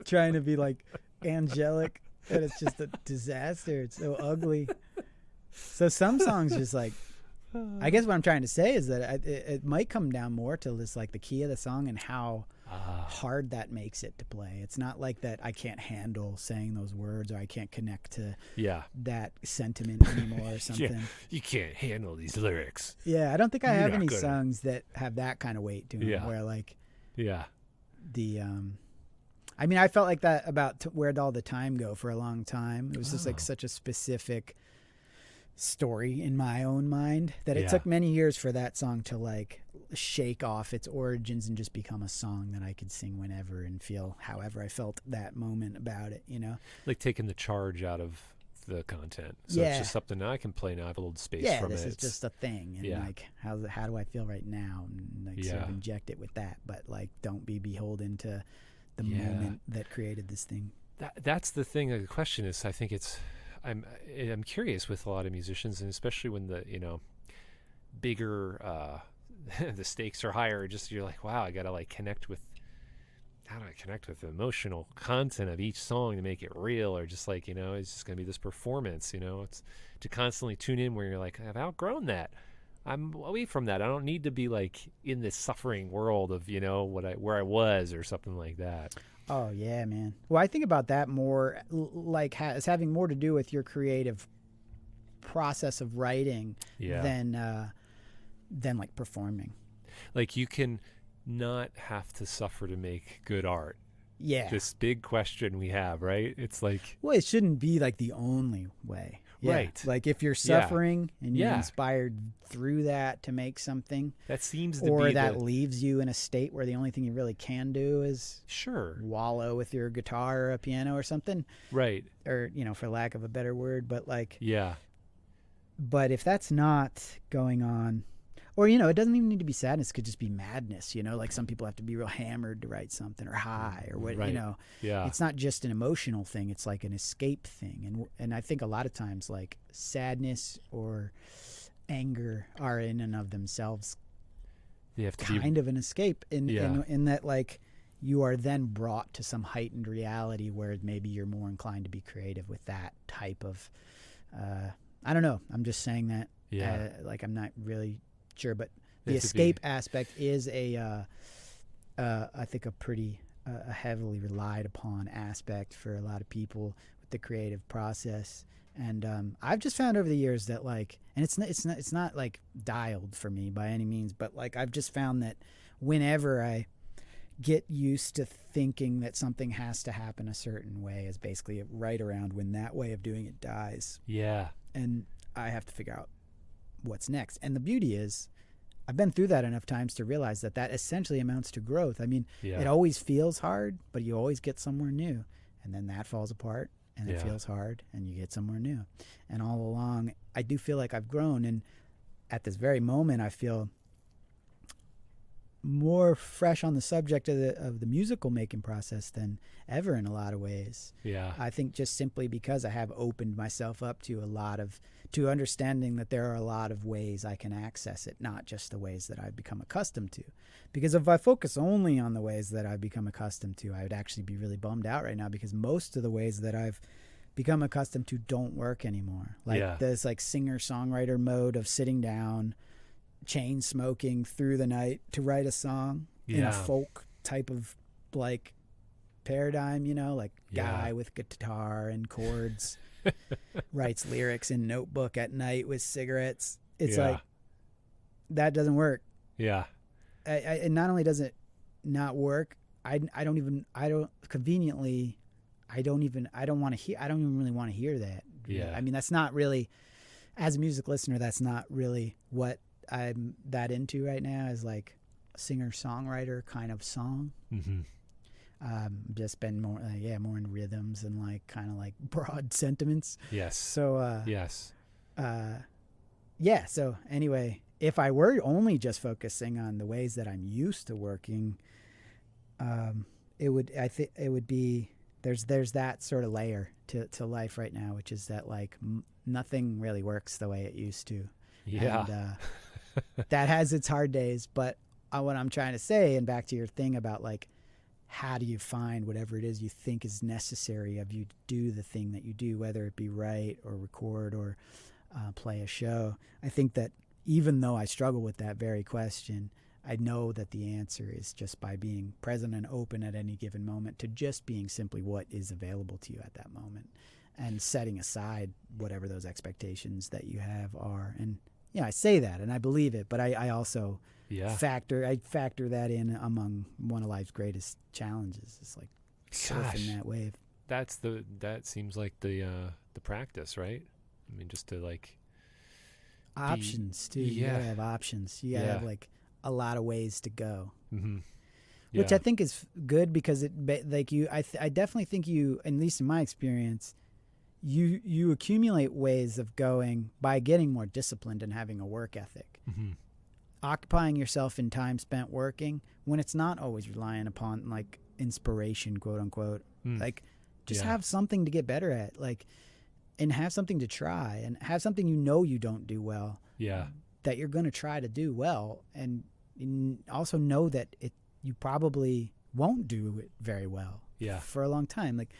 trying to be like angelic, and it's just a disaster. It's so ugly. So some songs just like, I guess what I'm trying to say is that it might come down more to this, like the key of the song and how hard that makes it to play. It's not like that I can't handle saying those words or I can't connect to Yeah. that sentiment anymore or something. Yeah. You can't handle these lyrics. Yeah, I don't think I You're have not any gonna- songs that have that kind of weight to them. Yeah. Where like Yeah. the, I mean, I felt like that about Where'd All the Time Go for a long time. It was just like Oh. such a specific story in my own mind that it Yeah. took many years for that song to like shake off its origins and just become a song that I could sing whenever and feel however I felt that moment about it, you know? Like taking the charge out of the content. So Yeah. it's just something I can play now. I have a little space Yeah, from this it. is just a thing, and Yeah. like how do I feel right now, and like sort of Yeah. inject it with that, but like don't be beholden to the Yeah. moment that created this thing. That's the thing. The question is, I think I'm curious with a lot of musicians, and especially when the bigger the stakes are higher. Just you're like, wow, I gotta like connect with. How do I connect with the emotional content of each song to make it real, or just like it's just gonna be this performance. It's to constantly tune in where you're like, I've outgrown that. I'm away from that. I don't need to be like in this suffering world of where I was or something like that. Oh yeah, man. Well, I think about that more like as having more to do with your creative process of writing Yeah. than like performing. Like you can not have to suffer to make good art. Yeah. This big question we have, right? It's like, Well, it shouldn't be like the only way. Yeah. Right. Like if you're Yeah. suffering and you're Yeah. inspired through that to make something, that seems to or be that the, leaves you in a state where the only thing you really can do is sure, wallow with your guitar or a piano or something, right? or for lack of a better word, but like, Yeah, but if that's not going on, or it doesn't even need to be sadness, it could just be madness, like some people have to be real hammered to write something, or high, or what, Right. yeah, it's not just an emotional thing, it's like an escape thing, and I think a lot of times like sadness or anger are in and of themselves you have to be kind of an escape in Yeah. that like you are then brought to some heightened reality where maybe you're more inclined to be creative with that type of I don't know, I'm just saying that like I'm not really sure, but the You have to escape aspect is I think a pretty heavily relied upon aspect for a lot of people with the creative process. And I've just found over the years that like, and it's not like dialed for me by any means, but like I've just found that whenever I get used to thinking that something has to happen a certain way is basically right around when that way of doing it dies, yeah, and I have to figure out what's next. And the beauty is I've been through that enough times to realize that essentially amounts to growth. I mean, yeah, it always feels hard, but you always get somewhere new, and then that falls apart, and it Yeah. feels hard, and you get somewhere new. And all along, I do feel like I've grown, and at this very moment, I feel more fresh on the subject of the musical making process than ever in a lot of ways. yeah, I think just simply because I have opened myself up to to understanding that there are a lot of ways I can access it, not just the ways that I've become accustomed to. Because if I focus only on the ways that I've become accustomed to, I would actually be really bummed out right now, because most of the ways that I've become accustomed to don't work anymore. Like this like singer-songwriter mode of sitting down, chain smoking through the night to write a song in a folk type of like paradigm, like guy with guitar and chords writes lyrics in notebook at night with cigarettes. It's like, that doesn't work. Yeah. And not only does it not work, I don't even really want to hear that. Yeah. I mean, that's not really, as a music listener, that's not really what I'm that into right now, is like a singer-songwriter kind of song. Mm-hmm. Just been more in rhythms and like kind of like broad sentiments. Yes. So yes. So anyway, if I were only just focusing on the ways that I'm used to working, it would be there's that sort of layer to life right now, which is that like nothing really works the way it used to. Yeah. And that has its hard days, but what I'm trying to say, and back to your thing about like, how do you find whatever it is you think is necessary of you to do the thing that you do, whether it be write or record or play a show? I think that even though I struggle with that very question, I know that the answer is just by being present and open at any given moment to just being simply what is available to you at that moment, and setting aside whatever those expectations that you have are. And I say that and I believe it, but I also factor that in among one of life's greatest challenges. It's like surfing that wave. That seems like the practice, right? I mean, just to like options too. You gotta have options. You gotta have like a lot of ways to go. Mm-hmm. Which I think is good, because it like I definitely think you, at least in my experience, you accumulate ways of going by getting more disciplined and having a work ethic. Mm-hmm. Occupying yourself in time spent working when it's not always relying upon like inspiration, quote unquote. Like just have something to get better at, like, and have something to try, and have something you don't do well. Yeah. That you're going to try to do well, and also know that you probably won't do it very well for a long time. Like,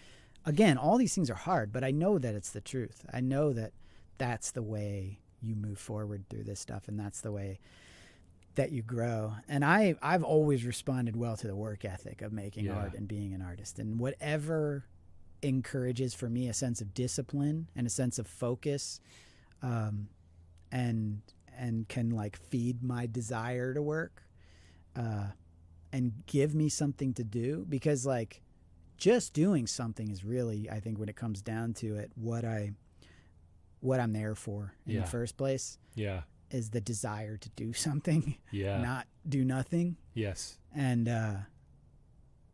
again, all these things are hard, but I know that it's the truth. I know that that's the way you move forward through this stuff, and that's the way that you grow. And I've always responded well to the work ethic of making art and being an artist, and whatever encourages for me a sense of discipline and a sense of focus, and can like feed my desire to work, and give me something to do, because like just doing something is really, I think when it comes down to it, what I'm there for in the first place. Yeah. Is the desire to do something, not do nothing. Yes. And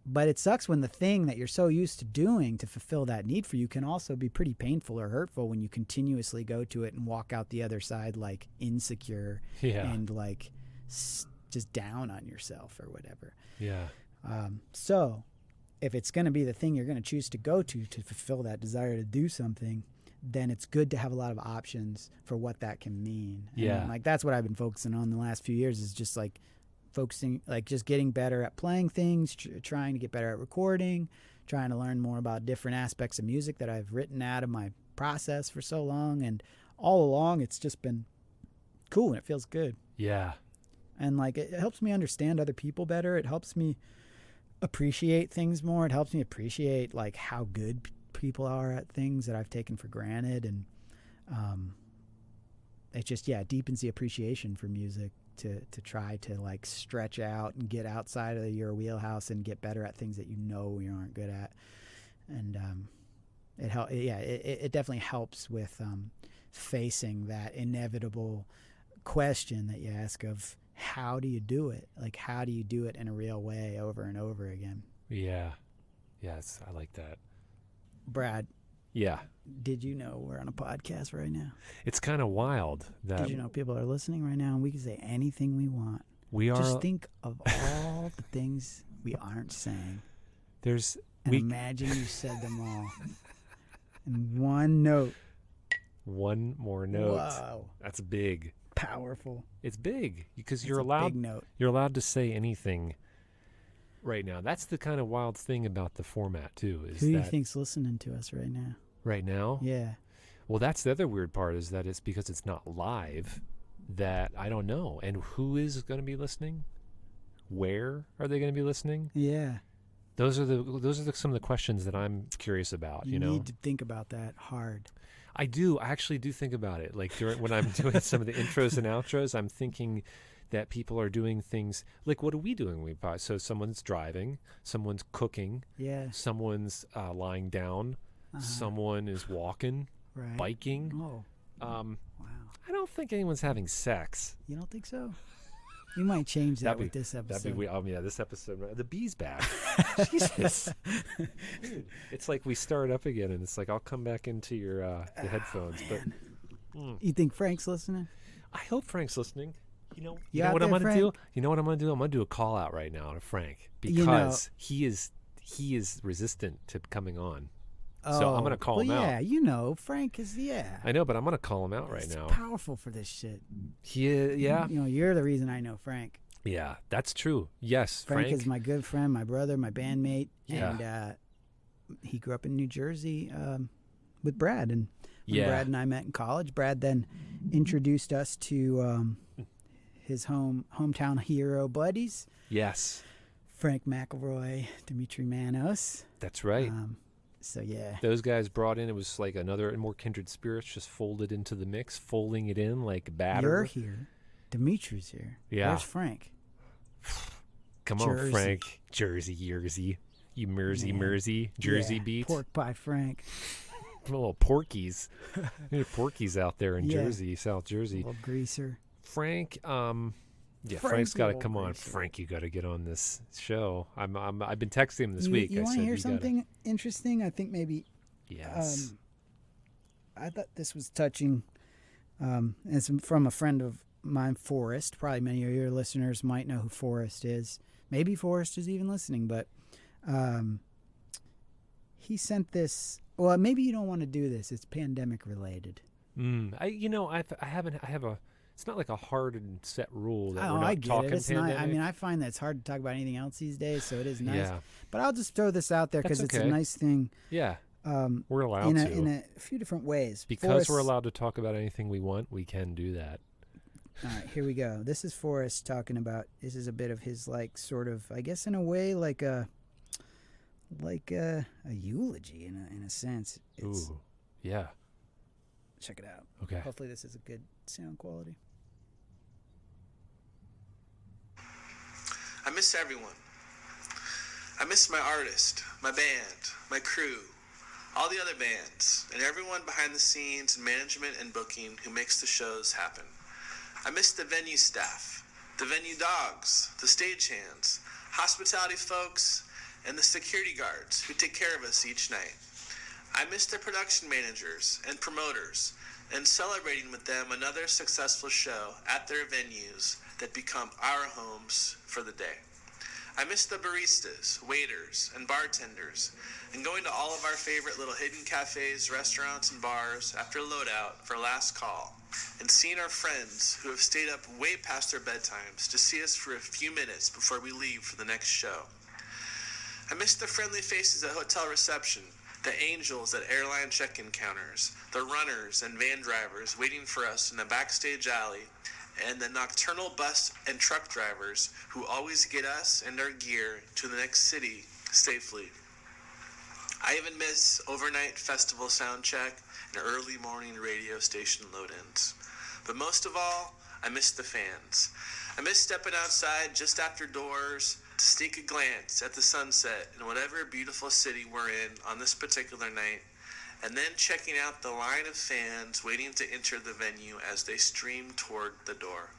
but it sucks when the thing that you're so used to doing to fulfill that need for you can also be pretty painful or hurtful when you continuously go to it and walk out the other side like insecure and like just down on yourself or whatever. Yeah. So if it's going to be the thing you're going to choose to go to fulfill that desire to do something, then it's good to have a lot of options for what that can mean. And like that's what I've been focusing on the last few years, is just like focusing, like just getting better at playing things, trying to get better at recording, trying to learn more about different aspects of music that I've written out of my process for so long. And all along, it's just been cool and it feels good. Yeah. And like it helps me understand other people better. It helps me appreciate things more. It helps me appreciate like how good people are at things that I've taken for granted. And it just deepens the appreciation for music to try to like stretch out and get outside of your wheelhouse and get better at things that you aren't good at. And it definitely helps with facing that inevitable question that you ask of how do you do it? Like how do you do it in a real way over and over again? Yeah. Yes, I like that. Brad. Yeah. Did you know we're on a podcast right now? It's kind of wild that. Did you know people are listening right now and we can say anything we want? We are. Just think of all the things we aren't saying. There's. And imagine you said them all in one note. One more note. Wow. That's big. Powerful. It's big because That's you're a allowed. big note. You're allowed to say anything. Right now, that's the kind of wild thing about the format too. Is Who do you that think's listening to us right now? right now? Yeah. Well, that's the other weird part is that it's because it's not live. That I don't know. And who is going to be listening? Where are they going to be listening? Yeah. Those are some of the questions that I'm curious about. You know, need to think about that hard. I do. I actually do think about it. Like when I'm doing some of the intros and outros, I'm thinking that people are doing things like, what are we doing? So someone's driving, someone's cooking, Yeah. someone's lying down, someone is walking, Right. biking. Oh. Wow. I don't think anyone's having sex. You don't think so? We might change that with this episode. That'd be this episode. The bee's back. Jesus. Dude, it's like we start up again, and it's like I'll come back into your the headphones. But You think Frank's listening? I hope Frank's listening. You know out what I'm there, gonna do? Frank? You know what I'm gonna do? I'm gonna do a call out right now to Frank because You know- he is resistant to coming on. So I'm gonna call him yeah, out. Frank is, I know, but I'm gonna call him out right He's now. powerful for this shit. Yeah, You're the reason I know Frank. yeah, that's true. Yes, Frank is my good friend, my brother, my bandmate, Yeah. and he grew up in New Jersey with Brad. And when Yeah. Brad and I met in college, Brad then introduced us to his hometown hero buddies, Yes, Frank McElroy, Dimitri Manos. that's right. So yeah, Those guys brought in, it was like another more kindred spirits just folded into the mix, folding it in like batter. you're here, Dimitri's here. Yeah. Where's Frank? Come Jersey. on, Frank. Jersey. You Mersey, Jersey Yeah, beat. pork pie Frank. Little porkies. There's porkies out there in Yeah. Jersey, South Jersey. Little greaser. Frank, Frank's Frank's got to little come on. greaser. Frank, you got to get on this show. I've been texting him this week. You I want said to hear you something interesting? I think maybe Yes. I thought this was touching. It's from a friend of mine, Forrest. Probably many of your listeners might know who Forrest is. Maybe Forrest is even listening, but he sent this. Well, maybe you don't want to do this. It's pandemic related. I have a. It's not like a hard and set rule that we're not I get talking it. It's pandemic. not. I mean, I find that it's hard to talk about anything else these days, so it is nice. Yeah. But I'll just throw this out there because That's it's a okay. nice thing. Yeah. We're allowed to. In a few different ways. Because Forrest, we're allowed to talk about anything we want, we can do that. All right, here we go. This is Forrest talking about. This is a bit of his, like, sort of, I guess, in a way, like a eulogy in a sense. It's, Ooh. Yeah. check it out. Okay. Hopefully, this is a good sound quality. I miss everyone. I miss my artist, my band, my crew, all the other bands, and everyone behind the scenes in management and booking who makes the shows happen. I miss the venue staff, the venue dogs, the stagehands, hospitality folks, and the security guards who take care of us each night. I miss the production managers and promoters and celebrating with them another successful show at their venues that become our homes for the day. I miss the baristas, waiters, and bartenders, and going to all of our favorite little hidden cafes, restaurants, and bars after loadout for last call, and seeing our friends who have stayed up way past their bedtimes to see us for a few minutes before we leave for the next show. I miss the friendly faces at hotel reception, the angels at airline check-in counters, the runners and van drivers waiting for us in the backstage alley, and the nocturnal bus and truck drivers who always get us and our gear to the next city safely. I even miss overnight festival sound check and early morning radio station load-ins. But most of all, I miss the fans. I miss stepping outside just after doors to sneak a glance at the sunset in whatever beautiful city we're in on this particular night, and then checking out the line of fans waiting to enter the venue as they stream toward the door.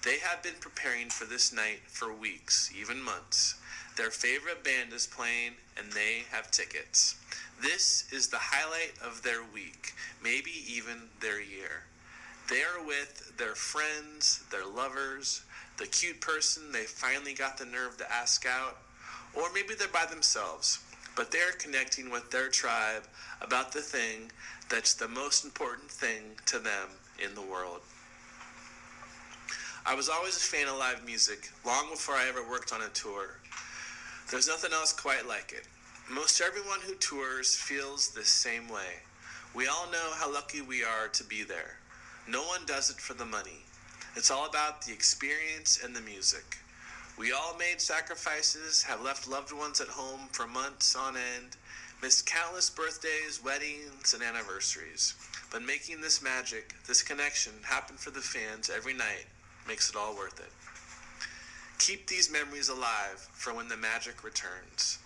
They have been preparing for this night for weeks, even months. Their favorite band is playing, and they have tickets. This is the highlight of their week, maybe even their year. They are with their friends, their lovers, the cute person they finally got the nerve to ask out, or maybe they're by themselves. but they're connecting with their tribe about the thing that's the most important thing to them in the world. I was always a fan of live music, long before I ever worked on a tour. There's nothing else quite like it. Most everyone who tours feels the same way. We all know how lucky we are to be there. No one does it for the money. It's all about the experience and the music. We all made sacrifices, have left loved ones at home for months on end, missed countless birthdays, weddings, and anniversaries. But making this magic, this connection, happen for the fans every night makes it all worth it. Keep these memories alive for when the magic returns.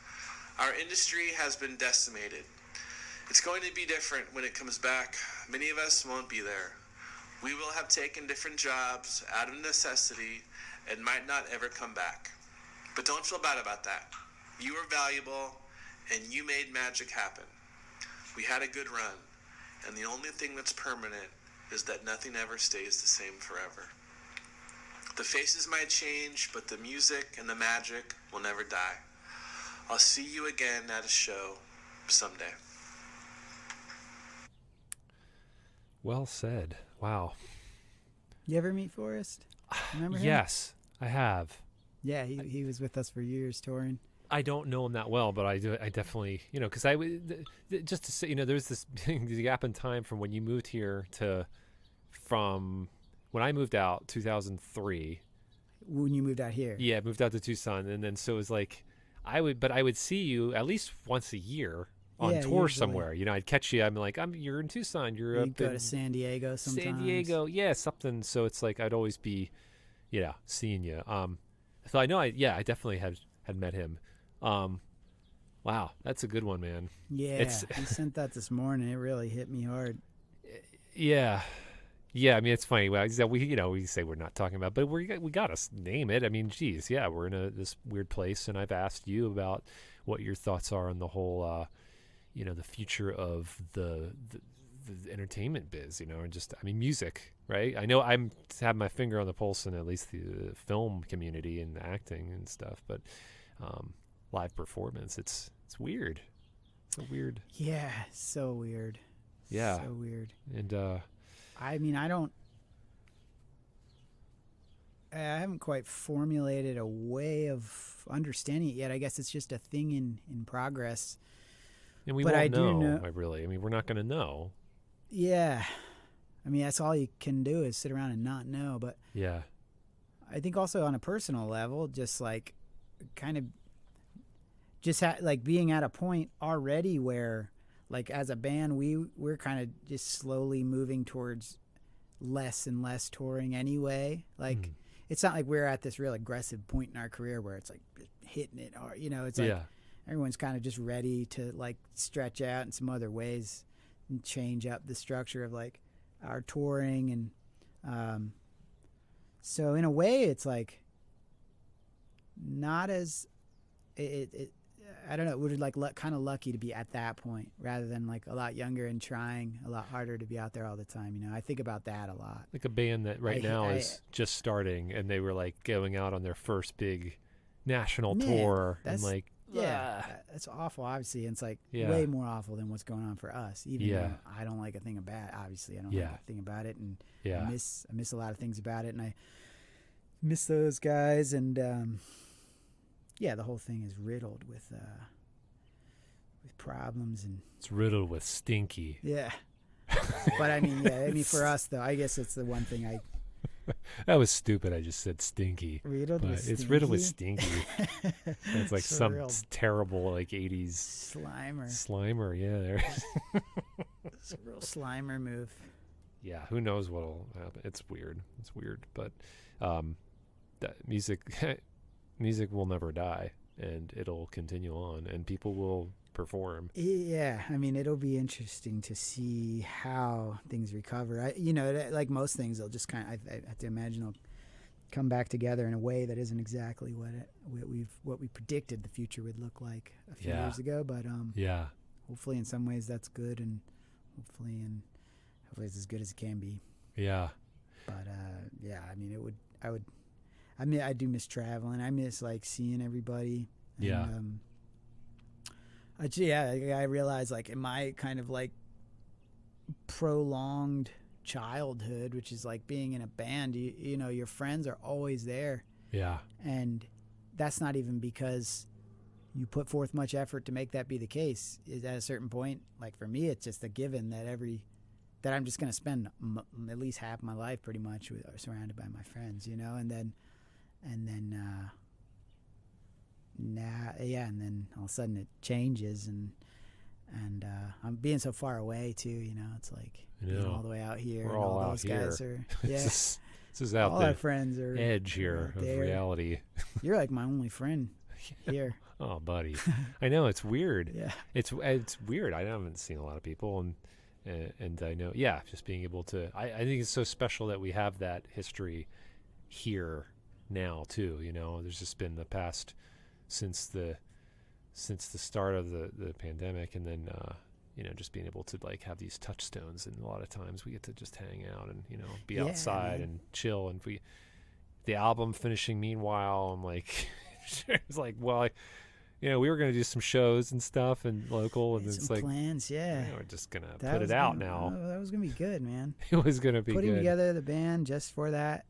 Our industry has been decimated. It's going to be different when it comes back. Many of us won't be there. We will have taken different jobs out of necessity and might not ever come back. But don't feel bad about that. You are valuable, and you made magic happen. We had a good run, and the only thing that's permanent is that nothing ever stays the same forever. The faces might change, but the music and the magic will never die. I'll see you again at a show someday. Well said. Wow. You ever meet Forrest? Remember him? Yes, I have. Yeah, he was with us for years touring. I don't know him that well, but I definitely, because I would, just to say, there's this gap in time from when you moved here from when I moved out, 2003. When you moved out here? Yeah, I moved out to Tucson, and then so it was like, I would see you at least once a year on tour usually. Somewhere. I'd catch you. I'm like, you're in Tucson. You're up go in to San Diego sometimes. San Diego, yeah, something. So it's like I'd always be, seeing you. So I know, I definitely had met him. Wow, that's a good one, man. Yeah, he sent that this morning. It really hit me hard. Yeah. I mean, it's funny. We say we're not talking about, but we got to name it. I mean, geez, yeah, we're in this weird place, and I've asked you about what your thoughts are on the whole, the future of the entertainment biz, and just, I mean, music, right? I know I'm have my finger on the pulse in at least the film community and acting and stuff, but live performance, it's weird. It's so weird. Yeah, so weird. Yeah, so weird. And I mean, I haven't quite formulated a way of understanding it yet. I guess it's just a thing in progress. And we but won't I do know, really. I mean, we're not going to know. Yeah. I mean, that's all you can do is sit around and not know. But yeah, I think also on a personal level, just like kind of like being at a point already where, like, as a band, we're kind of just slowly moving towards less and less touring anyway. Like, it's not like we're at this real aggressive point in our career where it's like hitting it, or it's like everyone's kind of just ready to like stretch out in some other ways and change up the structure of like our touring. And so in a way, it's like not as I don't know. We're like kind of lucky to be at that point rather than like a lot younger and trying a lot harder to be out there all the time. I think about that a lot. Like a band that now is just starting, and they were like going out on their first big national tour, and like, that's awful. Obviously, and it's like way more awful than what's going on for us. Even though I don't like a thing about it. Obviously, I don't like a thing about it, and I miss a lot of things about it, and I miss those guys, and the whole thing is riddled with problems, and it's riddled with stinky. Yeah. But I mean, for us though, I guess it's the one thing that was stupid. I just said stinky. Riddled with stinky. It's riddled with stinky. It's like some real terrible like 80s Slimer, yeah. There. It's a real Slimer move. Yeah, who knows what'll happen? It's weird. But that music will never die, and it'll continue on, and people will perform. Yeah, I mean, it'll be interesting to see how things recover. Like most things, they'll just kind of, I have to imagine, they'll come back together in a way that isn't exactly what we predicted the future would look like a few years ago. But hopefully in some ways that's good, and hopefully it's as good as it can be. Yeah. But I mean, I do miss traveling. I miss like seeing everybody. And, I realized like in my kind of like prolonged childhood, which is like being in a band, you know, your friends are always there. Yeah. And that's not even because you put forth much effort to make that be the case. Is at a certain point, like for me, it's just a given that that I'm just going to spend at least half my life pretty much surrounded by my friends, you know, and then all of a sudden it changes and I'm being so far away too, you know, it's like being all the way out here. We're and all out those here. Guys are, yeah. This is out all the our friends are edge here of there. reality. You're like my only friend here. Oh, buddy. I know, it's weird. Yeah. It's weird. I haven't seen a lot of people, and I know, yeah, just being able to, I think it's so special that we have that history here now too, you know. There's just been the past since the start of the pandemic, and then you know, just being able to like have these touchstones, and a lot of times we get to just hang out and, you know, be outside and chill. And the album finishing meanwhile, I'm like it's like, well, you know, we were going to do some shows and stuff and local, and it's like plans, yeah. We're just going to put it out now. Oh, that was going to be good, man. It was going to be Putting good. together the band just for that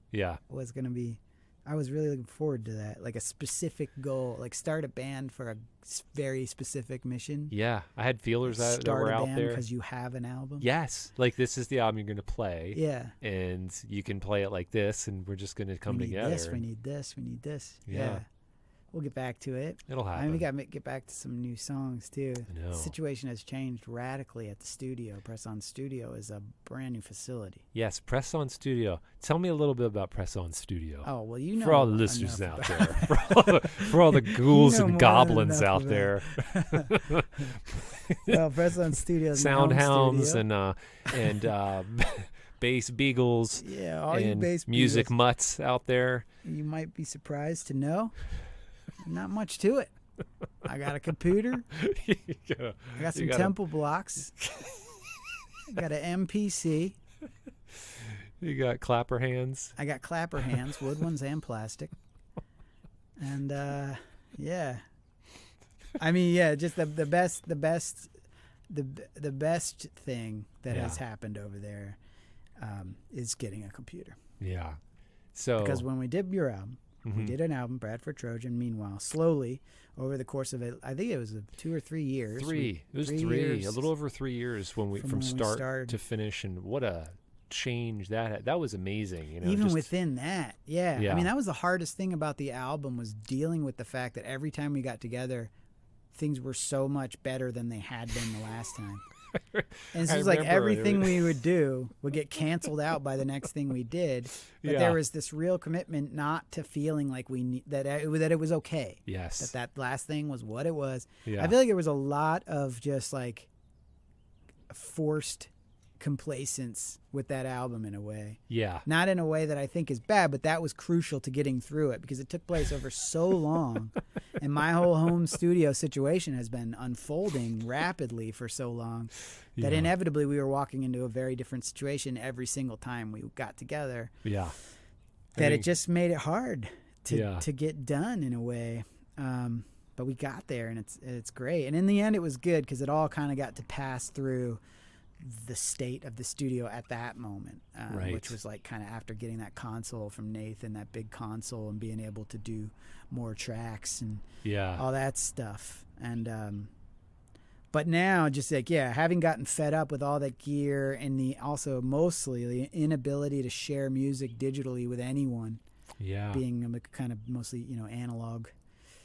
was going to be, I was really looking forward to that. Like a specific goal, like start a band for a very specific mission. Yeah. I had feelers that were out there. Because you have an album. Yes. Like, this is the album you're going to play. Yeah. And you can play it like this, and we're just going to come together. We need this. Yeah. We'll get back to it. It'll happen. I mean, we got to get back to some new songs, too. I know. The situation has changed radically at the studio. Press On Studio is a brand new facility. Yes, Press On Studio. Tell me a little bit about Press On Studio. Oh, well, you know. For all the listeners out there. For all the ghouls and goblins out there. Well, Press On Studio is Sound hounds studio. and bass beagles. Yeah, all and you bass music beagles. mutts out there. You might be surprised to know, not much to it. I got a computer. I got some temple blocks. I got an MPC. You got clapper hands. I got clapper hands, wood ones and plastic. And yeah, I mean, yeah, just the best thing that has happened over there is getting a computer. Yeah. So because when we did your album, we did an album, Bradford Trojan. Meanwhile, slowly over the course of it, I think it was 2 or 3 years. It was 3 years, a little over 3 years from start to finish, and what a change that was amazing. You know, even within that, yeah. Yeah. I mean, that was the hardest thing about the album, was dealing with the fact that every time we got together, things were so much better than they had been the last time. And so it was like everything we would do would get canceled out by the next thing we did. But there was this real commitment not to feeling like that it was okay. Yes. That last thing was what it was. Yeah. I feel like there was a lot of just like forced complacence with that album in a way. Yeah. Not in a way that I think is bad, but that was crucial to getting through it because it took place over so long. And my whole home studio situation has been unfolding rapidly for so long that inevitably we were walking into a very different situation every single time we got together. Yeah. It just made it hard to get done in a way. But we got there, and it's great. And in the end, it was good because it all kind of got to pass through the state of the studio at that moment, which was like kind of after getting that console from Nathan, that big console, and being able to do more tracks and all that stuff. And but now, just like having gotten fed up with all that gear and also mostly the inability to share music digitally with anyone, being a kind of mostly analog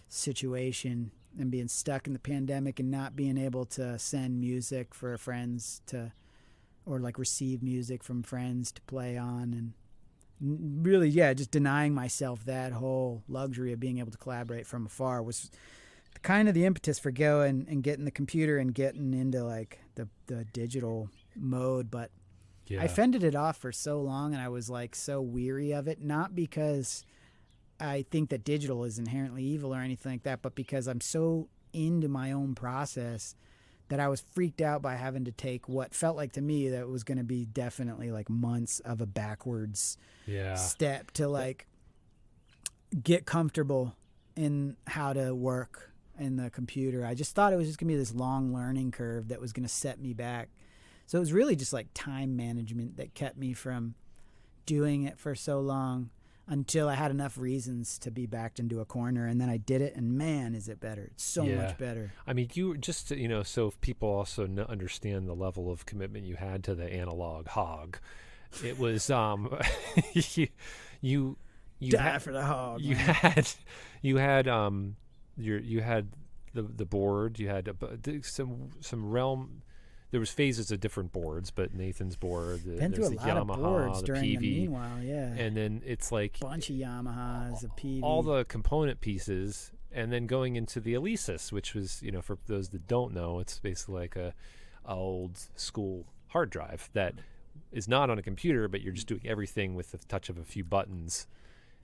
situation, and being stuck in the pandemic and not being able to send music for friends or like receive music from friends to play on, and really just denying myself that whole luxury of being able to collaborate from afar was kind of the impetus for going and getting the computer and getting into like the digital mode. But I fended it off for so long, and I was like so weary of it, not because I think that digital is inherently evil or anything like that, but because I'm so into my own process that I was freaked out by having to take what felt like to me that was going to be definitely like months of a backwards step to like get comfortable in how to work in the computer. I just thought it was just gonna be this long learning curve that was gonna set me back. So it was really just like time management that kept me from doing it for so long until I had enough reasons to be backed into a corner, and then I did it, and man, is it better. It's so much better. I mean, you just, so if people also understand the level of commitment you had to the analog hog, it was, you Die for the hog. You man. you had the board, you had some realm. There was phases of different boards, but Nathan's board, Been through a lot Yamaha, of boards the during PV, the meanwhile, yeah. and then it's like Bunch of Yamahas, a PV. all the component pieces, and then going into the Alesis, which was, for those that don't know, it's basically like a old school hard drive that is not on a computer, but you're just doing everything with the touch of a few buttons.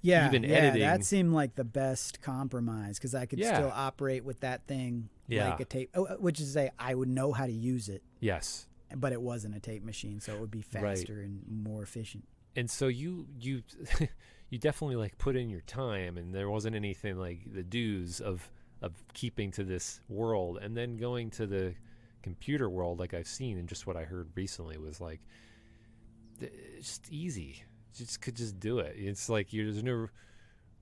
Yeah, even editing. that seemed like the best compromise because I could still operate with that thing like a tape, which is to say I would know how to use it. Yes. But it wasn't a tape machine, so it would be faster and more efficient. And so you you definitely like put in your time, and there wasn't anything like the dues of keeping to this world, and then going to the computer world like I've seen, and just what I heard recently was like it's just easy. You just could just do it. It's like there's no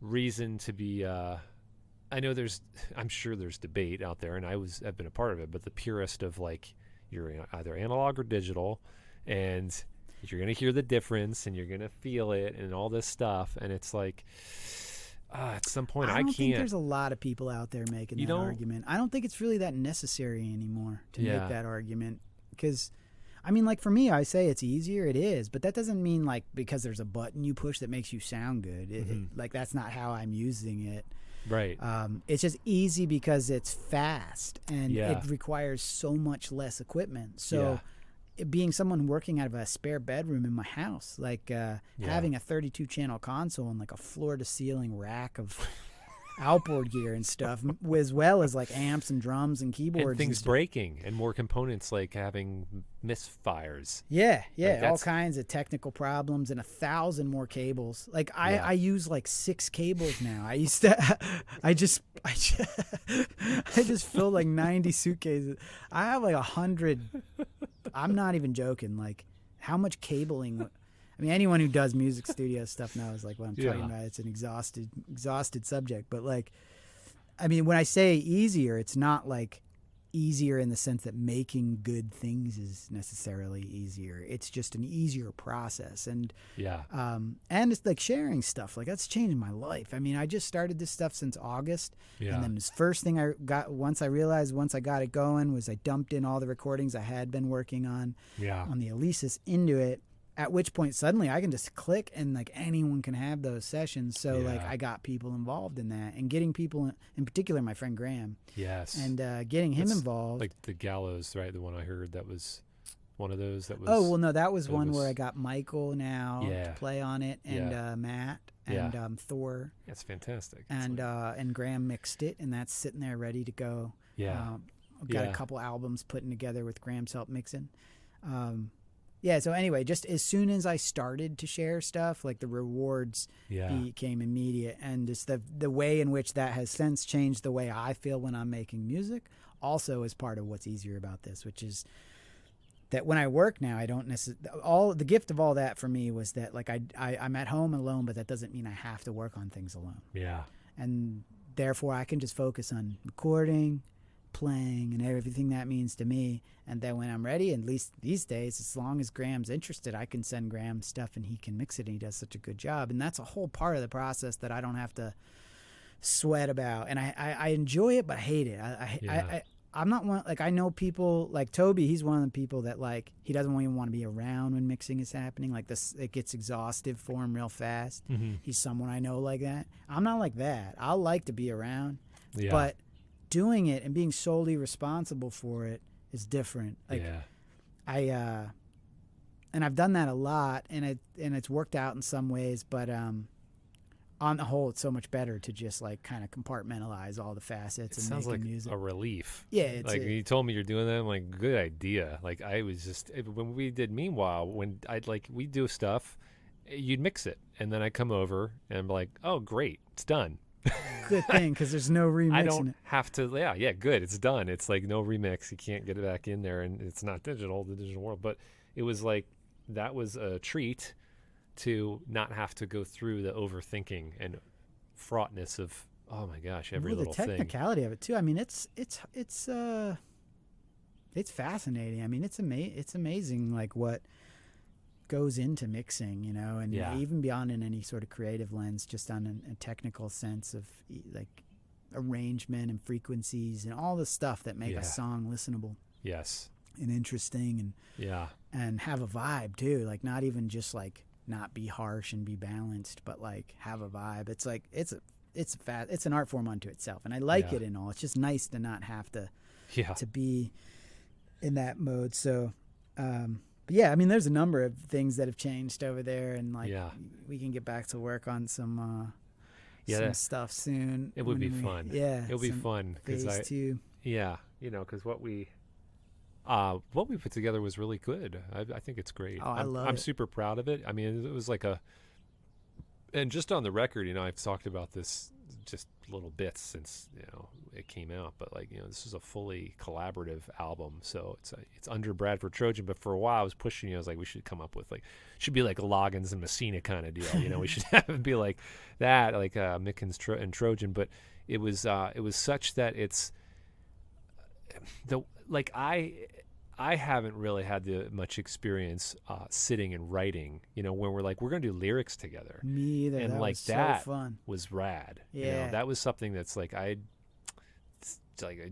reason to be I know I'm sure there's debate out there, and I've been a part of it, but the purist of like you're either analog or digital, and you're going to hear the difference and you're going to feel it and all this stuff, and it's like at some point I can't think there's a lot of people out there making that argument. I don't think it's really that necessary anymore to make that argument, because I mean, like for me, I say it's easier. It is, but that doesn't mean like because there's a button you push that makes you sound good. Like that's not how I'm using it. Right. It's just easy because it's fast and it requires so much less equipment. So being someone working out of a spare bedroom in my house, like having a 32-channel console and like a floor-to-ceiling rack of outboard gear and stuff, as well as like amps and drums and keyboards and things and breaking and more components, like having misfires. All kinds of technical problems and 1,000 more cables. Like I use like 6 cables now. I used to I just filled like 90 suitcases. I have like 100. I'm not even joking. Like how much cabling. I mean, anyone who does music studio stuff knows like what I'm talking about. It's an exhausted subject. But like, I mean, when I say easier, it's not like easier in the sense that making good things is necessarily easier. It's just an easier process. And and it's like sharing stuff. Like that's changed my life. I mean, I just started this stuff since August. And then this first thing I got, once I got it going, was I dumped in all the recordings I had been working on the Alesis into it. At which point suddenly I can just click and like anyone can have those sessions. So like I got people involved in that, and getting people in particular, my friend Graham. Yes. And getting him involved. Like the Gallows, right? The one I heard that was one of those that was. Oh, well, no, that was one where I got Michael now to play on it, and Matt and Thor. That's fantastic. And Graham mixed it, and that's sitting there ready to go. I've got a couple albums putting together with Graham's help mixing. So anyway, just as soon as I started to share stuff, like the rewards became immediate, and just the way in which that has since changed the way I feel when I'm making music also is part of what's easier about this, which is that when I work now, I don't necessarily, the gift of all that for me was that like I'm at home alone, but that doesn't mean I have to work on things alone. And therefore I can just focus on recording, playing, and everything that means to me. And then when I'm ready, at least these days, as long as Graham's interested, I can send Graham stuff and he can mix it, and he does such a good job. And that's a whole part of the process that I don't have to sweat about. And I enjoy it, but I hate it. I'm not one, like I know people like Toby, he's one of the people that like he doesn't even want to be around when mixing is happening. Like this, it gets exhaustive for him real fast. He's someone I know like that. I'm not like that. I'll like to be around, but doing it and being solely responsible for it is different. Like and I've done that a lot, and it's worked out in some ways, but on the whole, it's so much better to just like kind of compartmalize all the facets. And sounds like music. A relief. Yeah, it's like when you told me you're doing that, I'm like, good idea. Like I was just when we did Meanwhile, when we do stuff, you'd mix it, and then I come over and I'm like, oh great, it's done. good thing because there's no remixing I don't it. have to. Yeah, good. It's done. It's like no remix. You can't get it back in there, and it's not digital, the digital world. But it was like that was a treat to not have to go through the overthinking and fraughtness of, oh my gosh, every Well, little the thing. technicality of it too. I mean, it's fascinating. I mean, it's amazing like what goes into mixing, and Yeah. even beyond in any sort of creative lens, just on a technical sense of like arrangement and frequencies and all the stuff that make Yeah. a song listenable Yes. and interesting Yeah. and have a vibe too. Like not even just like not be harsh and be balanced, but like have a vibe. It's like it's an art form unto itself, and I like Yeah. it and all. It's just nice to not have to Yeah. be in that mode. So, but yeah, I mean, there's a number of things that have changed over there, and like Yeah. we can get back to work on some Yeah. stuff soon. It would be when fun. Yeah, It would be some fun Phase because 2. yeah, because what we put together was really good. I think it's great. Oh, I love I'm it. super proud of it. I mean, it was like and just on the record, I've talked about this just little bits since it came out, but like this is a fully collaborative album, so it's under Bradford Trojan. But for a while, I was pushing you. I was like, we should come up with should be like a Loggins and Messina kind of deal. We should have it be like that, like McMicken's and Trojan. But it was such that it's I haven't really had much experience sitting and writing, when we're like, we're going to do lyrics together. Me either. And that like was that so fun. was rad. Yeah. That was something that's like, I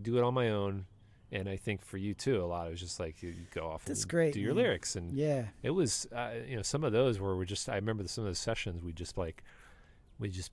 do it on my own. And I think for you too, a lot, it was just like, you go off That's and great, do your man. lyrics. And Yeah. it was, some of those where I remember some of the sessions, we'd just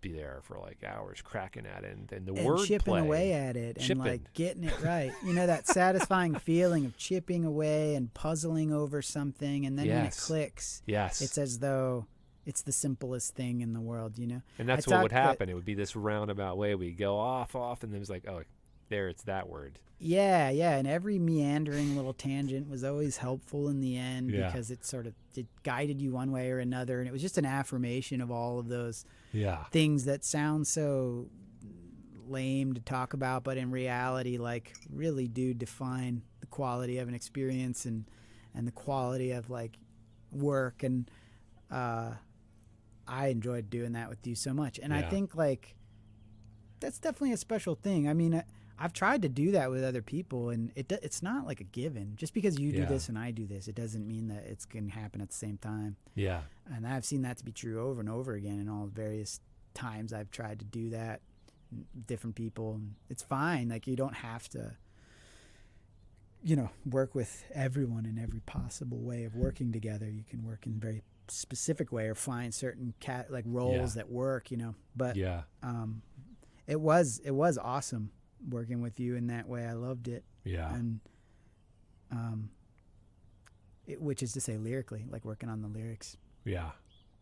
be there for like hours cracking at it, and the And word chipping play, away at it and Chipping. like getting it right. That satisfying feeling of chipping away and puzzling over something, and then when it Yes. clicks, Yes. it's as though it's the simplest thing in the world, And that's I what would talked happen. It would be this roundabout way. We'd go off, and then it was like, oh, there, it's that word. Yeah, and every meandering little tangent was always helpful in the end Yeah. because it guided you one way or another, and it was just an affirmation of all of those Yeah. things that sound so lame to talk about, but in reality, like, really do define the quality of an experience and the quality of like work. And I enjoyed doing that with you so much, and I Yeah. think like that's definitely a special thing. I mean, I've tried to do that with other people, and it's not like a given. Just because you do Yeah. this and I do this, it doesn't mean that it's going to happen at the same time. Yeah. And I've seen that to be true over and over again in all the various times I've tried to do that. Different people, and it's fine. Like, you don't have to, work with everyone in every possible way of working together. You can work in a very specific way or find certain roles Yeah. that work. But Yeah. it was awesome working with you in that way. I loved it. Yeah. And which is to say lyrically, like working on the lyrics. Yeah.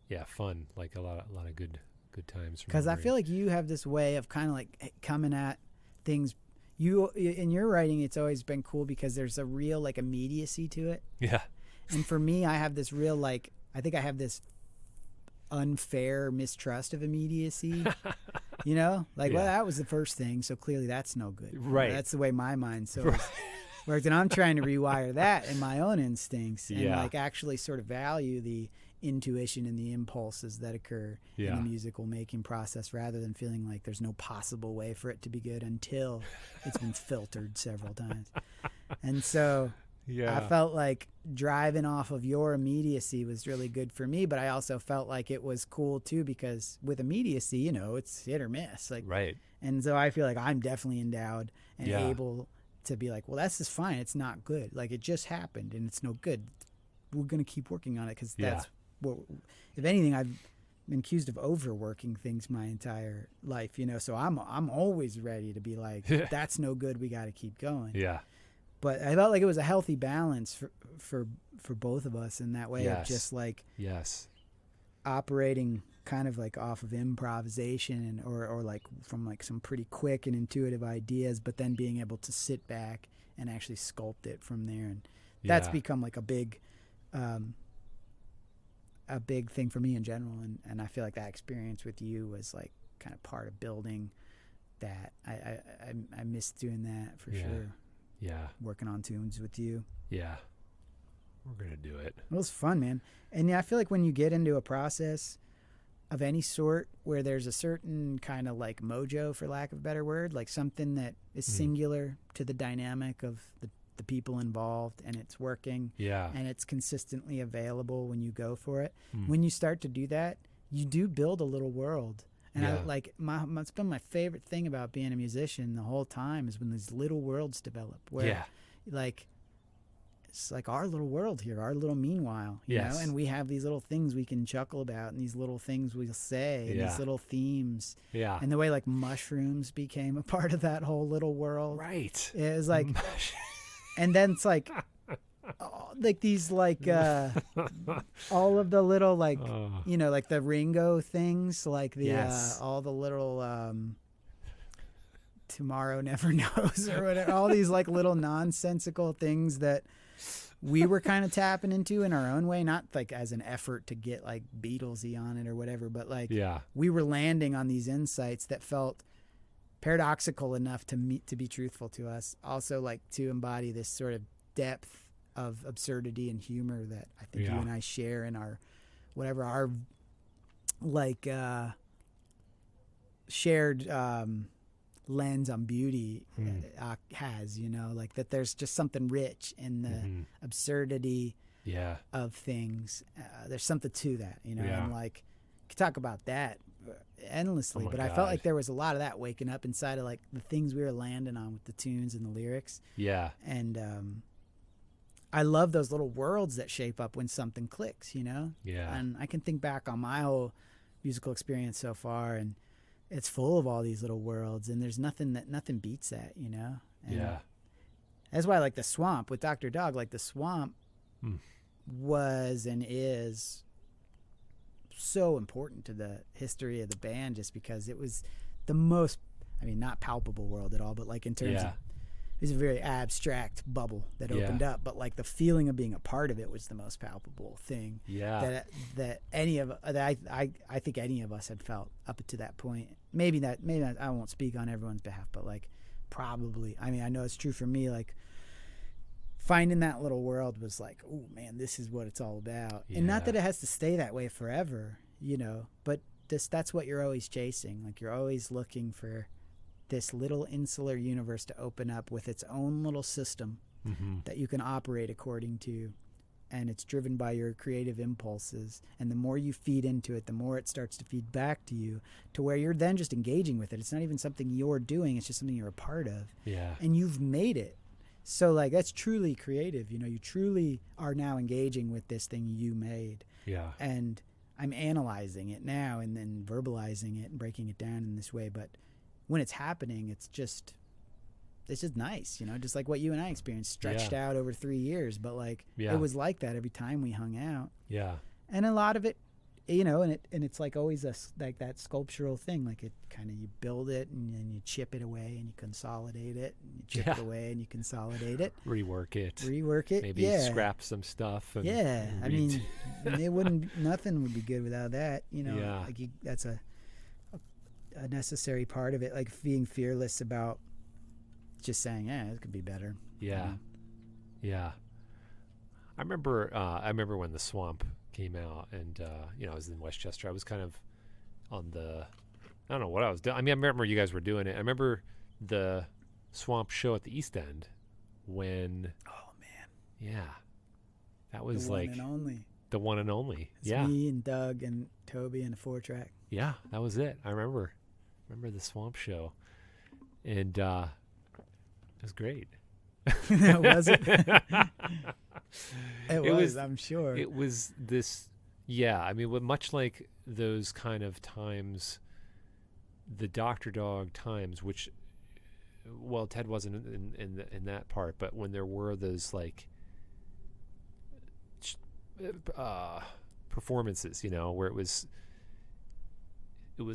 Yeah. Fun. Like a lot of good times. Because I feel like you have this way of kind of like coming at things. You in your writing, it's always been cool because there's a real like immediacy to it. Yeah. And for me, I have this real like, I think I have this unfair mistrust of immediacy. Well, Yeah. that was the first thing, so clearly that's no good. Right. That's the way my mind worked, and I'm trying to rewire that in my own instincts and Yeah. like actually sort of value the intuition and the impulses that occur in Yeah. the musical making process, rather than feeling like there's no possible way for it to be good until it's been filtered several times. And so Yeah. I felt like driving off of your immediacy was really good for me, but I also felt like it was cool too, because with immediacy, it's hit or miss. Like, Right. and so I feel like I'm definitely endowed and Yeah. able to be like, well, that's just fine. It's not good. Like, it just happened and it's no good. We're going to keep working on it because Yeah. that's what, if anything, I've been accused of overworking things my entire life, so I'm always ready to be like, that's no good. We got to keep going. Yeah. But I felt like it was a healthy balance for both of us in that way of Yes. just like Yes. operating kind of like off of improvisation and or like from like some pretty quick and intuitive ideas, but then being able to sit back and actually sculpt it from there. And that's Yeah. become like a big thing for me in general. And I feel like that experience with you was like kind of part of building that. I miss doing that for Yeah. sure. Yeah. Working on tunes with you. Yeah. We're going to do it. It was fun, man. And yeah, I feel like when you get into a process of any sort where there's a certain kind of like mojo, for lack of a better word, like something that is singular to the dynamic of the people involved, and it's working, Yeah. and it's consistently available when you go for it. When you start to do that, you do build a little world. And Yeah. I like it's been my favorite thing about being a musician the whole time is when these little worlds develop where Yeah. like it's like our little world here, our little meanwhile, you Yes. know, and we have these little things we can chuckle about and these little things we'll say and Yeah. these little themes. Yeah. And the way like mushrooms became a part of that whole little world. Right. It was like, and then it's like, like these like all of the little like you know, like the Ringo things, like the Yes. all the little tomorrow never knows or whatever, all these like little nonsensical things that we were kind of tapping into in our own way, not like as an effort to get like Beatlesy on it or whatever, but like Yeah. we were landing on these insights that felt paradoxical enough to be truthful to us, also like to embody this sort of depth of absurdity and humor that I think you Yeah. and I share in our whatever our like shared lens on beauty has, you know, like that there's just something rich in the absurdity Yeah. of things. There's something to that, you know, Yeah. and like you could talk about that endlessly, Oh my but I felt God. like there was a lot of that waking up inside of like the things we were landing on with the tunes and the lyrics. Yeah. And I love those little worlds that shape up when something clicks, you know? Yeah. And I can think back on my whole musical experience so far, and it's full of all these little worlds, and there's nothing beats that, you know? And Yeah. that's why I like the Swamp with Dr. Dog, like the Swamp was and is so important to the history of the band, just because it was the most, I mean, not palpable world at all, but like in terms Yeah. of, it was a very abstract bubble that opened up, but like the feeling of being a part of it was the most palpable thing Yeah. that I think any of us had felt up to that point. Maybe not, I won't speak on everyone's behalf, but like probably, I mean, I know it's true for me, like finding that little world was like, oh man, this is what it's all about. And not Yeah. that it has to stay that way forever, you know, but that's what you're always chasing. Like you're always looking for this little insular universe to open up with its own little system that you can operate according to, and it's driven by your creative impulses, and the more you feed into it, the more it starts to feed back to you, to where you're then just engaging with it. It's not even something you're doing, it's just something you're a part of. Yeah. And you've made it. So like that's truly creative, you know, you truly are now engaging with this thing you made. Yeah. And I'm analyzing it now and then verbalizing it and breaking it down in this way, but when it's happening, it's just nice, you know, just like what you and I experienced, stretched out over 3 years. But like it was like that every time we hung out. Yeah. And a lot of it, you know, and it's like always like that sculptural thing. Like it kind of, you build it and then you chip it away and you consolidate it, and you chip it away and you consolidate it, Rework it. maybe Scrap some stuff. And I mean, nothing would be good without that, you know. Yeah. Like that's a necessary part of it, like being fearless about just saying, yeah, it could be better. Yeah. Yeah. I remember when the Swamp came out, and you know, I was in Westchester. I was kind of on I don't know what I was doing. I mean, I remember you guys were doing it. I remember the Swamp show at the East End when that was the like one and only. the one and only. It's me and Doug and Toby and a 4-track. Yeah, that was it. I remember the Swamp show, and it was great. Was it? It was, was, I'm sure. It was this, yeah. I mean, much like those kind of times, the Dr. Dog times, which, well, Ted wasn't in that part, but when there were those like performances, you know, where it was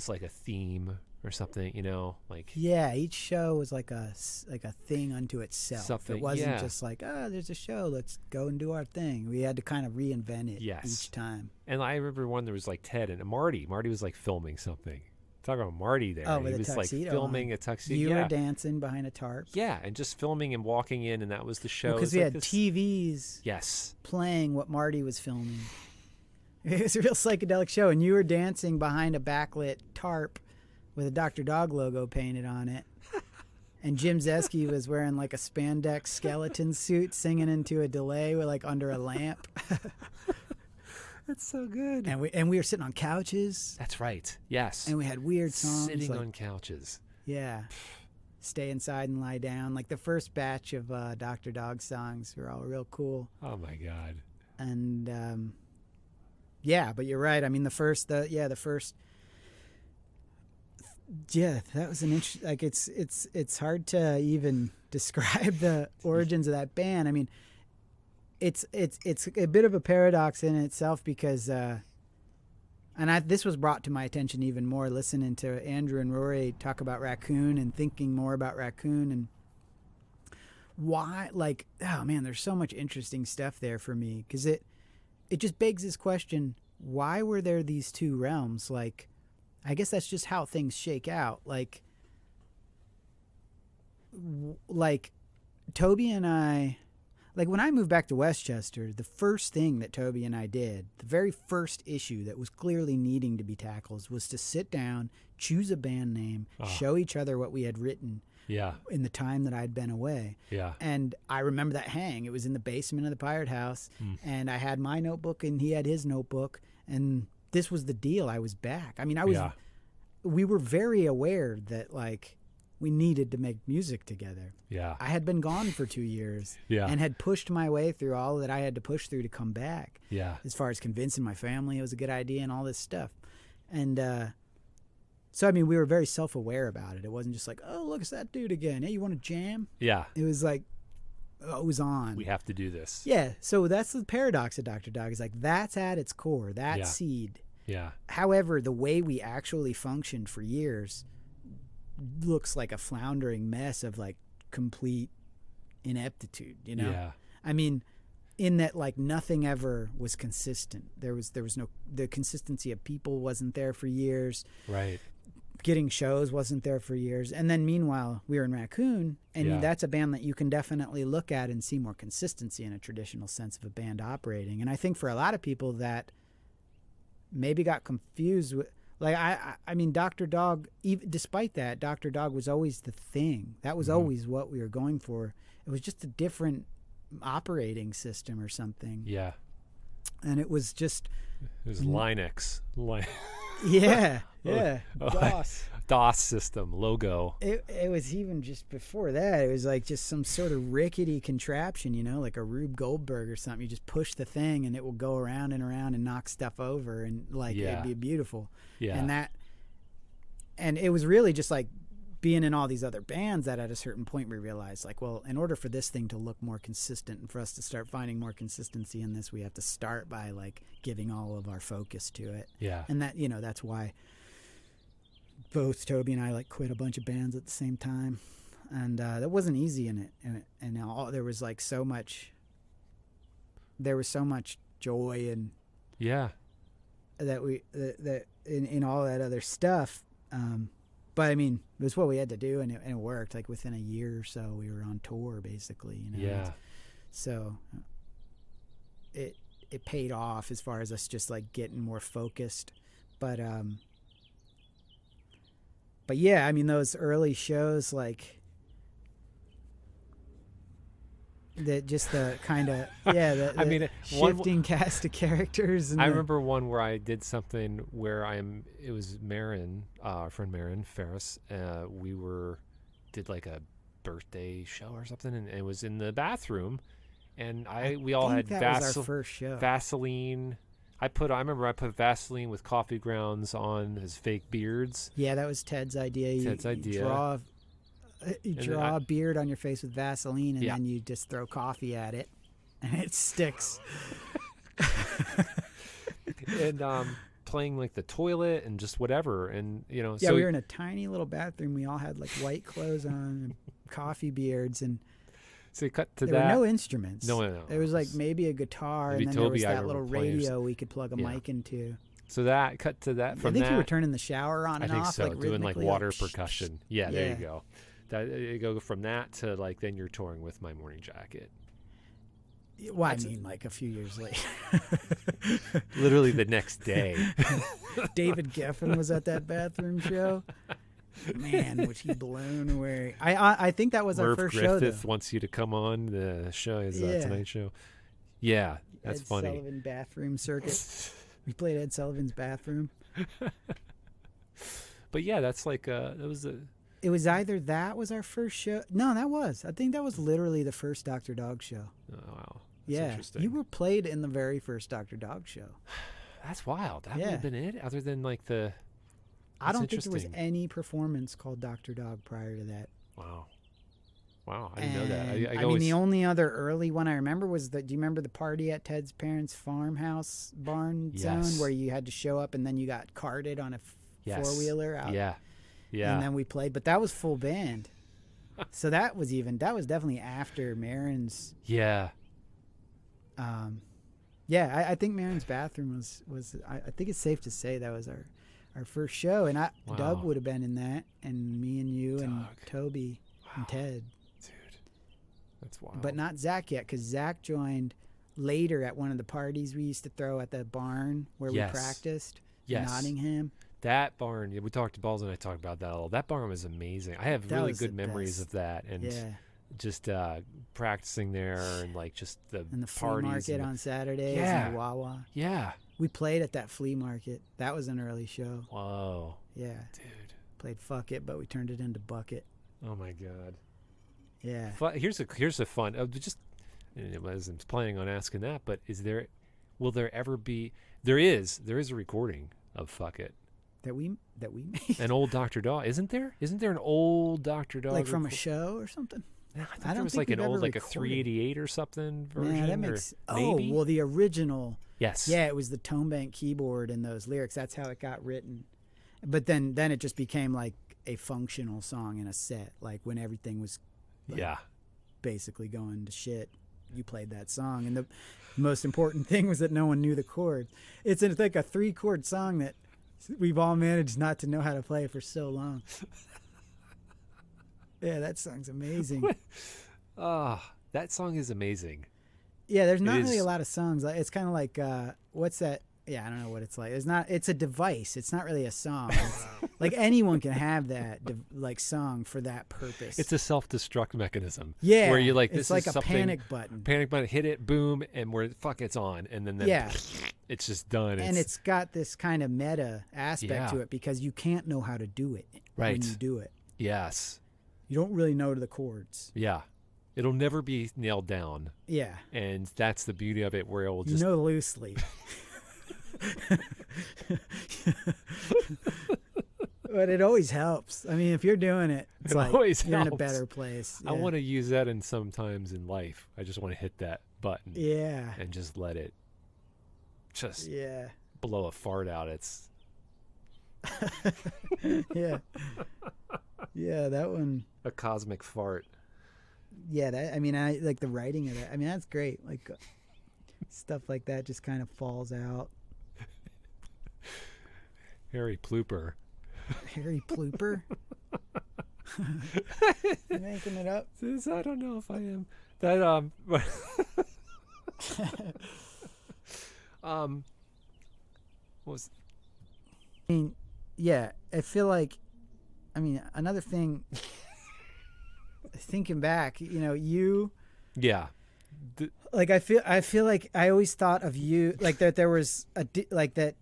like a theme or something, you know, like each show was like a thing unto itself. Something, it wasn't just like, there's a show, let's go and do our thing. We had to kind of reinvent it each time. And I remember one, there was like Ted and Marty was like filming something, Talking about Marty there. Oh, with he a was like tuxedo filming on. a tuxedo. You yeah. were dancing behind a tarp. Yeah, and just filming and walking in, and that was the show. Because It we was had this- TVs Yes. playing what Marty was filming. It was a real psychedelic show, and you were dancing behind a backlit tarp with a Dr. Dog logo painted on it. And Jim Zeski was wearing like a spandex skeleton suit, singing into a delay with like under a lamp. That's so good. And we were sitting on couches, That's right. Yes. and we had weird songs. Sitting like, on couches. yeah, Stay Inside and Lie Down. Like the first batch of Dr. Dog songs were all real cool. Oh my God. And yeah, but you're right. I mean, the first, yeah, that was an interesting. Like it's hard to even describe the origins of that band. I mean, it's a bit of a paradox in itself because, this was brought to my attention even more listening to Andrew and Rory talk about Raccoon and thinking more about Raccoon and why. Like, oh man, there's so much interesting stuff there for me because it just begs this question: why were there these two realms? Like, I guess that's just how things shake out. Like Toby and I, like when I moved back to Westchester, the first thing that Toby and I did, the very first issue that was clearly needing to be tackled, was to sit down, choose a band name, show each other what we had written Yeah. in the time that I'd been away. Yeah. And I remember that hang. It was in the basement of the Pirate House, and I had my notebook and he had his notebook, and this was the deal. I was back. I mean, we were very aware that like we needed to make music together. Yeah. I had been gone for 2 years Yeah. and had pushed my way through all that I had to push through to come back. Yeah. As far as convincing my family it was a good idea and all this stuff. And so, I mean, we were very self-aware about it. It wasn't just like, oh, look, it's that dude again. Hey, you want to jam? Yeah. It was like, oh, it was on. We have to do this. Yeah. So that's the paradox of Dr. Dog is like, that's at its core, that Yeah. seed. Yeah. However, the way we actually functioned for years looks like a floundering mess of like complete ineptitude, you know? Yeah. I mean, in that like nothing ever was consistent. There was no, the consistency of people wasn't there for years. Right. Getting shows wasn't there for years. And then meanwhile, we were in Raccoon, and Yeah. that's a band that you can definitely look at and see more consistency in a traditional sense of a band operating. And I think for a lot of people that maybe got confused with, like, I mean, Dr. Dog, even despite that, Dr. Dog was always the thing. That was always what we were going for. It was just a different operating system or something. Yeah. And it was just, It was Linux. yeah, Oh, yeah, oh, DOS. DOS system logo. It was even just before that. It was like just some sort of rickety contraption, you know, like a Rube Goldberg or something. You just push the thing and it will go around and around and knock stuff over, and like Yeah. it'd be beautiful. Yeah. And it was really just like being in all these other bands that at a certain point we realized, like, well, in order for this thing to look more consistent and for us to start finding more consistency in this, we have to start by like giving all of our focus to it. Yeah. And that, you know, that's why both Toby and I like quit a bunch of bands at the same time, and that wasn't easy in it. And there was like so much joy and Yeah. that in all that other stuff. But I mean, it was what we had to do, and it worked. Like within a year or so, we were on tour basically. You know? Yeah. So it paid off as far as us just like getting more focused, but yeah, I mean, those early shows, like that, just the kind of the I mean, shifting cast of characters. And I remember one where I did something where it was Marin, our friend Marin Ferris. We did like a birthday show or something, and it was in the bathroom, and we all had that was our first show. Vaseline. I remember I put Vaseline with coffee grounds on his fake beards. Yeah, that was Ted's idea. You draw a beard on your face with Vaseline, and then you just throw coffee at it, and it sticks. And playing like the toilet and just whatever, and you know. Yeah, so we were in a tiny little bathroom. We all had like white clothes on and coffee beards, and so cut to there that. were no instruments. No. There was like maybe a guitar, Maybe and then Toby, there I was that little remember playing radio we could plug a Yeah. mic into. So that cut to that I from think that. you were turning the shower on I and think off, so, like doing like rhythmically, water percussion. Yeah, there you Yeah. go. That you go from that to like then you're touring with My Morning Jacket. Well, I mean, like a few years later. Literally the next day. David Geffen was at that bathroom show. Man, was he blown away. I think that was our Merv first show, Griffith though. wants you to come on the show, his Yeah. Tonight Show. Yeah, that's Ed funny. Sullivan bathroom circuit. We played Ed Sullivan's bathroom. But yeah, that's like that was a It was either that was our first show. No, that was. I think that was literally the first Dr. Dog show. oh, wow. That's Yeah, interesting. you were played in the very first Dr. Dog show. That's wild. That would Yeah. have been it, other than like the. I That's don't think there was interesting. any performance called Dr. Dog prior to that. Wow. Wow, I didn't know that. And, I mean, always, the only other early one I remember was the. Do you remember the party at Ted's parents' farmhouse barn zone Yes. where you had to show up and then you got carted on a Yes. four-wheeler out? Yeah. Yeah. And then we played, but that was full band. So that was definitely after Marin's. yeah. Yeah, I think Marin's bathroom was. I think it's safe to say that was our first show, and Doug Wow. would have been in that, and me and you and Doug. Toby and Ted. Dude. That's wild. But not Zach yet, because Zach joined later at one of the parties we used to throw at the barn where Yes. we practiced Yes. in Nottingham. That barn, yeah, we talked to Balls and I talked about that a little. That barn was amazing. I have That really was good the memories best. of that, and Yeah, just practicing there, and like just the and the flea parties. market and on Saturdays Yeah. and the Wawa. yeah. We played at that flea market. That was an early show. Whoa, Yeah, dude. played Fuck It, but we turned it into Bucket. Oh my God. Yeah. Here's a fun. Just I wasn't planning on asking that, but will there ever be? There is a recording of Fuck It. That we made. An old Dr. Dog, isn't there? Isn't there an old Dr. Dog? Like from a show or something? No, I thought I there don't was think like an we've old, ever like a recorded. 388 or something version. Yeah, that or makes. maybe? Oh, well, the original. Yes. Yeah, it was the tone bank keyboard and those lyrics. That's how it got written. But then it just became like a functional song in a set. Like when everything was like, Yeah. basically going to shit, you played that song. And the most important thing was that no one knew the chords. It's like a 3-chord song that we've all managed not to know how to play for so long. Yeah, that song's amazing. That song is amazing. Yeah, there's not It really is. a lot of songs. It's kind of like what's that? Yeah, I don't know what it's like. It's a device. It's not really a song. It's, like anyone can have that like song for that purpose. It's a self-destruct mechanism. Yeah, Where you like, it's this like is a something, panic button. Panic button, hit it, boom, and it's on. And then Yeah. it's just done. And it's got this kind of meta aspect Yeah. to it because you can't know how to do it Right. when you do it. Yes. You don't really know the chords. Yeah. It'll never be nailed down. Yeah, And that's the beauty of it, where it will you just know loosely. But it always helps. I mean, if you're doing it, it's It like always you're in a helps. better place. I want to use that in sometimes in life. I just want to hit that button Yeah, and just let it just yeah, blow a fart out. It's yeah, yeah. That one. a cosmic fart. Yeah, that. I mean, I like the writing of that. I mean, that's great. Like stuff like that just kind of falls out. Harry Plooper. Harry Plooper. You making it up? I don't know if I am. That was I mean, yeah. I feel like. I mean, another thing. Thinking back, you. yeah. Like I feel like I always thought of you like that there was like that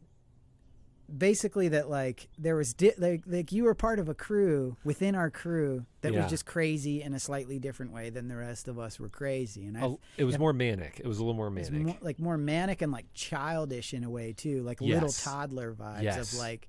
basically that like there was like you were part of a crew within our crew that Yeah. was just crazy in a slightly different way than the rest of us were crazy, and It was more manic. It was a little more it's manic. more manic and like childish in a way too, like Yes. little toddler vibes Yes. of like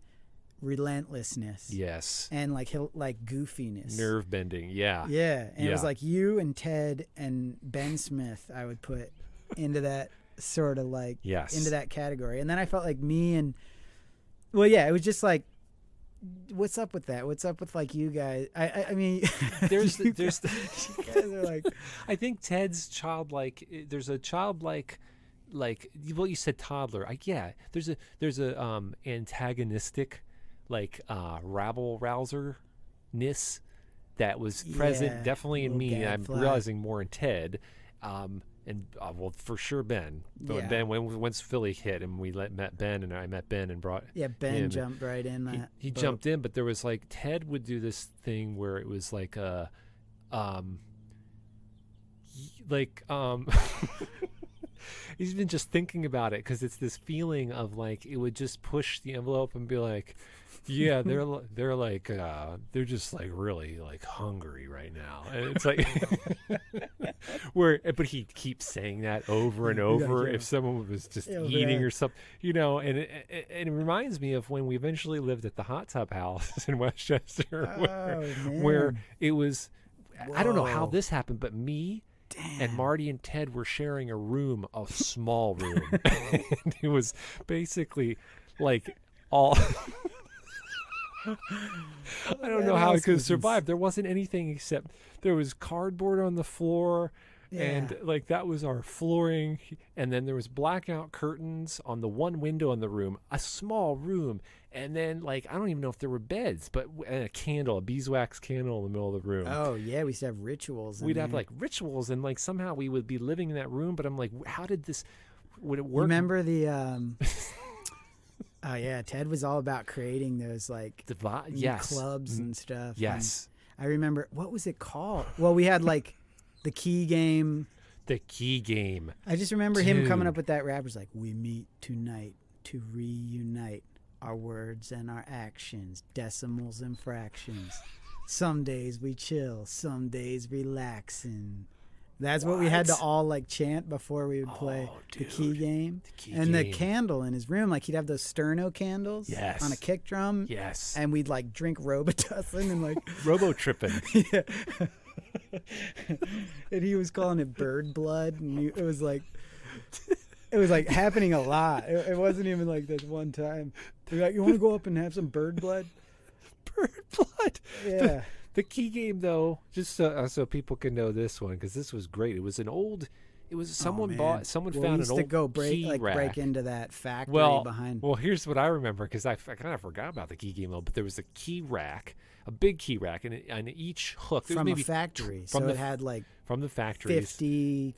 relentlessness Yes. and like goofiness. Nerve bending. Yeah. Yeah, and it was Yeah. like you and Ted and Ben Smith I would put into that sort of like Yes. into that category. And then I felt like me and well, yeah, it was just like what's up with that? What's up with like you guys? I mean There's you there's guys are like I think Ted's childlike. There's a childlike like, well, you said toddler. There's a antagonistic, like, rabble rouser-ness that was present definitely in little me. And I'm gadfly. realizing more in Ted. And well, for sure Ben. But Yeah. Ben, once Philly hit and met Ben, and I met Ben and brought Ben him. jumped right in that. He boat. jumped in, but there was like Ted would do this thing where it was like he's been just thinking about it because it's this feeling of like it would just push the envelope and be like, yeah, they're like they're just like really like hungry right now, and it's like but he keeps saying that over and over. If someone was just eating or something, and it reminds me of when we eventually lived at the hot tub house in Westchester, where it was. I don't know how this happened, but me. And Marty and Ted were sharing a room, a small room. And it was basically like all. I don't know how it could survive. There wasn't anything except there was cardboard on the floor. And like that was our flooring. And then there was blackout curtains on the one window in the room, a small room. And then like, I don't even know if there were beds, but and a candle, a beeswax candle in the middle of the room. Oh yeah. We used to have rituals. We'd have like rituals and like somehow we would be living in that room. But I'm like, how did this, would it work? Remember the, oh yeah. Ted was all about creating those like clubs and stuff. Yes. And I remember, what was it called? Well, we had like, the key game. The key game. I just remember him coming up with that rap. It was like, we meet tonight to reunite our words and our actions, decimals and fractions. Some days we chill, some days relaxing. That's what we had to all like chant before we would play the key game. The candle in his room, like he'd have those sterno candles on a kick drum. Yes. And we'd like drink Robitussin and like Robo-tripping. Yeah. And he was calling it bird blood, and it was like happening a lot. It wasn't even like this one time. They're like, you want to go up and have some bird blood? Bird blood. Yeah. The key game, though, just so people can know this one, because this was great. It was an old. It was someone found an old key rack. Break into that factory behind. Well, here's what I remember, because I kind of forgot about the key game, though. But there was a key rack, a big key rack, and each hook from a factory. So it had like from the factories 50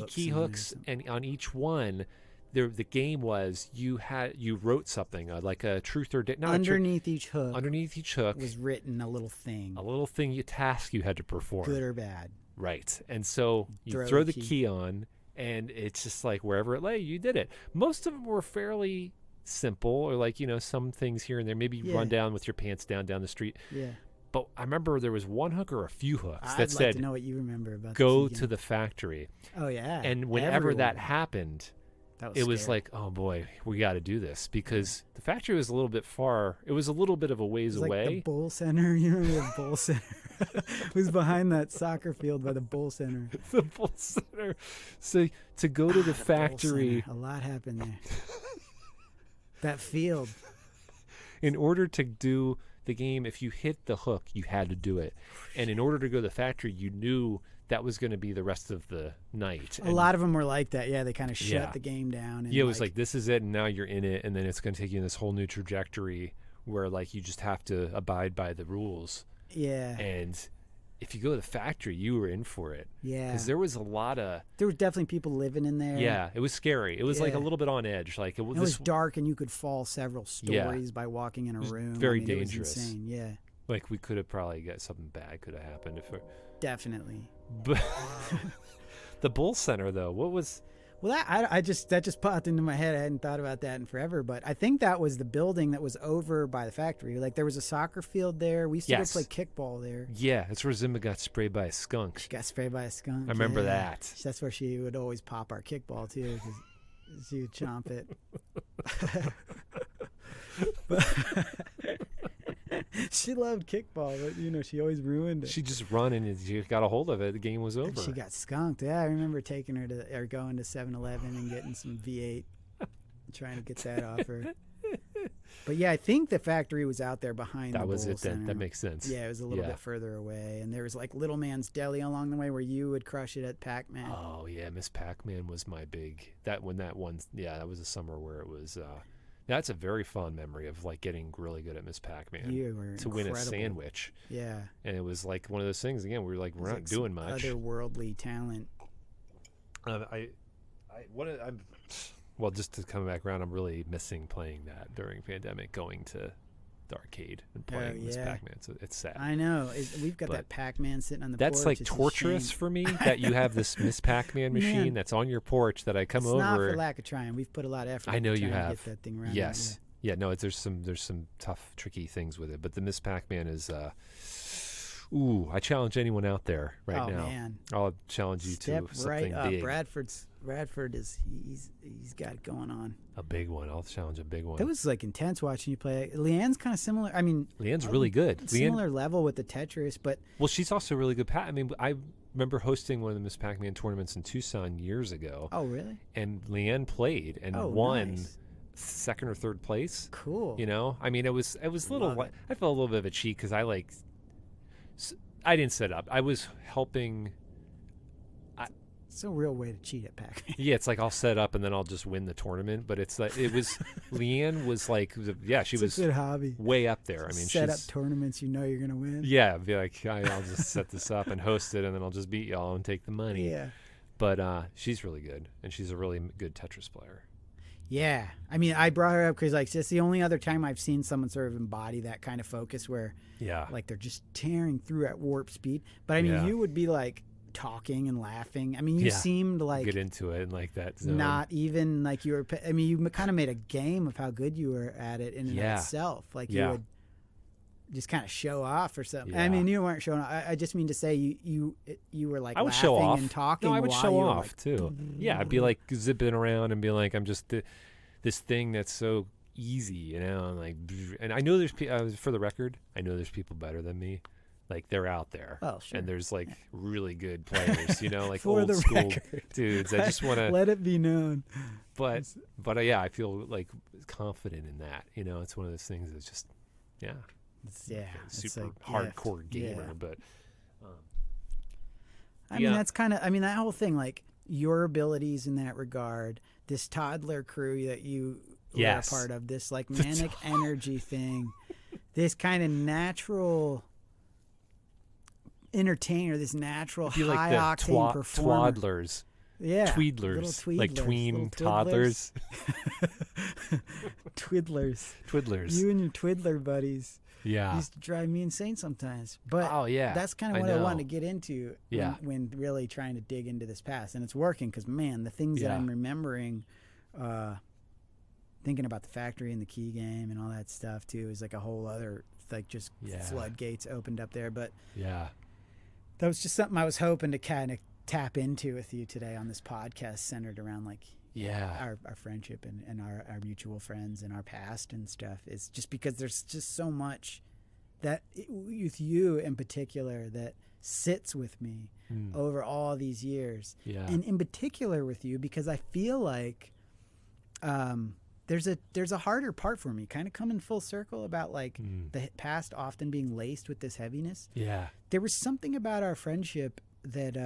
key hooks, and on each one. The game was you wrote something like a truth or dare. Underneath each hook was written a little thing. Task you had to perform. Good or bad. Right. And so you throw the key on, and it's just like wherever it lay, you did it. Most of them were fairly simple, or like, some things here and there. Maybe you run down with your pants down the street. Yeah. But I remember there was one hook or a few hooks that said, I'd like to know what you remember about go to the factory. Oh, yeah. And whenever that happened, it was like, oh boy, we got to do this, because the factory was a little bit far. It was a little bit of a ways away. Like the Bull Center, you remember the Bull Center? It was behind that soccer field by the Bull Center. The Bull Center. So to go to the factory, a lot happened there. That field. In order to do the game, if you hit the hook, you had to do it, and in order to go to the factory, you knew that was going to be the rest of the night. A lot of them were like that. Yeah, they kind of shut the game down. And it was like, this is it, and now you're in it, and then it's going to take you in this whole new trajectory where like you just have to abide by the rules. Yeah. And if you go to the factory, you were in for it. Yeah. Because there was a lot of... There were definitely people living in there. Yeah, it was scary. It was like a little bit on edge. Like it was dark, and you could fall several stories by walking in a room. Very dangerous. It was insane. Yeah. Like we could have probably got something bad could have happened if. Definitely. But the Bull Center, though, what was? Well, that just popped into my head. I hadn't thought about that in forever, but I think that was the building that was over by the factory. Like there was a soccer field there. We used to go play kickball there. Yeah, that's where Zimba got sprayed by a skunk. She got sprayed by a skunk. I remember that. That's where she would always pop our kickball too, because she would chomp it. She loved kickball, but she always ruined it. She just run and she got a hold of it. The game was over. And she got skunked. Yeah, I remember taking her going to 7-Eleven and getting some V8, trying to get that off her. But yeah, I think the factory was out there behind the That was Bowl it then. Center. That makes sense. Yeah, it was a little bit further away. And there was like Little Man's Deli along the way where you would crush it at Pac-Man. Oh yeah, Miss Pac-Man was my big. That was a summer where it was. That's a very fond memory of like getting really good at Miss Pac-Man You were to win a incredible. sandwich. Yeah. And it was like one of those things again. We were like, we're not Like doing some much. Otherworldly talent. Well, just to come back around, I'm really missing playing that during pandemic, going to the arcade and playing Miss Pac-Man. So it's sad. I know. We've got But that Pac-Man sitting on the That's porch. like It's a torturous shame. for me that you have this Miss Pac-Man machine Man. that's on your porch that I come It's over. not for lack of trying. We've put a lot of effort. I know into you trying to have. Get that thing around. Yes. Yeah, no, there's some tough, tricky things with it. But the Miss Pac-Man is, I challenge anyone out there right Oh, now. man. I'll challenge you Step to something right up. big. Bradford is he's got it going on. A big one. I'll challenge a big one. That was like intense watching you play. Leanne's kind of similar. I mean, Leanne's really good. Leanne, similar level with the Tetris, but well, she's also really good. I mean, I remember hosting one of the Miss Pac-Man tournaments in Tucson years ago. oh really? And Leanne played and Oh, won nice. second or third place. Cool. You know, I mean, it was a little. Love it. I felt a little bit of a cheat because I didn't set up. I was helping. It's a real way to cheat at Pac-Man. Yeah, it's like I'll set up and then I'll just win the tournament. But it's like it was Leanne was like, she It's was a good hobby. way up there. I mean, set up she's tournaments you know you're gonna win. yeah, be like I'll just set this up and host it, and then I'll just beat y'all and take the money. Yeah. But she's really good, and she's a really good Tetris player. Yeah. I mean, I brought her up because like it's the only other time I've seen someone sort of embody that kind of focus where Yeah, like they're just tearing through at warp speed. But I mean, Yeah. you would be like talking and laughing. I mean, you Yeah. seemed like get into it and like that zone. not even like you were. I mean, you kind of made a game of how good you were at it in and Yeah. of itself. Like Yeah. you would just kind of show off or something. I Yeah. mean, you weren't showing off. I just mean to say you were like I would laughing show off and talking. No, I would while show you were, off like, too. Yeah, I'd be like zipping around and be like, I'm just this thing that's so easy, you know. And like, and I know there's for the record, I know there's people better than me. Like they're out there, Oh, sure. and there's like really good players, you know, like For old the school record. dudes. I just want to, Let it be known. but yeah, I feel like confident in that. You know, it's one of those things that's just, yeah, Yeah, it's super like hardcore gift. gamer, Yeah. but I mean, that's kind of. I mean, that whole thing, like your abilities in that regard, this toddler crew that you Yes. were a part of, this like manic energy thing, this kind of natural entertainer, this natural be like high the octane performer. twaddlers, Yeah, tweedlers, little like tweedlers, tween little toddlers, twiddlers. twiddlers. You and your twiddler buddies Yeah. used to drive me insane sometimes. But Oh yeah. that's kind of I what I know. wanted to get into Yeah. when really trying to dig into this past. And it's working because, man, the things that Yeah. I'm remembering, thinking about the factory and the key game and all that stuff, too, is like a whole other, like, just Yeah. floodgates opened up there. But Yeah. that was just something I was hoping to kind of tap into with you today on this podcast centered around, like, Yeah. our friendship and our mutual friends and our past and stuff. Is just because there's just so much that with you in particular that sits with me over all these years. Yeah. And in particular with you, because I feel like there's a harder part for me, kind of coming full circle about like the past often being laced with this heaviness. Yeah. There was something about our friendship that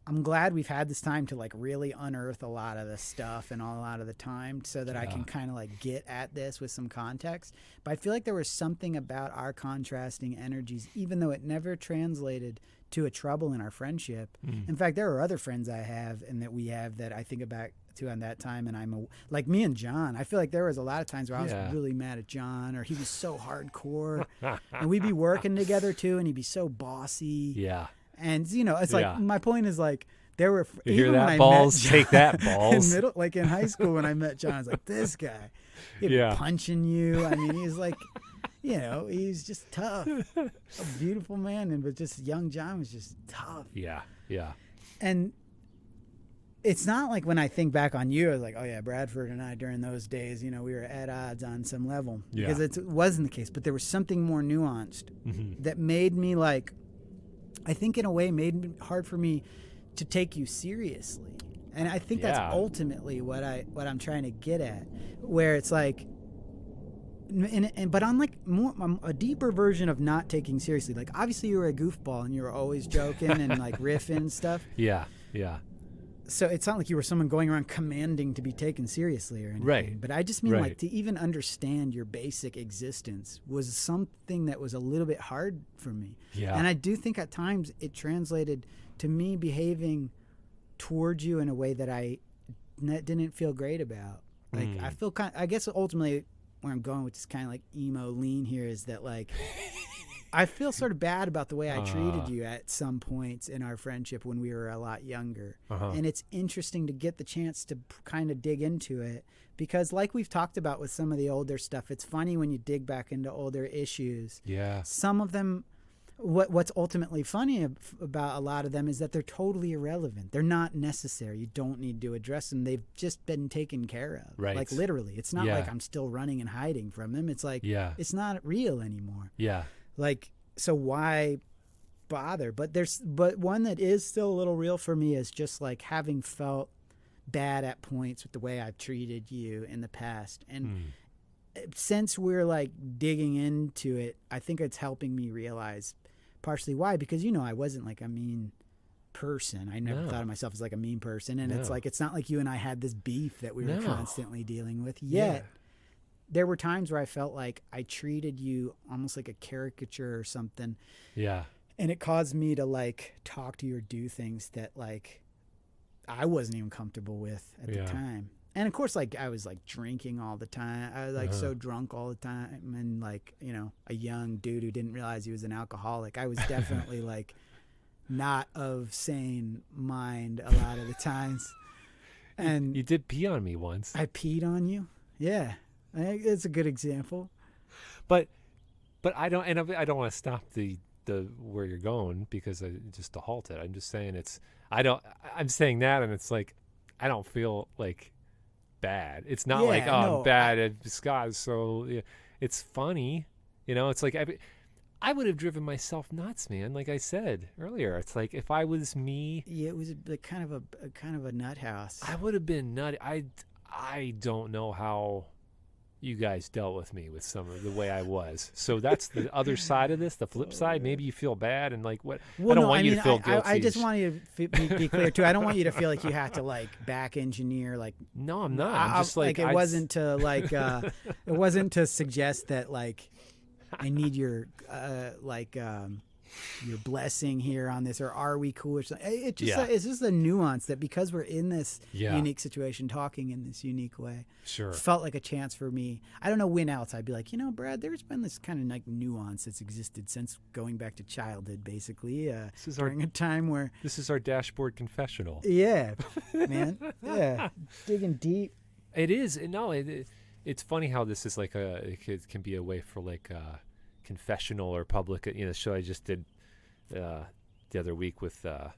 I'm glad we've had this time to like really unearth a lot of the stuff and a lot of the time so that I can kind of like get at this with some context. But I feel like there was something about our contrasting energies, even though it never translated to a trouble in our friendship. In fact, there are other friends I have and that we have that I think about to on that time, and like me and John, I feel like there was a lot of times where I was Yeah. really mad at John, or he was so hardcore, and we'd be working together too, and he'd be so bossy. Yeah. And you know, it's like Yeah. my point is like there were You hear even when that, I balls? met Take that, John balls. in like in high school when I met John, I was like, this guy, he'd be Yeah. punching you. I mean, he's like, you know, he's just tough, a beautiful man, but just young John was just tough. Yeah. Yeah. And it's not like when I think back on you, I was like, oh yeah, Bradford and I during those days, you know, we were at odds on some level because it wasn't the case. But there was something more nuanced that made me like, I think in a way made it hard for me to take you seriously. And I think that's Yeah. ultimately what I'm trying to get at, where it's like, But on like more a deeper version of not taking seriously. Like obviously you were a goofball and you were always joking and like riffing and stuff. Yeah. So it's not like you were someone going around commanding to be taken seriously or anything. Right. But I just mean Right. like to even understand your basic existence was something that was a little bit hard for me. Yeah. And I do think at times it translated to me behaving towards you in a way that I didn't feel great about. Like I feel I guess ultimately where I'm going with this kind of like emo lean here is that like I feel sort of bad about the way I treated you at some points in our friendship when we were a lot younger. And it's interesting to get the chance to kind of dig into it because like we've talked about with some of the older stuff, it's funny when you dig back into older issues. Yeah. Some of them, what's ultimately funny about a lot of them is that they're totally irrelevant. They're not necessary. You don't need to address them. They've just been taken care of. Right. Like literally. It's not Yeah. like I'm still running and hiding from them. It's like Yeah. it's not real anymore. Yeah. Like, so why bother? But one that is still a little real for me is just like having felt bad at points with the way I've treated you in the past. And since we're like digging into it, I think it's helping me realize partially why, because, you know, I wasn't like a mean person. I never thought of myself as like a mean person. And it's like, it's not like you and I had this beef that we were constantly dealing with yet. There were times where I felt like I treated you almost like a caricature or something. Yeah. And it caused me to like talk to you or do things that like I wasn't even comfortable with at the time. And of course, like I was like drinking all the time. I was like so drunk all the time. And like, you know, a young dude who didn't realize he was an alcoholic. I was definitely like not of sane mind a lot of the times. And You did pee on me once. I peed on you. Yeah. I think it's a good example. But I don't, and I don't want to stop the where you're going because just to halt it. I'm just saying I'm saying that, and it's like I don't feel like bad. It's not like I'm bad at Scott. So yeah, it's funny, you know. It's like I would have driven myself nuts, man. Like I said earlier, it's like if I was me, yeah, it was like kind of a nut house. I would have been nutty. I don't know how you guys dealt with me with some of the way I was. So that's the other side of this, the flip side. Maybe you feel bad and like what? Well, I don't want you to feel guilty. I just want you to be clear too. I don't want you to feel like you have to like back engineer like. No, I'm not. I'm just like it wasn't to like it wasn't to suggest that like I need your your blessing here on this, or are we cool or something. It's just a nuance that because we're in this unique situation talking in this unique way, felt like a chance for me. I don't know when else I'd be like, you know, Brad, there's been this kind of like nuance that's existed since going back to childhood, basically during a time where this is our dashboard confessional. Yeah, man. Yeah, digging deep. It is. No, it's funny how this is like it can be a way for like confessional or public, you know, the show I just did the other week with the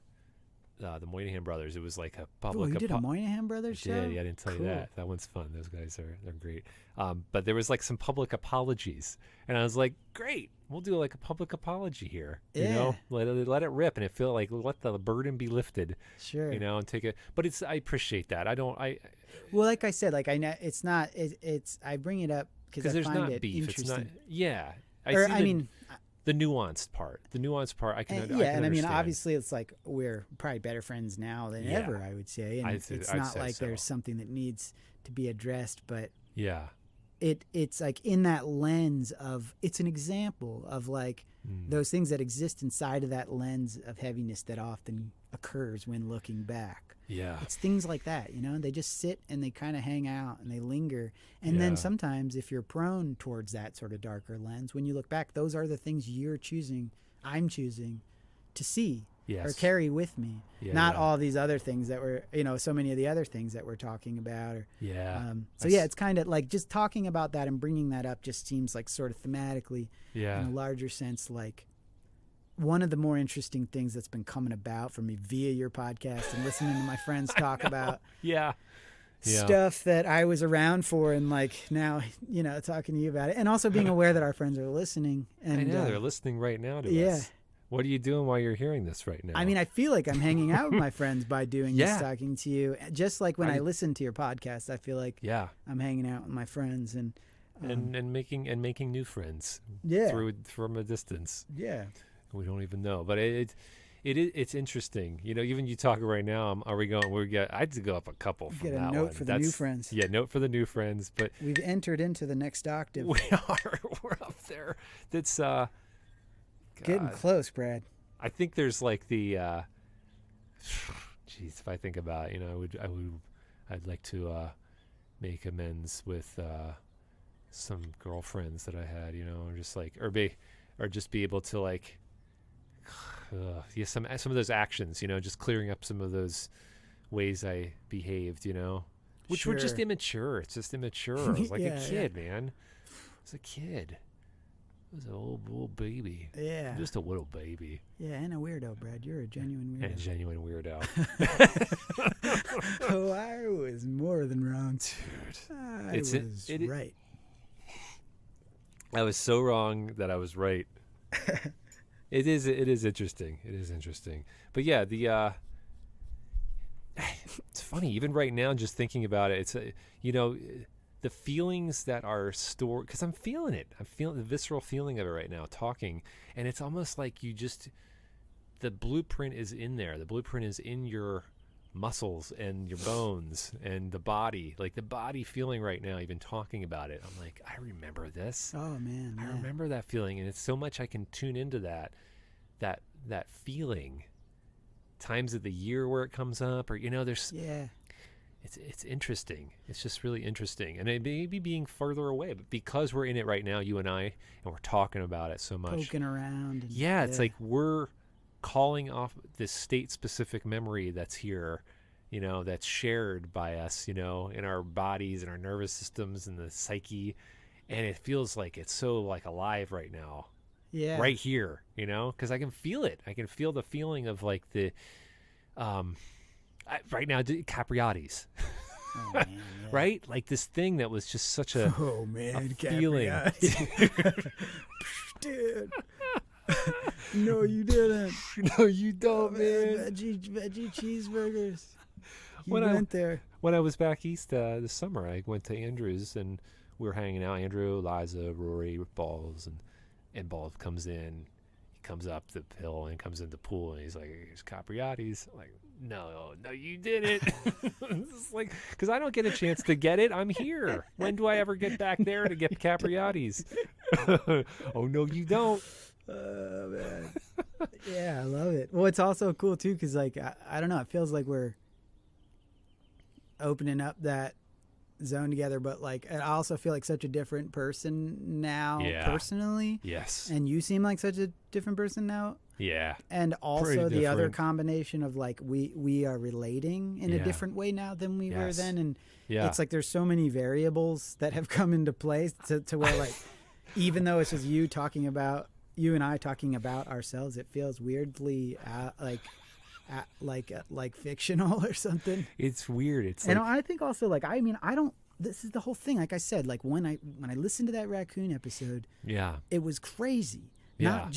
Moynihan brothers. It was like a public. Oh, you did a Moynihan brothers show? Yeah, I didn't tell you that. That one's fun. Those guys they're great. But there was like some public apologies, and I was like, great, we'll do like a public apology here. You know, let it rip, and it feel like let the burden be lifted. Sure. You know, and take it. But I appreciate that. Well, like I said, like I know it's not. It's I bring it up because there's find not it beef. interesting. It's not. Yeah. The nuanced part. The nuanced part, I can understand. I mean, obviously, it's like we're probably better friends now than ever, I would say. And it's not like there's something that needs to be addressed, but it's like in that lens of, it's an example of like those things that exist inside of that lens of heaviness that often occurs when looking back. Yeah. It's things like that, you know, they just sit and they kind of hang out and they linger. And then sometimes if you're prone towards that sort of darker lens, when you look back, those are the things I'm choosing to see or carry with me. Not all these other things that were, you know, so many of the other things that we're talking about. It's kind of like just talking about that and bringing that up just seems like sort of thematically in a larger sense, like one of the more interesting things that's been coming about for me via your podcast and listening to my friends talk about stuff that I was around for, and like now, you know, talking to you about it, and also being aware that our friends are listening. And I know they're listening right now to us. What are you doing while you're hearing this right now? I mean, I feel like I'm hanging out with my friends by doing this, talking to you. Just like when I listen to your podcast, I feel like I'm hanging out with my friends. And and making new friends Yeah. from a distance. Yeah. We don't even know, but it's interesting. You know, even you talking right now. Are we going? I had to go up a couple from Get a that note one. for the new friends. Yeah, note for the new friends. But We've entered into the next octave. we're up there. That's Getting God. close, Brad. I think there's like the. Geez, if I think about it, you know, I'd like to make amends with some girlfriends that I had, you know, or just like, or just be able to like. Yeah, some of those actions, you know, just clearing up some of those ways I behaved, you know, which were just Sure. immature. It's just immature. I was like Yeah, a kid, man. I was a kid. I was a little baby. Yeah. Just a little baby. Yeah, and a weirdo, Brad. You're a genuine And a weirdo. genuine weirdo. Oh, I was more than wrong. Dude. I was right. I was so wrong that I was right. It is interesting. It is interesting. But yeah, it's funny even right now just thinking about it. It's you know, the feelings that are stored, cuz I'm feeling it. I'm feeling the visceral feeling of it right now talking, and it's almost like the blueprint is in there. The blueprint is in your muscles and your bones and the body, like the body feeling right now, even talking about it. I'm like, I remember this. Oh man. I yeah. remember that feeling, and it's so much I can tune into that feeling. Times of the year where it comes up, or you know, there's Yeah. it's interesting. It's just really interesting, and it may be being further away, but because we're in it right now, you and I, and we're talking about it so much. Poking around. And, Yeah, it's like we're calling off this state-specific memory that's here, you know, that's shared by us, you know, in our bodies and our nervous systems and the psyche, and it feels like it's so like alive right now, yeah. right here, you know, because I can feel it. I can feel the feeling of like the, right now, Capriati's, Oh, man, yeah. right? Like this thing that was just such a, Oh man, feeling. Capriati. Dude. No, you didn't. no, you Oh, don't, man. man. Veggie cheeseburgers. You When I- went there. When I was back east this summer, I went to Andrew's and we were hanging out. Andrew, Liza, Rory, Balls, and Balls comes in. He comes up the hill and comes in the pool, and he's like, "Here's Capriati's." I'm like, no, you didn't. It's like, because I don't get a chance to get it. I'm here. When do I ever get back there to get Capriati's? Oh no, you don't. Oh man. Yeah, I love it. Well, it's also cool too because like I don't know, it feels like we're opening up that zone together, but like I also feel like such a different person now personally. Yes. And you seem like such a different person now. Yeah. And also Pretty the other different. combination of like we are relating in a Yeah. different way now than we were Yes. then, and Yeah. it's like there's so many variables that have come into place to where like even though it's just you and I talking about ourselves, it feels weirdly like fictional or something. It's weird. It's And like, I think also like I mean I don't. This is the whole thing. Like I said, like when I listened to that raccoon episode, yeah. it was crazy. Yeah.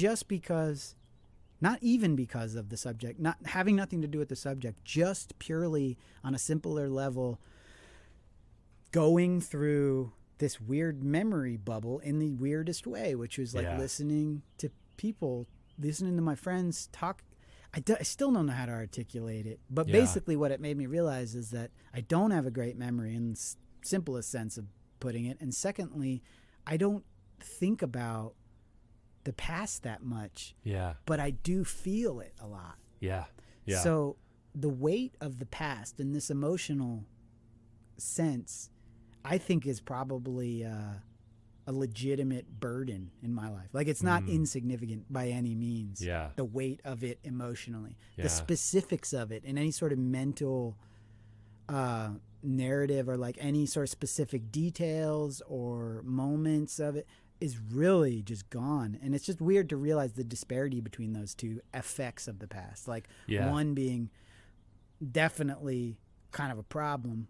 Not even because of the subject, not having nothing to do with the subject, just purely on a simpler level, going through this weird memory bubble in the weirdest way, which was like Yeah. listening to people, listening to my friends talk. I still don't know how to articulate it, but Yeah. basically what it made me realize is that I don't have a great memory in the simplest sense of putting it. And secondly, I don't think about the past that much, Yeah. but I do feel it a lot. Yeah. Yeah. So the weight of the past in this emotional sense, I think is probably a legitimate burden in my life. Like it's not insignificant by any means. Yeah. The weight of it emotionally, Yeah. the specifics of it, and any sort of mental narrative or like any sort of specific details or moments of it is really just gone. And it's just weird to realize the disparity between those two effects of the past. Like Yeah. one being definitely kind of a problem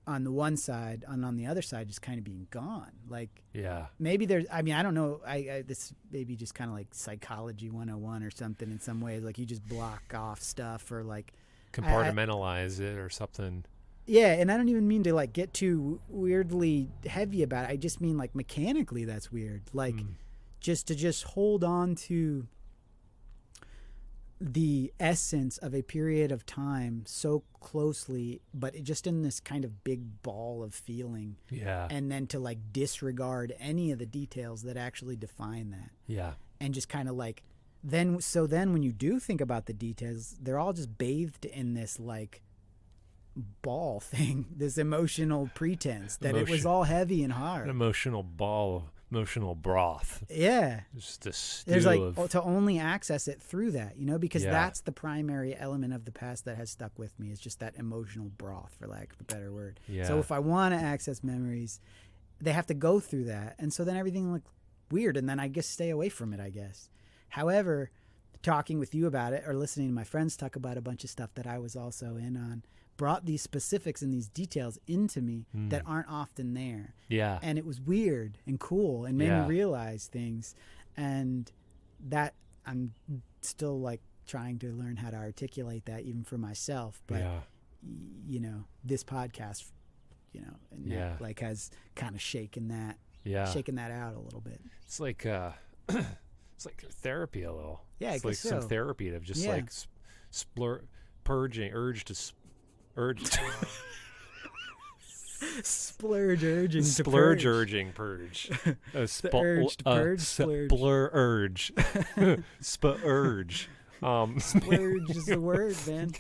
on the one side, and on the other side just kind of being gone. Like Yeah. maybe there's, I mean, I don't know. This maybe just kind of like psychology 101 or something in some ways. Like you just block off stuff or like Compartmentalize it or something. Yeah, and I don't even mean to like get too weirdly heavy about it. I just mean like mechanically that's weird. Like just hold on to the essence of a period of time so closely, but just in this kind of big ball of feeling. Yeah. And then to like disregard any of the details that actually define that. Yeah. And just kind of like then when you do think about the details, they're all just bathed in this like ball thing, this emotional pretense that it was all heavy and hard. An emotional ball of emotional broth. Yeah. Just a stew There's like of... to only access it through that, you know, because Yeah. that's the primary element of the past that has stuck with me, is just that emotional broth, for lack of a better word. Yeah. So if I want to access memories, they have to go through that. And so then everything looked weird, and then I guess stay away from it, I guess. However, talking with you about it or listening to my friends talk about a bunch of stuff that I was also in on brought these specifics and these details into me that aren't often there. Yeah. And it was weird and cool and made Yeah. me realize things. And that I'm still like trying to learn how to articulate that even for myself. But, Yeah. you know, this podcast, you know, and Yeah. that, like has kind of shaken that out a little bit. It's like it's like therapy a little. Yeah, I it's like guess some so. therapy of just Yeah. like purging, urge Splurge urging to splurge purge. urging purge. The urge to purge, splurge. Splur urge. Splurge. Splurge is the word, man.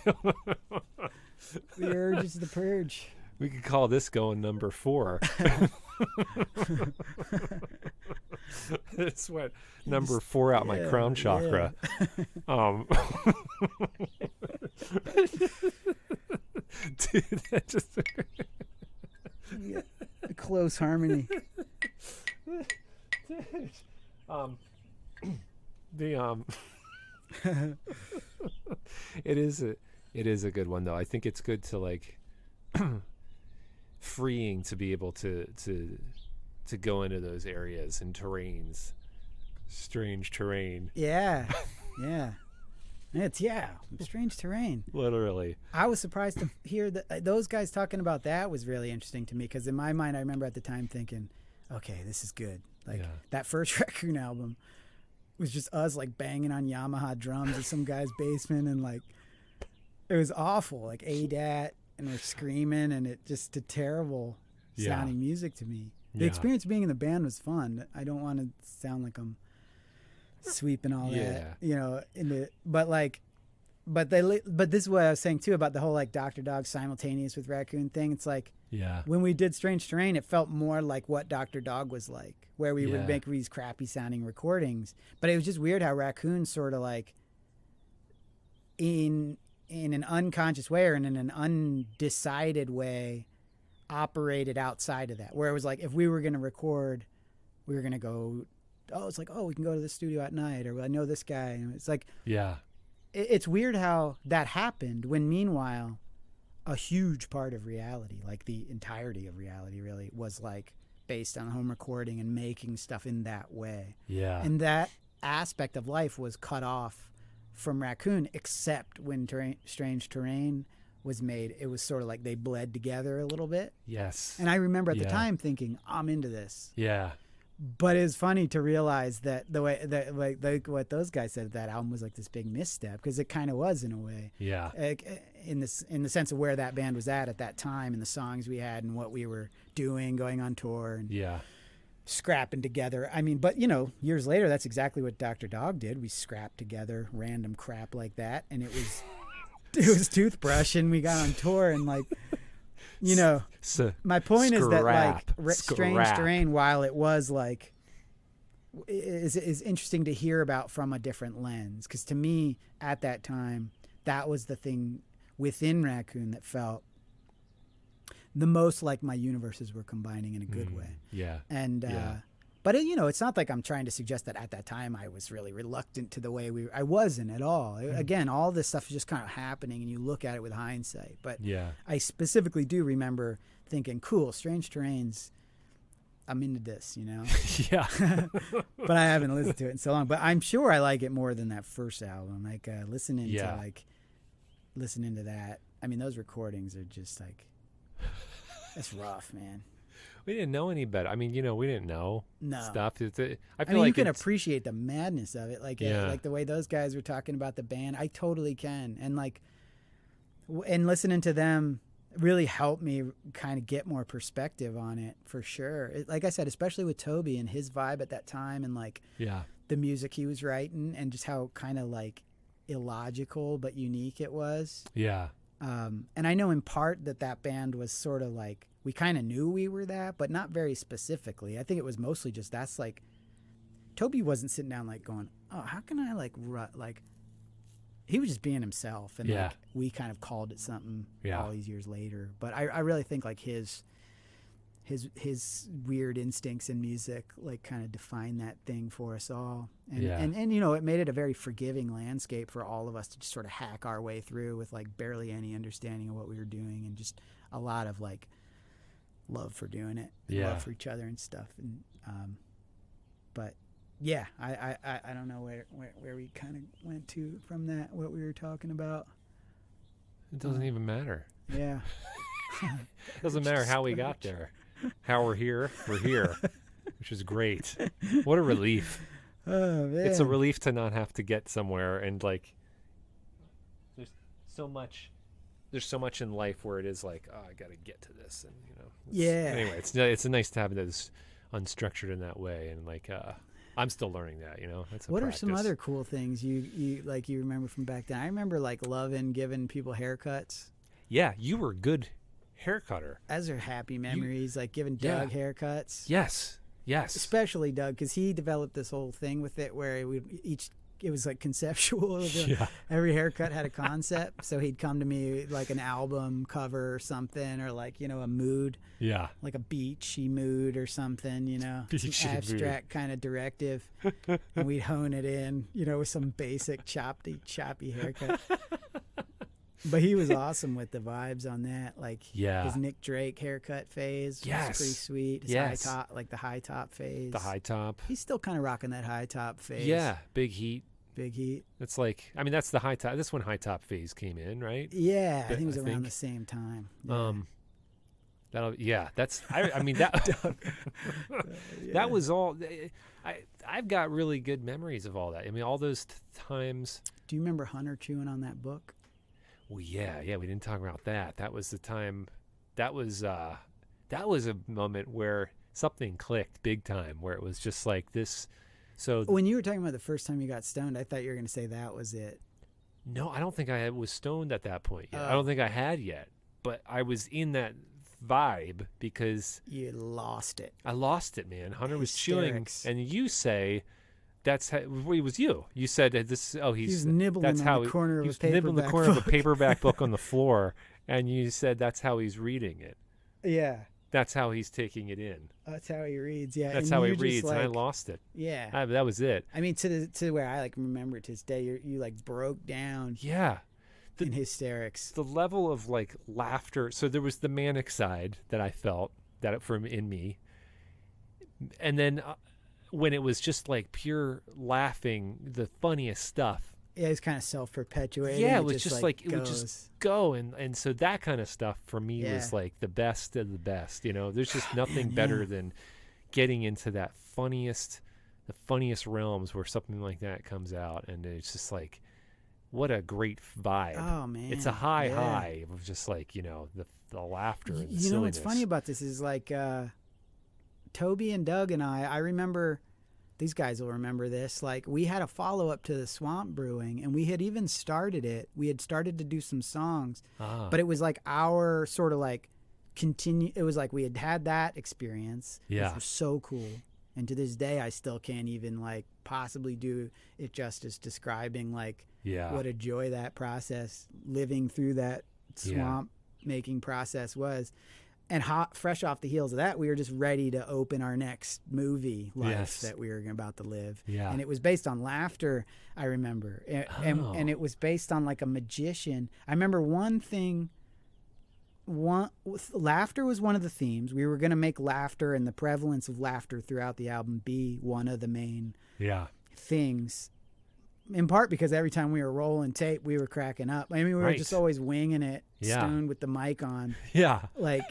The urge is the purge. We could call this going number 4. It's what number 4 out my crown chakra. Dude, that just Yeah. A close harmony. it is a good one though. I think it's good to like freeing to be able to go into those areas and terrains, strange terrain. Yeah. It's strange terrain. Literally. I was surprised to hear that those guys talking about that was really interesting to me, because in my mind I remember at the time thinking, okay, this is good. Like that first Raccoon album was just us like banging on Yamaha drums in some guy's basement, and like it was awful, like ADAT, and we're screaming, and it just a terrible sounding music to me. The experience of being in the band was fun. I don't want to sound like I'm sweeping all that, you know, but this is what I was saying too about the whole like Dr. Dog simultaneous with Raccoon thing. It's like when we did Strange Terrain, it felt more like what Dr. Dog was like, where we would make these crappy sounding recordings, but it was just weird how Raccoon sort of like in an unconscious way or in an undecided way operated outside of that, where it was like if we were going to record, we were going to go, we can go to the studio at night, or I know this guy, and it's like it's weird how that happened when meanwhile a huge part of reality, like the entirety of reality really, was like based on home recording and making stuff in that way. And that aspect of life was cut off from Raccoon, except when Strange Terrain was made. It was sort of like they bled together a little bit. And I remember at the time thinking, I'm into this. But it's funny to realize that the way that like what those guys said, that album was like this big misstep, because it kind of was in a way. In the sense of where that band was at that time, and the songs we had, and what we were doing, going on tour, and scrapping together. I mean, but you know, years later, that's exactly what Dr. Dog did. We scrapped together random crap like that, and it was toothbrush, and we got on tour, and like. You know, my point is that like Strange Terrain, while it was like, is interesting to hear about from a different lens. Because to me, at that time, that was the thing within Raccoon that felt the most like my universes were combining in a good way. But you know, it's not like I'm trying to suggest that at that time I was really reluctant to the way I wasn't at all. Again, all this stuff is just kind of happening, and you look at it with hindsight. But I specifically do remember thinking, cool, Strange Terrains, I'm into this, you know? But I haven't listened to it in so long. But I'm sure I like it more than that first album. Like listening to that. I mean, those recordings are just like That's rough, man. We didn't know any better. I mean, we didn't know stuff. I feel mean, like you can appreciate the madness of it, like like the way those guys were talking about the band. I totally can, and like, and listening to them really helped me kind of get more perspective on it for sure. Like I said, especially with Toby and his vibe at that time, and like the music he was writing, and just how kind of like illogical but unique it was. Yeah. And I know in part that band was sort of like, we kind of knew we were that, but not very specifically. I think it was mostly just that's like, Toby wasn't sitting down like going, oh, how can I like he was just being himself, and like we kind of called it something all these years later. But I really think like his weird instincts in music like kind of defined that thing for us all, and it made it a very forgiving landscape for all of us to just sort of hack our way through with like barely any understanding of what we were doing, and just a lot of like love for doing it, and love for each other and stuff. And but yeah, I don't know where we kind of went to from that, what we were talking about. It doesn't even matter. Yeah. It doesn't matter how we got there. How we're here, which is great. What a relief. Oh, man. It's a relief to not have to get somewhere, and like there's so much in life where it is like, oh, I got to get to this, and anyway, it's nice to have this unstructured in that way, and like I'm still learning that, That's what practice. Are some other cool things you remember from back then? I remember like loving giving people haircuts. Yeah, you were a good hair cutter. Those are happy memories, like giving Doug haircuts. Yes. Especially Doug, because he developed this whole thing with it where it was like conceptual. Every haircut had a concept. So he'd come to me like an album cover or something, or like, a mood. Yeah. Like a beachy mood or something, some abstract kind of directive. And we'd hone it in, with some basic choppy haircut. But he was awesome with the vibes on that. Like his Nick Drake haircut phase was pretty sweet. His high top, like the high top phase. The high top. He's still kind of rocking that high top phase. Yeah, big heat. It's like, I mean, that's the high top. That's when high top phase came in, right? Yeah, I think it was around the same time. Yeah. That's. I mean that. That was all. I've got really good memories of all that. I mean, all those times. Do you remember Hunter chewing on that book? Well, yeah, we didn't talk about that. That was the time. That was a moment where something clicked big time, where it was just like this. So when you were talking about the first time you got stoned, I thought you were going to say that was it. No, I don't think I was stoned at that point yet. I don't think I had yet, but I was in that vibe because you lost it. I lost it, man. Hunter was chewing, and you say. That's how it was. You said this. Oh, he's nibbling that's on how the corner of a paperback nibbling the corner of a paperback book on the floor, and you said that's how he's reading it. Yeah, that's how he's taking it in. That's how he reads. Yeah, that's how he reads, and I lost it. Yeah, that was it. I mean, to where I like remember it to this day. You like broke down. Yeah, in hysterics. The level of like laughter. So there was the manic side that I felt in me, and then. When it was just like pure laughing, the funniest stuff. Yeah, it's kind of self-perpetuating. Yeah, it was just like it would just go, and so that kind of stuff for me was like the best of the best. There's just nothing better than getting into the funniest realms where something like that comes out, and it's just like, what a great vibe. Oh man, it's a high of just like the laughter. And the silliness. What's funny about this is like. Toby and Doug and I remember, these guys will remember this, like we had a follow-up to the Swamp Brewing, and we had even started it. We had started to do some songs, but it was like our sort of like it was like we had that experience, which was so cool. And to this day, I still can't even like possibly do it justice describing like what a joy that process, living through that swamp making process was. And fresh off the heels of that, we were just ready to open our next movie life that we were about to live. Yeah. And it was based on laughter, I remember. And it was based on like a magician. I remember laughter was one of the themes. We were going to make laughter and the prevalence of laughter throughout the album be one of the main things. in part because every time we were rolling tape, we were cracking up. I mean, we were Right. just always winging it, Yeah. stoned with the mic on. Yeah. Like,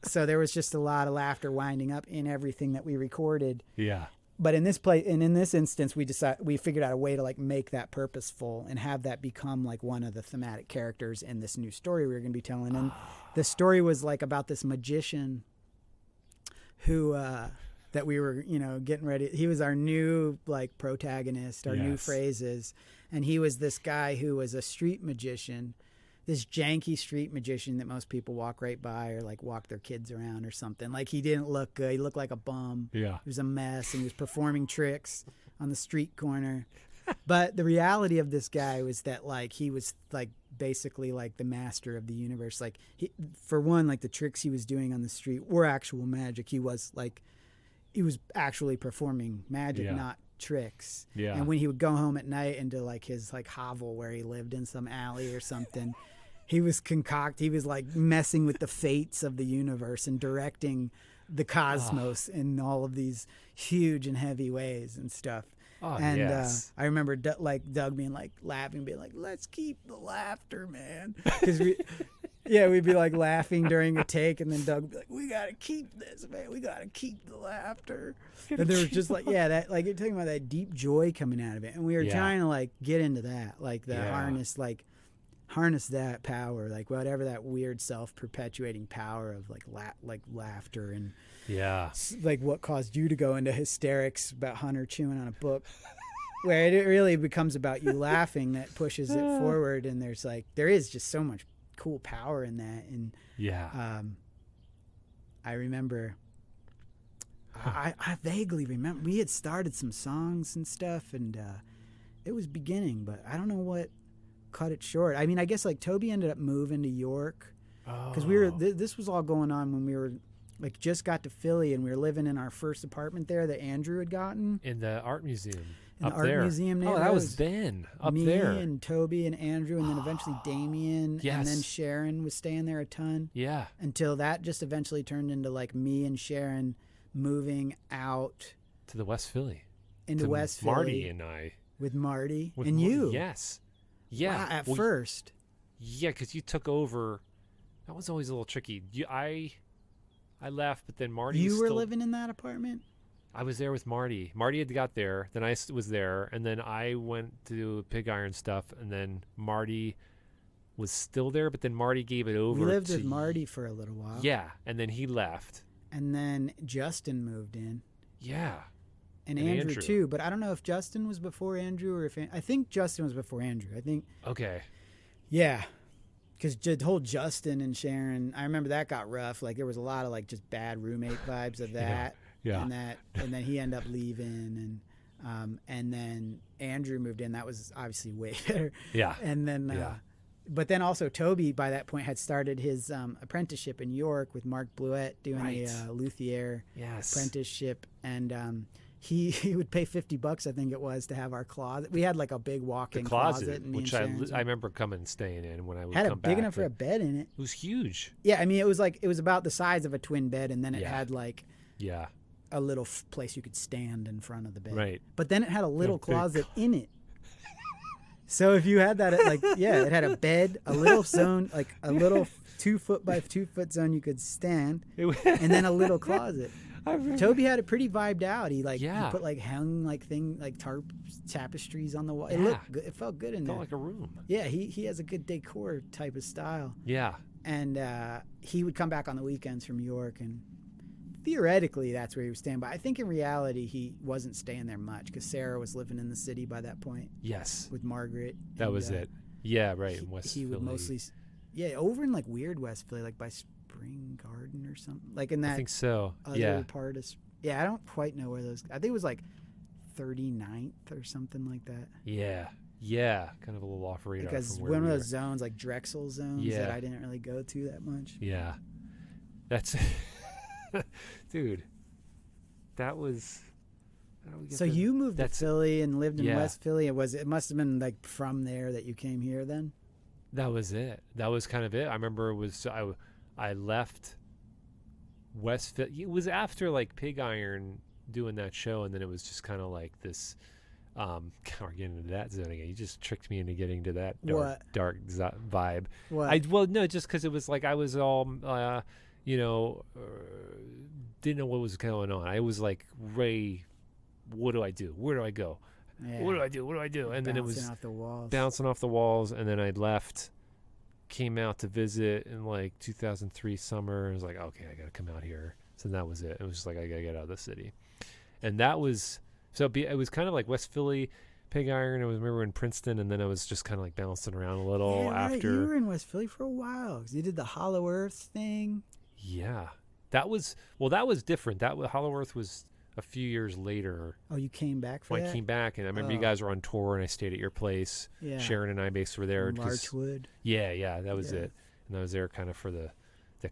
so there was just a lot of laughter winding up in everything that we recorded. Yeah. But in this in this instance, we figured out a way to like make that purposeful and have that become like one of the thematic characters in this new story we were going to be telling. And the story was like about this magician who that we were, getting ready. He was our new like protagonist, our new Yes. phrases, and he was this guy who was a street magician. This janky street magician that most people walk right by or like walk their kids around or something. Like he didn't look good. He looked like a bum. Yeah. He was a mess and he was performing tricks on the street corner. But the reality of this guy was that like he was like basically like the master of the universe. Like for one, like the tricks he was doing on the street were actual magic. He was actually performing magic, Yeah. not tricks. Yeah. And when he would go home at night into like his like hovel where he lived in some alley or something, he was like messing with the fates of the universe and directing the cosmos in all of these huge and heavy ways and stuff. Oh, And yes. I remember Doug being like laughing, being like, "Let's keep the laughter, man," because we'd be like laughing during a take, and then Doug would be like, "We gotta keep this, man. We gotta keep the laughter." And there was just like, that like you're talking about that deep joy coming out of it, and we were Yeah. trying to like get into that, like the Yeah. harness that power, like whatever that weird self-perpetuating power of like laughter and Yeah. like what caused you to go into hysterics about Hunter chewing on a book, where it really becomes about you laughing that pushes it forward, and there is just so much cool power in that. And Yeah. I remember I vaguely remember we had started some songs and stuff, and it was beginning, but I don't know what cut it short. I mean, I guess like Toby ended up moving to York because we were this was all going on when we were like just got to Philly, and we were living in our first apartment there that Andrew had gotten In the art museum. in up the art there. museum. Oh, that neighborhood. was then. Up me there. and Toby and Andrew, and then eventually Damien, Yes. and then Sharon was staying there a ton Yeah. until that just eventually turned into like me and Sharon moving out To the West Philly. into To West Marty Philly and I. with Marty With and Mar- you. Yes. Yeah. Wow, at Well, first. Yeah, because you took over. That was always a little tricky. I left, but then Marty You were still, living in that apartment? I was there with Marty. Marty had got there. Then I was there. And then I went to pig iron stuff. And then Marty was still there. But then Marty gave it over We lived to with Marty for a little while. Yeah. And then he left. And then Justin moved in. Yeah. And And Andrew Andrew. too. But I don't know if Justin was before Andrew or if... I think Justin was before Andrew. I think... Okay. Yeah. Because the whole Justin and Sharon... I remember that got rough. Like, there was a lot of, like, just bad roommate vibes of that. Yeah. And then he ended up leaving. And then Andrew moved in. That was obviously way better. Yeah. And then... Yeah. But then also Toby, by that point, had started his apprenticeship in York with Mark Bluett doing Right. the luthier Yes. apprenticeship. And he would pay $50, I think it was, to have our closet. We had like a big The walk-in closet, and me which and Sharon's I remember coming and staying in when I would had a come big back. enough for a but bed in it. It was huge. Yeah, I mean, it was about the size of a twin bed, and then it Yeah. had like Yeah. a little place you could stand in front of the bed. Right. But then it had a little big closet in it. So if you had that, it had a bed, a little zone, like a little 2 foot by 2 foot zone you could stand, and then a little closet. Toby had it pretty vibed out. He he Yeah. put like hung like tarp tapestries on the wall. It Yeah. looked good. It felt good in Felt there. like a room. Yeah, he has a good decor type of style. Yeah. And he would come back on the weekends from York, and theoretically that's where he was staying. But I think in reality he wasn't staying there much because Sarah was living in the city by that point Yes. with Margaret. That and, was it. Yeah, right. In West he Philly. would mostly, over in like weird West Philly, like by Spring Garden or something, like in I that think so. other Yeah. part of. Yeah, I don't quite know where those. I think it was like 39th or something like that. Yeah. Yeah. Kind of a little off radar. Because from where one we of were. those zones, like Drexel zones, Yeah. that I didn't really go to that much. Yeah. That's dude. That was how do we get So to- you moved to that's- Philly and lived in Yeah. West Philly. It must have been like from there that you came here then. That was it. That was kind of it. I remember it was I left West Philly. It was after like Pig Iron doing that show, and then it was just kind of like this. We're getting into that zone again. You just tricked me into getting to that What? dark vibe. What? Well, no, just because it was like I was all, you know, didn't know what was going on. I was like, Ray, what do I do? Where do I go? Yeah. What do I do? What do I do? And then it was Bouncing off the walls. bouncing off the walls, and then I left, came out to visit in like 2003 summer. I was like, okay, I got to come out here. So that was it. It was just like, I got to get out of the city. And that was, so it was kind of like West Philly, Pig Iron. I was remember in Princeton, and then I was just kind of like bouncing around a little Yeah, right. after. You were in West Philly for a while 'cause you did the Hollow Earth thing. Yeah. That was different. Hollow Earth was a few years later. Oh, you came back for When that? I came back, and I remember you Oh. guys were on tour, and I stayed at your place. Yeah. Sharon and I basically were there. In 'cause- Larchwood. Yeah, that was Yeah. it. And I was there kind of for the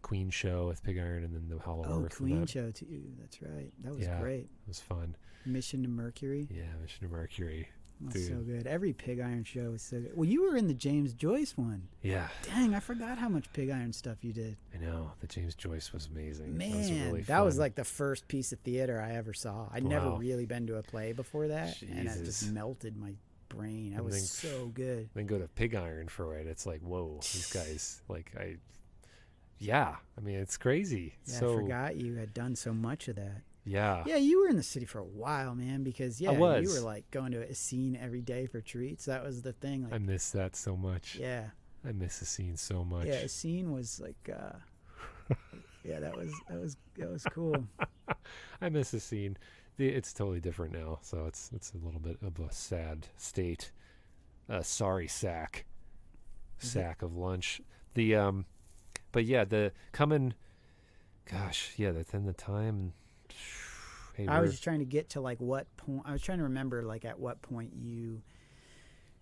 Queen show with Pig Iron, and then the Hollow Oh, Earth. and Queen that. show too. That's right. That was Yeah. great. It was fun. Mission to Mercury. Yeah, Mission to Mercury. That's so Dude. good. Every Pig Iron show was so good. Well, you were in the James Joyce one. Yeah, Dang, I forgot how much Pig Iron stuff you did. I know. The James Joyce was amazing. Man, that was really that was fun. like the first piece of theater I ever saw. I'd never Wow. really been to a play before that, and it Jesus. just melted my brain. That And was then- so good. Then go to Pig Iron for it. It's like, whoa, these guys, yeah. I mean, it's crazy. Yeah, So I forgot you had done so much of that. yeah, Yeah, you were in the city for a while, man, because you was. were like going to a scene every day for treats. That was the thing. Like, I miss that so much. yeah. I miss the scene so much. Yeah, a scene was like yeah, that was cool. I miss the scene. It's totally different now, so it's a little bit of a sad state. Sorry, sack of lunch. But yeah, the coming. Gosh, yeah, then the time. Hey, I was just trying to get to like what point. I was trying to remember like at what point you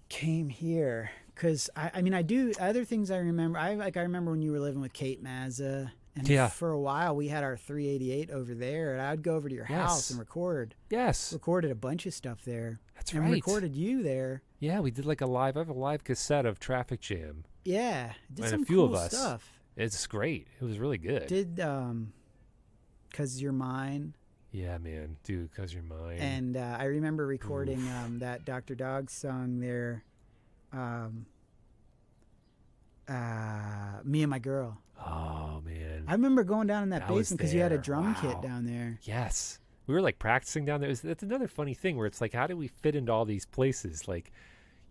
came here, because I mean I do other things I remember. I remember when you were living with Kate Mazza. And Yeah. for a while, we had our 388 over there, and I'd go over to your house and recorded a bunch of stuff there. That's and right. recorded you there. Yeah, we did like I have a live cassette of Traffic Jam. Yeah, did And some a few cool of us. stuff. It's great. It was really good. Did 'Cause You're Mine, Yeah, man, dude, 'cause you're mine. and I remember recording that Dr. Dog song there. Me and My Girl. Oh man. I remember going down in that I was basement because you had a there. drum Wow. kit down there. Yes. We were like practicing down there. That's another funny thing where it's like, how did we fit into all these places? Like,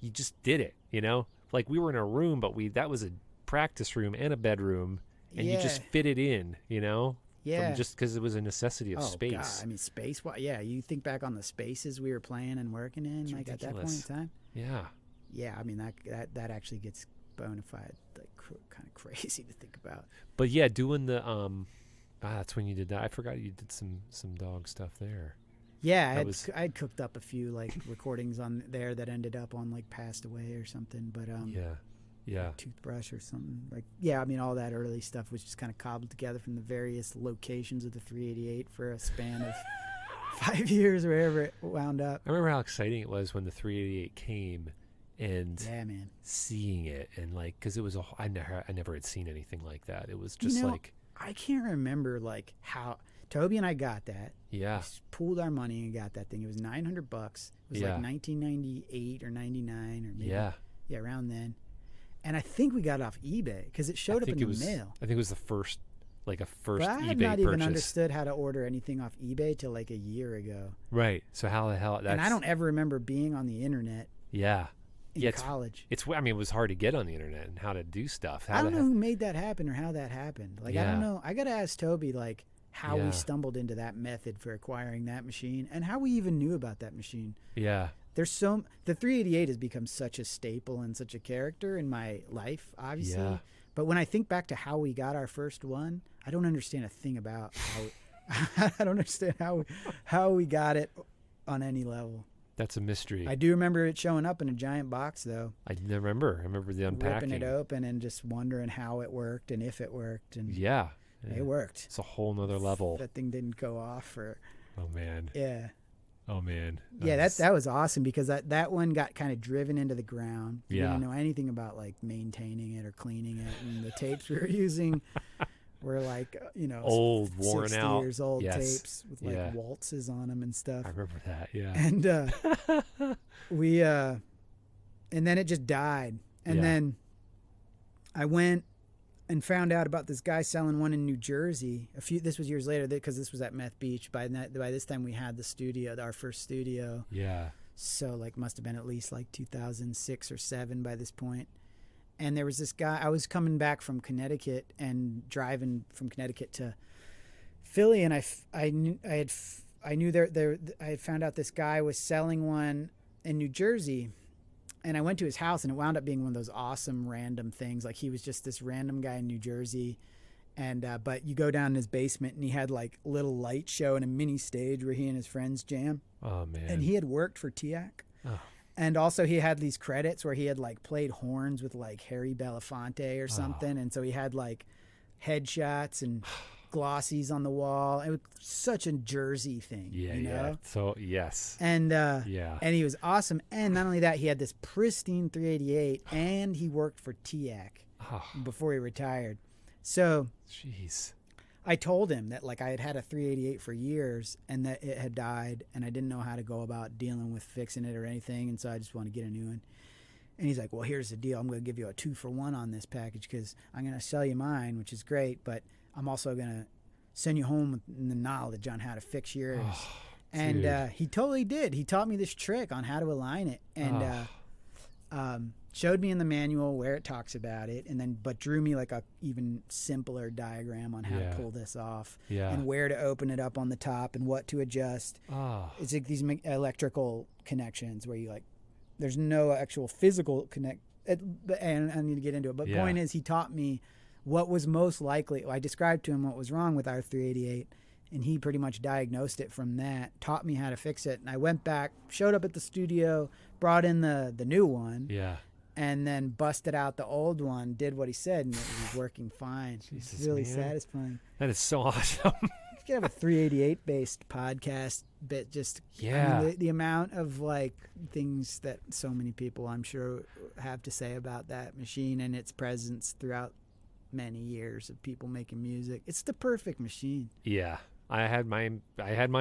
you just did it, you know? Like, we were in a room, but that was a practice room and a bedroom, and you just Yeah. fit it in, you know? Yeah. Just because it was a necessity of Oh, space. God. I mean, space. Yeah, you think back on the spaces we were playing and working in, It's like at that point in ridiculous. time. Yeah. Yeah, I mean that actually gets bona fide, like kind of crazy to think about. But yeah, doing the that's when you did that. I forgot you did some dog stuff there. Yeah, That I'd cooked up a few like recordings on there that ended up on like Passed Away or something, but Yeah. Toothbrush or something. Like, yeah, I mean all that early stuff was just kind of cobbled together from the various locations of the 388 for a span of 5 years, wherever it wound up. I remember how exciting it was when the 388 came, and Yeah, man. seeing it, and like, because it was I never had seen anything like that. It was just like, I can't remember like how Toby and I got that. yeah, We just pooled our money and got that thing. It was $900. It was Yeah. like 1998 or 99 or maybe yeah. around then. And I think we got it off eBay because it showed up in the mail. I think it was the first, like a first But I had eBay not even purchase. understood how to order anything off eBay till like a year ago. Right. So how the hell? And I don't ever remember being on the internet Yeah. in Yeah, college. I mean, it was hard to get on the internet and how to do stuff. I don't know who made that happen or how that happened. Like, I don't Yeah. know. I got to ask Toby, like, how Yeah. we stumbled into that method for acquiring that machine and how we even knew about that machine. Yeah. The 388 has become such a staple and such a character in my life, obviously. Yeah. But when I think back to how we got our first one, I don't understand a thing about how I don't understand how we got it on any level. That's a mystery. I do remember it showing up in a giant box though. I remember the unpacking. Ripping it open and just wondering how it worked and if it worked, and Yeah. it worked. It's a whole nother level. That thing didn't go off or Oh man. yeah. Oh man. Yeah, that was awesome because that one got kind of driven into the ground. We Yeah. didn't know anything about like maintaining it or cleaning it, and the tapes we were using were like, Old, worn 60 out. years old Yes. tapes with like Yeah. waltzes on them and stuff. I remember that. Yeah. And we and then it just died. And Yeah. then I went and found out about this guy selling one in New Jersey. This was years later because this was at Meth Beach. By this time we had the studio, our first studio. Yeah. So like must have been at least like 2006 or 7 by this point. And there was this guy. I was coming back from Connecticut and driving from Connecticut to Philly, and I knew I had found out this guy was selling one in New Jersey, and I went to his house, and it wound up being one of those awesome random things. Like he was just this random guy in New Jersey, and but you go down in his basement, and he had like a little light show and a mini stage where he and his friends jam. Oh man. And he had worked for TIAC. Oh. And also he had these credits where he had like played horns with like Harry Belafonte or something. And so he had like headshots and glossies on the wall. It was such a Jersey thing, Yeah. you know? Yeah. So yes. And Yeah. and he was awesome. And not only that, he had this pristine 388 and he worked for TIAC Oh, before he retired. So jeez. I told him that like I had had a 388 for years and that it had died and I didn't know how to go about dealing with fixing it or anything, and so I just want to get a new one. And he's like, well, here's the deal. I'm going to give you a 2-for-1 on this package because I'm going to sell you mine, which is great, but I'm also going to send you home with the knowledge on how to fix yours. And dude. he totally did. He taught me this trick on how to align it and showed me in the manual where it talks about it, and then but drew me like a even simpler diagram on how Yeah. to pull this off Yeah. and where to open it up on the top and what to adjust. Oh. It's like these electrical connections where you like there's no actual physical connect and I need to get into it, but Yeah. point is he taught me what was most likely. I described to him what was wrong with our 388, and he pretty much diagnosed it from that, taught me how to fix it, and I went back, showed up at the studio, brought in the new one, Yeah. and then busted out the old one, did what he said, and it was working fine. Jesus, It's really man. satisfying. That is so awesome. You could have a 388 based podcast, but just Yeah. the amount of like things that so many people I'm sure have to say about that machine and its presence throughout many years of people making music. It's the perfect machine. Yeah. I had my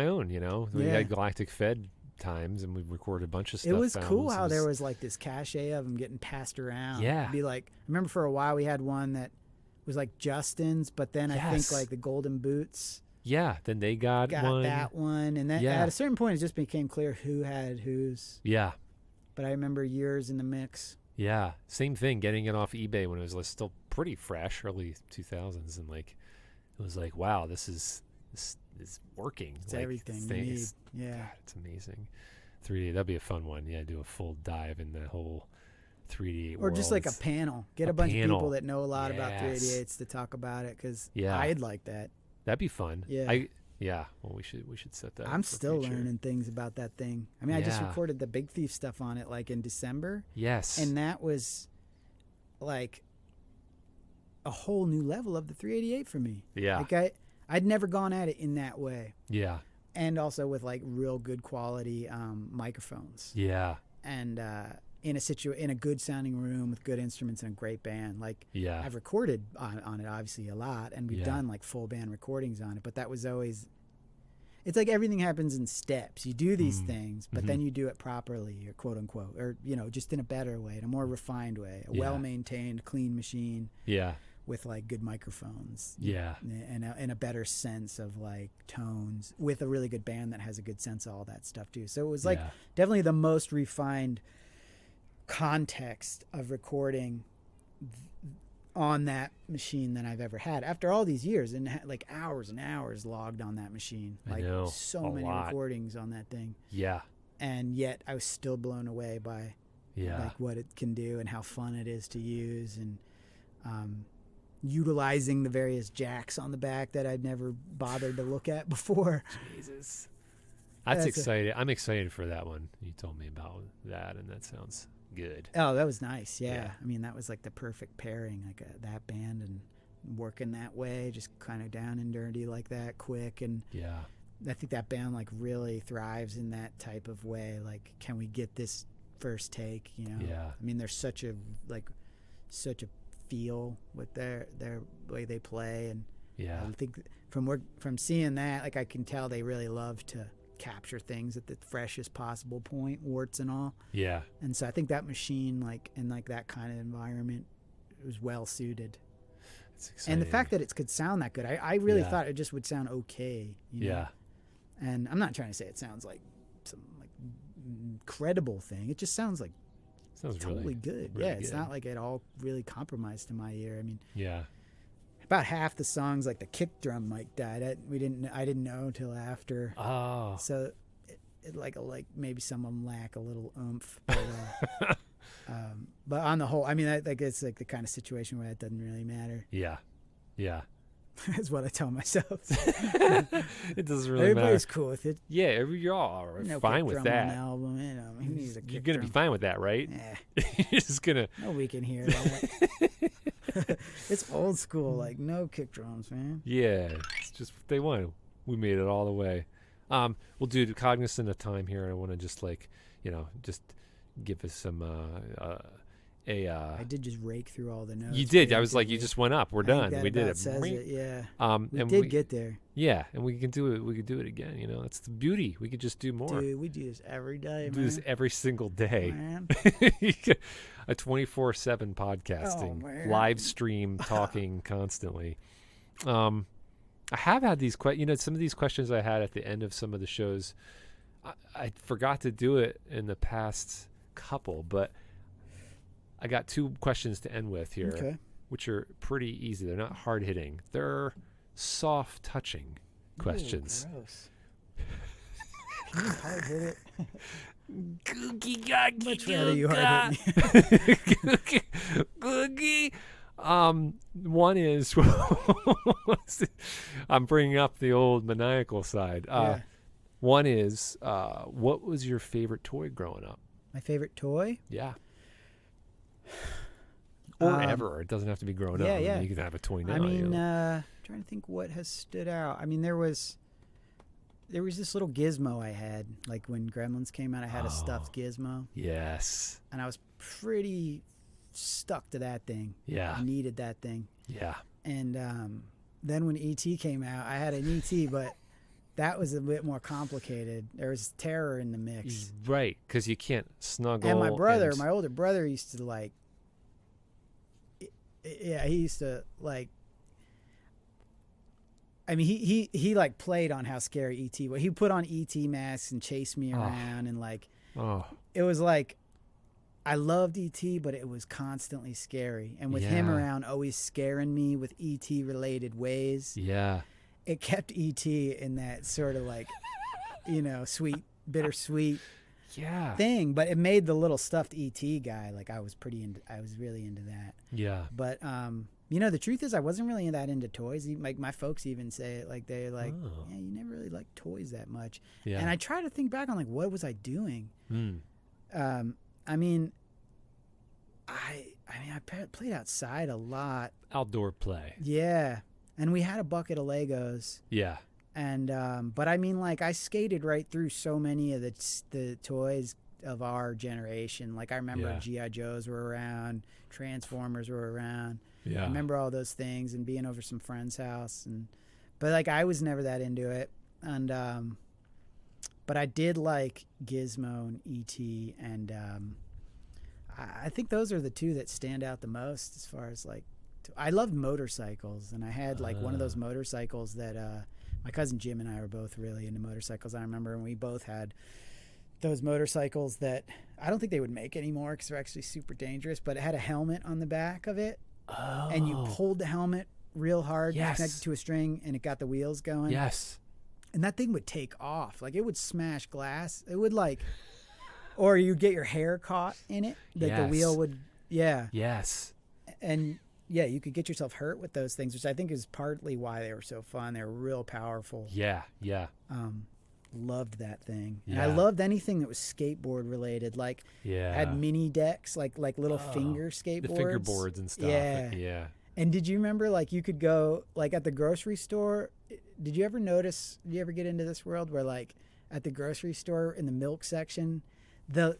own, you know. We Yeah. had Galactic Fed times and we recorded a bunch of stuff. It was cool albums. how It there was like this cachet of them getting passed around. Yeah. It'd be like, I remember for a while we had one that was like Justin's, but then I think Yes. like the Golden Boots Yeah. Then they got one. that one, and then Yeah. at a certain point it just became clear who had whose. Yeah. But I remember years in the mix. Yeah. Same thing. Getting it off eBay when it was like, still pretty fresh, early 2000s, and like it was like, wow, this is working. It's like, everything you thing need. is- Yeah. God, it's amazing. 3D, that'd be a fun one. Yeah, do a full dive in the whole 3D Or just like a worlds. panel. Get A a bunch panel. of people that know a lot about Yes. 388s to talk about it, because Yeah. I'd like that. That'd be fun. Yeah. Yeah. Well, we should set that. I'm up for still future. learning things about that thing. I mean, I just Yeah. recorded the Big Thief stuff on it like in December, Yes. and that was like a whole new level of the 388 for me. Yeah. Like I'd never gone at it in that way. Yeah. And also with like real good quality microphones. Yeah. And in a good sounding room with good instruments and a great band. Like Yeah. I've recorded on it obviously a lot, and we've Yeah. done like full band recordings on it, but that was always, it's like everything happens in steps. You do these things, but then you do it properly, or quote unquote, or just in a better way, in a more refined way, a Yeah. well-maintained clean machine Yeah. with like good microphones. Yeah. And a better sense of like tones, with a really good band that has a good sense of all that stuff too. So it was like Yeah. definitely the most refined context of recording on that machine that I've ever had after all these years, and like hours and hours logged on that machine. I Like know, so a many lot. recordings on that thing. Yeah. And yet I was still blown away by Yeah. like what it can do and how fun it is to use, and utilizing the various jacks on the back that I'd never bothered to look at before. Jesus. That's That's exciting. I'm excited for that one. You told me about that, and that sounds good. Oh, that was nice. Yeah. Yeah. I mean, that was like the perfect pairing, like that band and working that way, just kind of down and dirty like that, quick. And Yeah. I think that band like really thrives in that type of way. Like, can we get this first take, Yeah. I mean, there's such a feel with their way they play, and Yeah. I think from seeing that, like I can tell they really love to capture things at the freshest possible point, warts and all. Yeah. And so I think that machine, like in like that kind of environment, was well suited. It's exciting. And the fact that it could sound that good, I really Yeah. thought it just would sound okay. You know? Yeah. And I'm not trying to say it sounds like some like incredible thing. It just sounds like Sounds totally really good. really Yeah, it's good. not like at all really compromised to my ear. I mean, Yeah. about half the songs, like the kick drum mic died. I didn't know until after. Oh. So it like maybe some of them lack a little oomph. But on the whole, I mean, like it's like the kind of situation where it doesn't really matter. Yeah. Yeah. That's what I tell myself. It doesn't really Everybody's matter. cool with it. Yeah, you're all No fine kick with drum on the that. album, you know, who needs a You're kick gonna be drum? fine with that, right? Yeah, You're just gonna. no, we can hear it. It's old school, like no kick drums, man. Yeah, it's just what they want. We made it all the way. Well, dude, cognizant of time here, I want to just just give us some I did just rake through all the notes. You did. too, I was like, didn't you we? just went up. We're I think done. that We did about it. says it. Yeah, we and did get there. Yeah, and we can do it. We could do it again. You know, that's the beauty. We could just do more. Dude, we do this every day, do this man. every single day. Man. A 24/7 podcasting, man. live stream, talking constantly. I have had these some of these questions I had at the end of some of the shows. I forgot to do it in the past couple, but I got 2 questions to end with here, Okay. which are pretty easy. They're not hard hitting. They're soft touching questions. Ooh, gross. Hard hit it. Googie, Much rather you hard hit me. Googie. One is I'm bringing up the old maniacal side. Yeah. One is what was your favorite toy growing up? My favorite toy? Yeah. Or Um, ever. It doesn't have to be growing up. yeah, I mean, yeah. you can have a toy now. I mean, you know. trying to think what has stood out. I mean, there was this little gizmo I had. Like when Gremlins came out, I had a stuffed gizmo, Yes. and I was pretty stuck to that thing. Yeah. I needed that thing. Yeah. And then when E.T. came out, I had an E.T., but that was a bit more complicated. There was terror in the mix. Right, because you can't snuggle. And my brother, and- my older brother, used to like, yeah, he used to like. I mean, he like played on how scary E.T. was. He put on E.T. masks and chased me around, and like, Oh, it was like, I loved E.T., but it was constantly scary. And with him Yeah. around, always scaring me with E.T. related ways, yeah. it kept E.T. in that sort of like, sweet, bittersweet Yeah. thing. But it made the little stuffed E.T. guy, like I was really into that. Yeah. But the truth is, I wasn't really that into toys. Like my folks even say it, like they're like, Oh. yeah, you never really liked toys that much. Yeah. And I try to think back on like, what was I doing? Mm. I mean, I played outside a lot. Outdoor play. Yeah, and we had a bucket of Legos. Yeah. And but I mean, like I skated right through so many of the toys of our generation. Like I remember Yeah. G.I. Joes were around, Transformers were around. Yeah. I remember all those things and being over some friend's house, but like I was never that into it. And but I did like Gizmo and E.T. and I think those are the 2 that stand out the most as far as like. I loved motorcycles, and I had like one of those motorcycles that my cousin Jim and I were both really into motorcycles. I remember when we both had those motorcycles that I don't think they would make anymore because they're actually super dangerous, but it had a helmet on the back of it, Oh. and you pulled the helmet real hard, Yes. connected to a string, and it got the wheels going. Yes. And that thing would take off. Like it would smash glass. It would like, or you'd get your hair caught in it. Like the Yes. wheel would, yeah. Yes. And yeah, you could get yourself hurt with those things, which I think is partly why they were so fun. They were real powerful. Yeah. Yeah. Loved that thing. And I Yeah. loved anything that was skateboard related. Like Yeah. had mini decks, like little finger skateboards. The fingerboards and stuff. Yeah. Yeah. And did you remember like you could go like at the grocery store? Did you ever get into this world where like at the grocery store in the milk section, the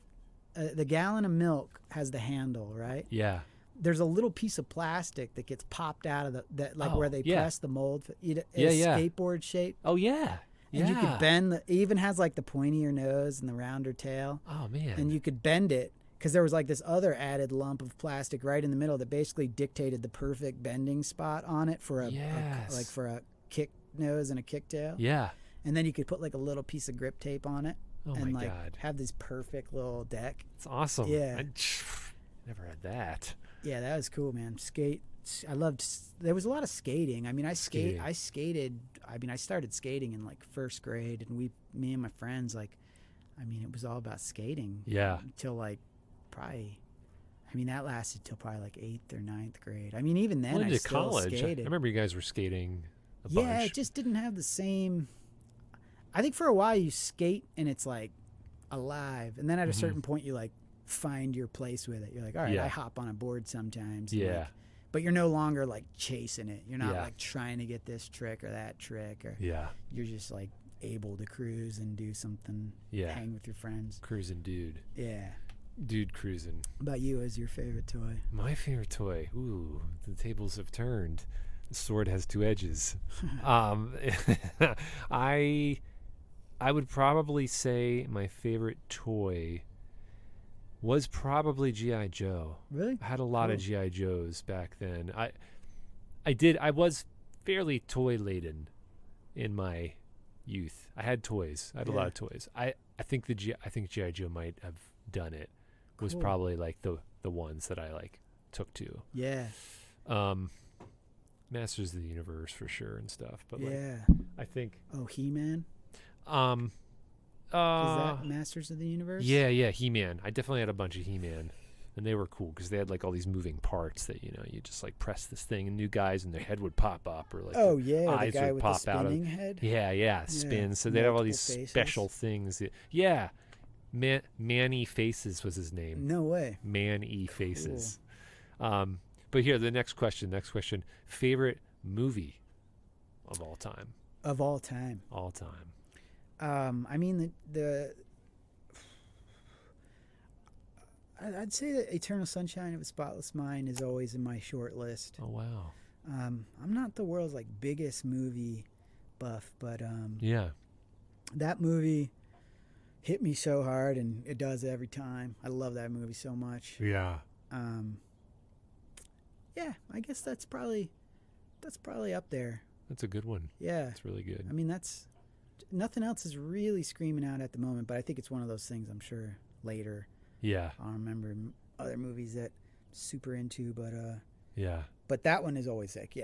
gallon of milk has the handle, right? Yeah. there's a little piece of plastic that gets popped out of Oh, where they yeah. press the mold. It's Yeah. skateboard shape. Oh yeah. And you Yeah. could bend it even has like the pointier nose and the rounder tail. Oh man. And you could bend it because there was like this other added lump of plastic right in the middle that basically dictated the perfect bending spot on it for for a kick nose and a kick tail. Yeah. And then you could put like a little piece of grip tape on it Oh and my like God. have this perfect little deck. It's awesome. Yeah. I never had that. Yeah, that was cool, man. There was a lot of skating. I mean, I skated. I mean, I started skating in like first grade, and me and my friends, like, I mean, it was all about skating. Yeah. Until like probably, I mean, that lasted till probably like 8th or 9th grade. I mean, even then, Well, I into still college. skated. I remember you guys were skating a Yeah, bunch. it just didn't have the same. I think for a while you skate and it's like alive, and then at a certain point you like find your place with it. You're like, all right, Yeah. I hop on a board sometimes. and, Yeah. like, but you're no longer like chasing it. You're not Yeah. like trying to get this trick or that trick, or Yeah. you're just like able to cruise and do something. Yeah. Hang with your friends. Cruising dude. Yeah. Dude cruising. What about you? As your favorite toy? My favorite toy. Ooh, the tables have turned. The sword has two edges. I would probably say my favorite toy was probably G.I. Joe. Really? I had a lot of G.I. Joes back then. I was fairly toy laden in my youth. I had toys. I had a lot of toys. I think G.I. Joe might have done it. Was Cool. probably like the ones that I like took to. Yeah. Masters of the Universe for sure and stuff. But Yeah. I think Oh, He-Man. is Is that Masters of the Universe? Yeah, He-Man. I definitely had a bunch of He-Man, and they were cool because they had like all these moving parts that you just like press this thing, and new guys and their head would pop up, or like Oh yeah, the eyes guy would with pop the out of spinning head. yeah spin. So they'd have all these multiple faces. special things. Yeah, Manny Faces was his name. No way. Man-E Faces. But here, the next question. Favorite movie of all time? Of all time. All time. I mean I'd say that Eternal Sunshine of a Spotless Mind is always in my short list. Oh, wow. I'm not the world's like biggest movie buff, but Yeah. that movie hit me so hard, and it does every time. I love that movie so much. Yeah. Yeah, I guess that's probably up there. That's a good one. Yeah. That's really good. I mean, that's nothing else is really screaming out at the moment, but I think it's one of those things I'm sure later Yeah. I'll remember other movies that I'm super into, Yeah. but that one is always like,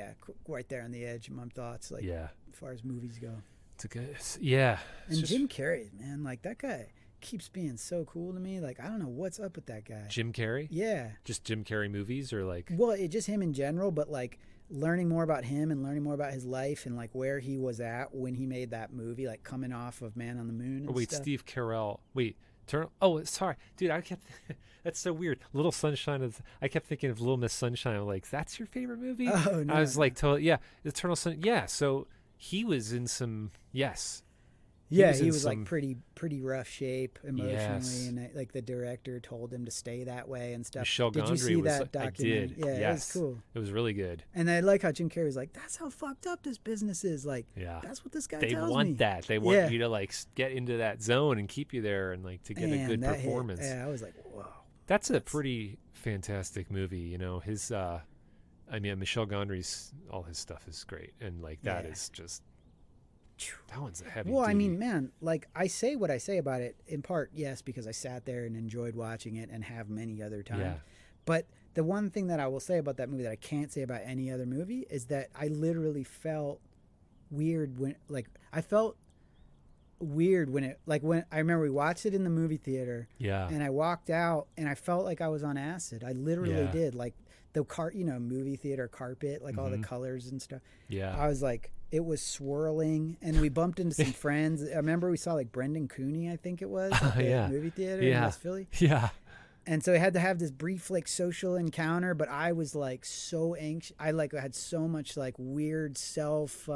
right there on the edge of my thoughts, like Yeah. as far as movies go. It's a good. Yeah. It's And just Jim Carrey, man, like that guy keeps being so cool to me. Like I don't know what's up with that guy. Jim Carrey. Yeah. Just Jim Carrey movies, or like. Well, it just him in general, but like learning more about him and learning more about his life and like where he was at when he made that movie, like coming off of Man on the Moon. And Oh, wait, stuff. Steve Carell. Wait, turn. Oh, sorry, dude. I kept. That's so weird. Little Sunshine is. I kept thinking of Little Miss Sunshine. I'm like, that's your favorite movie? Oh, no, I was like, totally. Yeah, Eternal Sun. Yeah. So he was in some. Yes. Yeah, was he in was some- like pretty rough shape emotionally, Yes. and like the director told him to stay that way and stuff. Michel Did Gondry you see was. that I documentary? did. Yeah, yes. it was cool. It was really good. And I like how Jim Carrey was like, "That's how fucked up this business is." Like, Yeah. that's what this guy They tells want me. that. They want Yeah. you to like get into that zone and keep you there, and like to get a And good that hit. performance. Yeah, I was like, "Whoa." That's a pretty fantastic movie. You know, his I mean, Michel Gondry's, all his stuff is great, and like that Yeah. is just, that one's a heavy. Well, I duty. mean, man, like I say what I say about it in part, yes, because I sat there and enjoyed watching it and have many other times. Yeah. But the one thing that I will say about that movie that I can't say about any other movie is that I literally felt weird when I remember we watched it in the movie theater Yeah. and I walked out and I felt like I was on acid. I literally Yeah. did. Like the movie theater carpet, like all the colors and stuff. Yeah. I was like, it was swirling, and we bumped into some friends. I remember we saw like Brendan Cooney, I think it was, at the Yeah. movie theater in Yeah. West Philly. Yeah. And so we had to have this brief like social encounter, but I was like so anxious. I had so much like weird self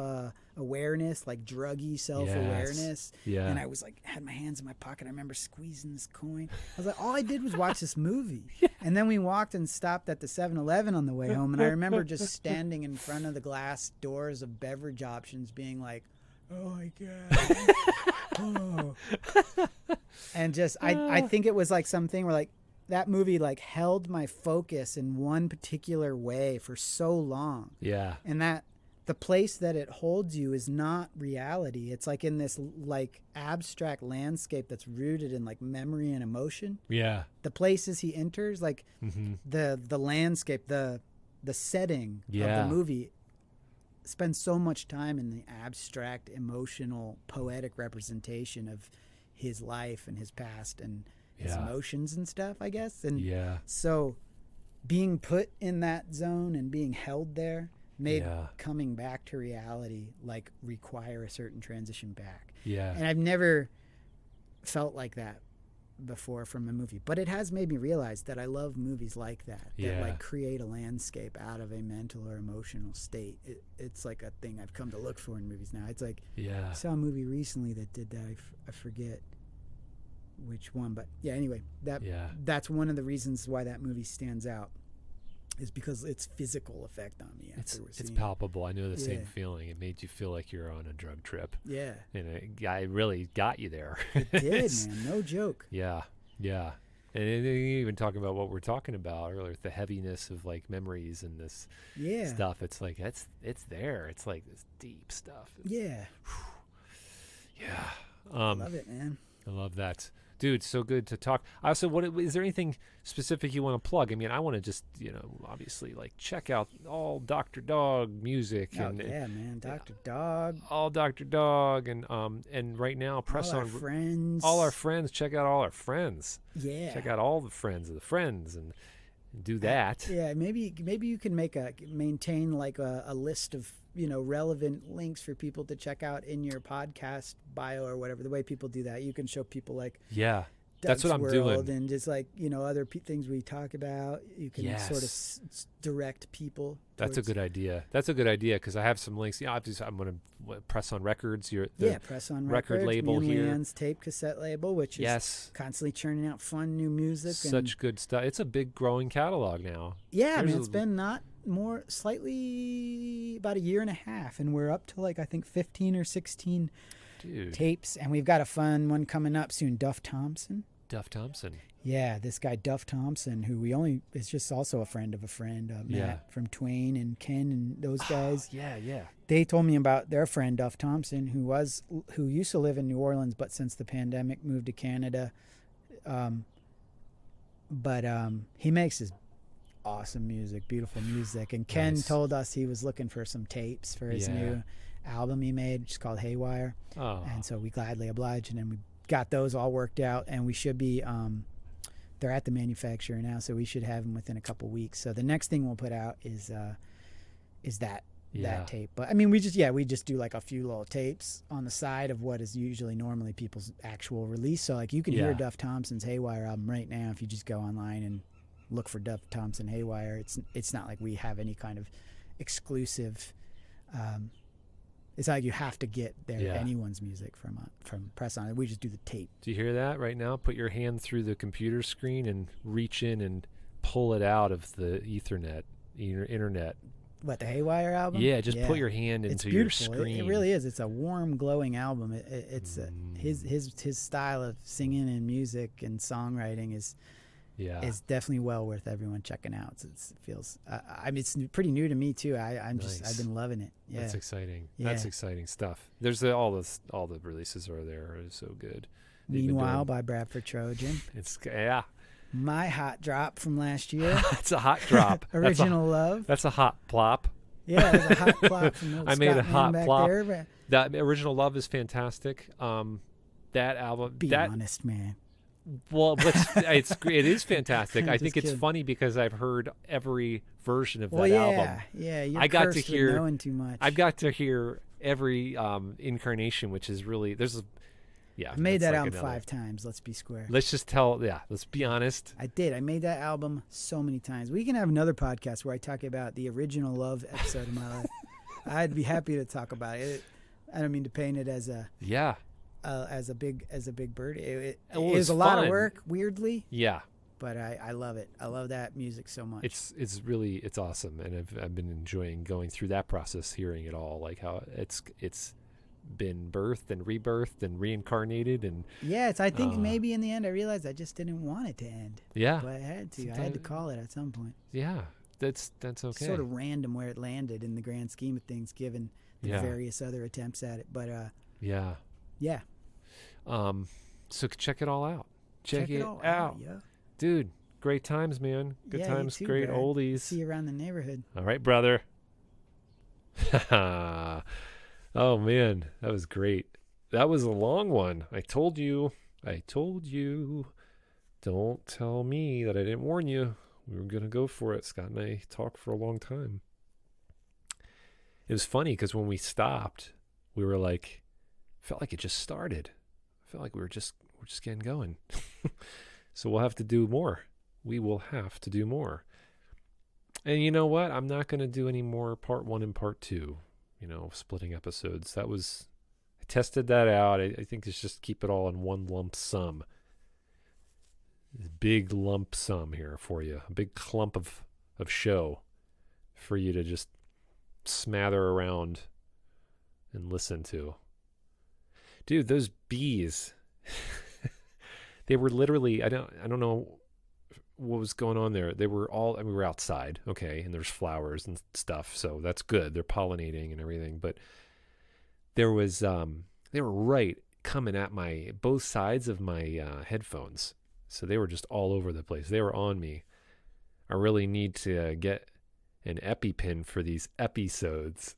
awareness, like druggy self awareness. Yeah. And I was like, had my hands in my pocket. I remember squeezing this coin. I was like, all I did was watch this movie. And then we walked and stopped at the 7-Eleven on the way home. And I remember just standing in front of the glass doors of beverage options being like, oh my God. Oh. And just, I think it was like something where like that movie like held my focus in one particular way for so long. Yeah. And that the place that it holds you is not reality. It's like in this like abstract landscape that's rooted in like memory and emotion. Yeah. The places he enters, like the landscape, the setting of the movie spends so much time in the abstract, emotional, poetic representation of his life and his past and his emotions and stuff, I guess. And so being put in that zone and being held there made coming back to reality like require a certain transition back. Yeah. And I've never felt like that before from a movie, but it has made me realize that I love movies like that like create a landscape out of a mental or emotional state. It's like a thing I've come to look for in movies now. It's like I saw a movie recently that did that. I forget which one, but anyway, that's one of the reasons why that movie stands out, is because its physical effect on me. It's palpable. I know the same feeling. It made you feel like you're on a drug trip. Yeah. And it really got you there. It did, man. No joke. Yeah. Yeah. And even talking about what we're talking about earlier, the heaviness of like memories and this stuff. It's like, it's there. It's like this deep stuff. Yeah. I love it, man. I love that. Dude, so good to talk. Also, is there anything specific you want to plug? I mean, I want to just, obviously, like check out all Dr. Dog music. Man, Dr. Dog. All Dr. Dog, and right now, press all on our friends. All our friends. Check out all our friends. Yeah. Check out all the friends of the friends, and do that. Maybe you can maintain like a list of relevant links for people to check out in your podcast bio or whatever. The way people do that, you can show people like that's what I'm doing, and just like other things we talk about. You can sort of direct people. That's a good idea. Because I have some links. Obviously, I'm going to Press On Records. Press On record label me and here. Leanne's tape cassette label, which is constantly churning out fun new music. Such good stuff. It's a big growing catalog now. Yeah, it's been slightly about a year and a half, and we're up to like I think 15 or 16 tapes, and we've got a fun one coming up soon. Duff Thompson. Yeah, this guy Duff Thompson, who is just also a friend of a friend, Matt from Twain and Ken and those guys. They told me about their friend Duff Thompson, who used to live in New Orleans, but since the pandemic moved to Canada. But he makes his awesome music, beautiful music. And Ken told us he was looking for some tapes for his new album he made, which is called Haywire. And so we gladly obliged, and then we got those all worked out, and we should be they're at the manufacturer now, so we should have them within a couple weeks. So the next thing we'll put out is that tape. But I mean, we just do like a few little tapes on the side of what is usually normally people's actual release. So like you can hear Duff Thompson's Haywire album right now if you just go online and look for Duff Thompson Haywire. It's not like we have any kind of exclusive. It's not like you have to get anyone's music from Press On. We just do the tape. Do you hear that right now? Put your hand through the computer screen and reach in and pull it out of the internet. What, the Haywire album? Yeah, just put your hand into your screen. It really is. It's a warm, glowing album. It's his style of singing and music and songwriting is definitely well worth everyone checking out. It feels. It's pretty new to me too. I've been loving it. Yeah, that's exciting. Yeah. That's exciting stuff. There's all the releases are there. It's so good. Meanwhile, by Bradford Trojan. My hot drop from last year. It's a hot drop. Original Love. That's a hot plop. Yeah, it's a hot plop from I made a hot plop. There. That Original Love is fantastic. That album. Be honest, man. Well, it is fantastic. I think it's funny because I've heard every version of that album. Yeah, you're cursed with knowing too much. I've got to hear every incarnation, which is really I made that album 5 times. Let's be square. Let's be honest. I did. I made that album so many times. We can have another podcast where I talk about the Original Love episode of my life. I'd be happy to talk about it. I don't mean to paint it as a big bird. It was a lot of work, weirdly. Yeah. But I love it. I love that music so much. It's awesome, and I've been enjoying going through that process, hearing it all, like how it's been birthed and rebirthed and reincarnated, and yeah, I think maybe in the end I realized I just didn't want it to end. Yeah, but I had to call it at some point. Yeah, that's okay. It's sort of random where it landed in the grand scheme of things, given the various other attempts at it. But yeah. So check it all out. Check it out. Yeah. Dude, great times, man. Good times, too, great Brad. oldies. See you around the neighborhood. All right, brother. Oh, man, that was great. That was a long one. I told you. Don't tell me that I didn't warn you. We were going to go for it. Scott and I talked for a long time. It was funny because when we stopped, we were like, felt like it just started. I felt like we're just getting going. So we'll have to do more. We will have to do more. And you know what? I'm not going to do any more part 1 and part 2, splitting episodes. I tested that out. I think it's just keep it all in one lump sum. Big lump sum here for you. A big clump of show for you to just smother around and listen to. Dude, those bees... They were literally, I don't know what was going on there. They were all, we were outside, okay, and there's flowers and stuff, so that's good. They're pollinating and everything, but there was, they were right coming at both sides of my headphones, so they were just all over the place. They were on me. I really need to get an EpiPen for these episodes.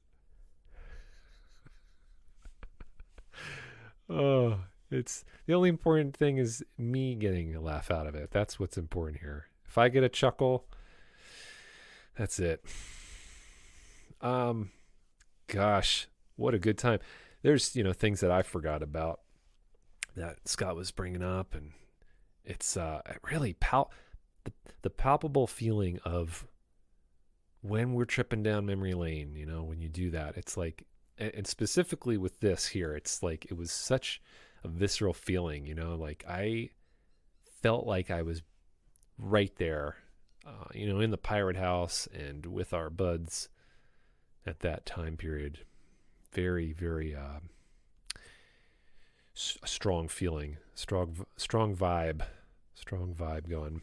Oh, it's the only important thing is me getting a laugh out of it. That's what's important here. If I get a chuckle, that's it. Gosh, what a good time. There's, things that I forgot about that Scott was bringing up, and it's really the palpable feeling of when we're tripping down memory lane, when you do that. It's like, and specifically with this here, it's like it was such a visceral feeling, like I felt like I was right there, in the pirate house and with our buds at that time period. Very, very strong feeling, strong vibe going.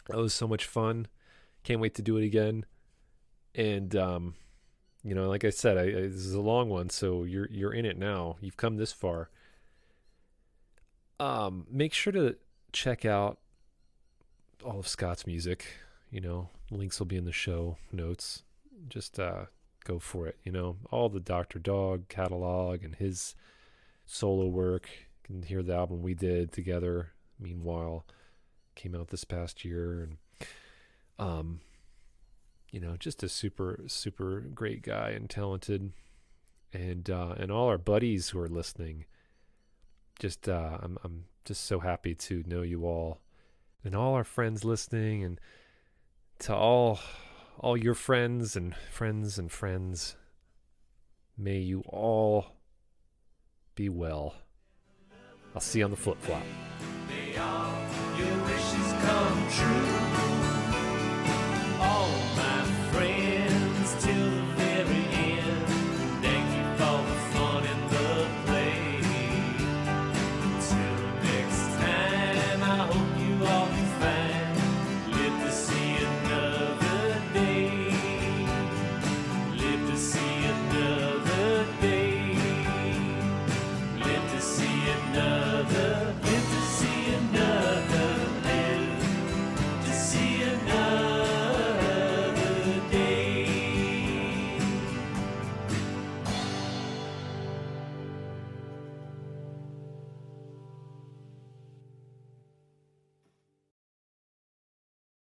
That was so much fun. Can't wait to do it again. And like I said, this is a long one, so you're in it now. You've come this far. Make sure to check out all of Scott's music. Links will be in the show notes. Just go for it. All the Dr. Dog catalog and his solo work. You can hear the album we did together. Meanwhile, came out this past year, and just a super, super great guy and talented, and all our buddies who are listening. Just I'm just so happy to know you all, and all our friends listening, and to all your friends and friends and friends. May you all be well. I'll see you on the flip flop. May all your wishes come true.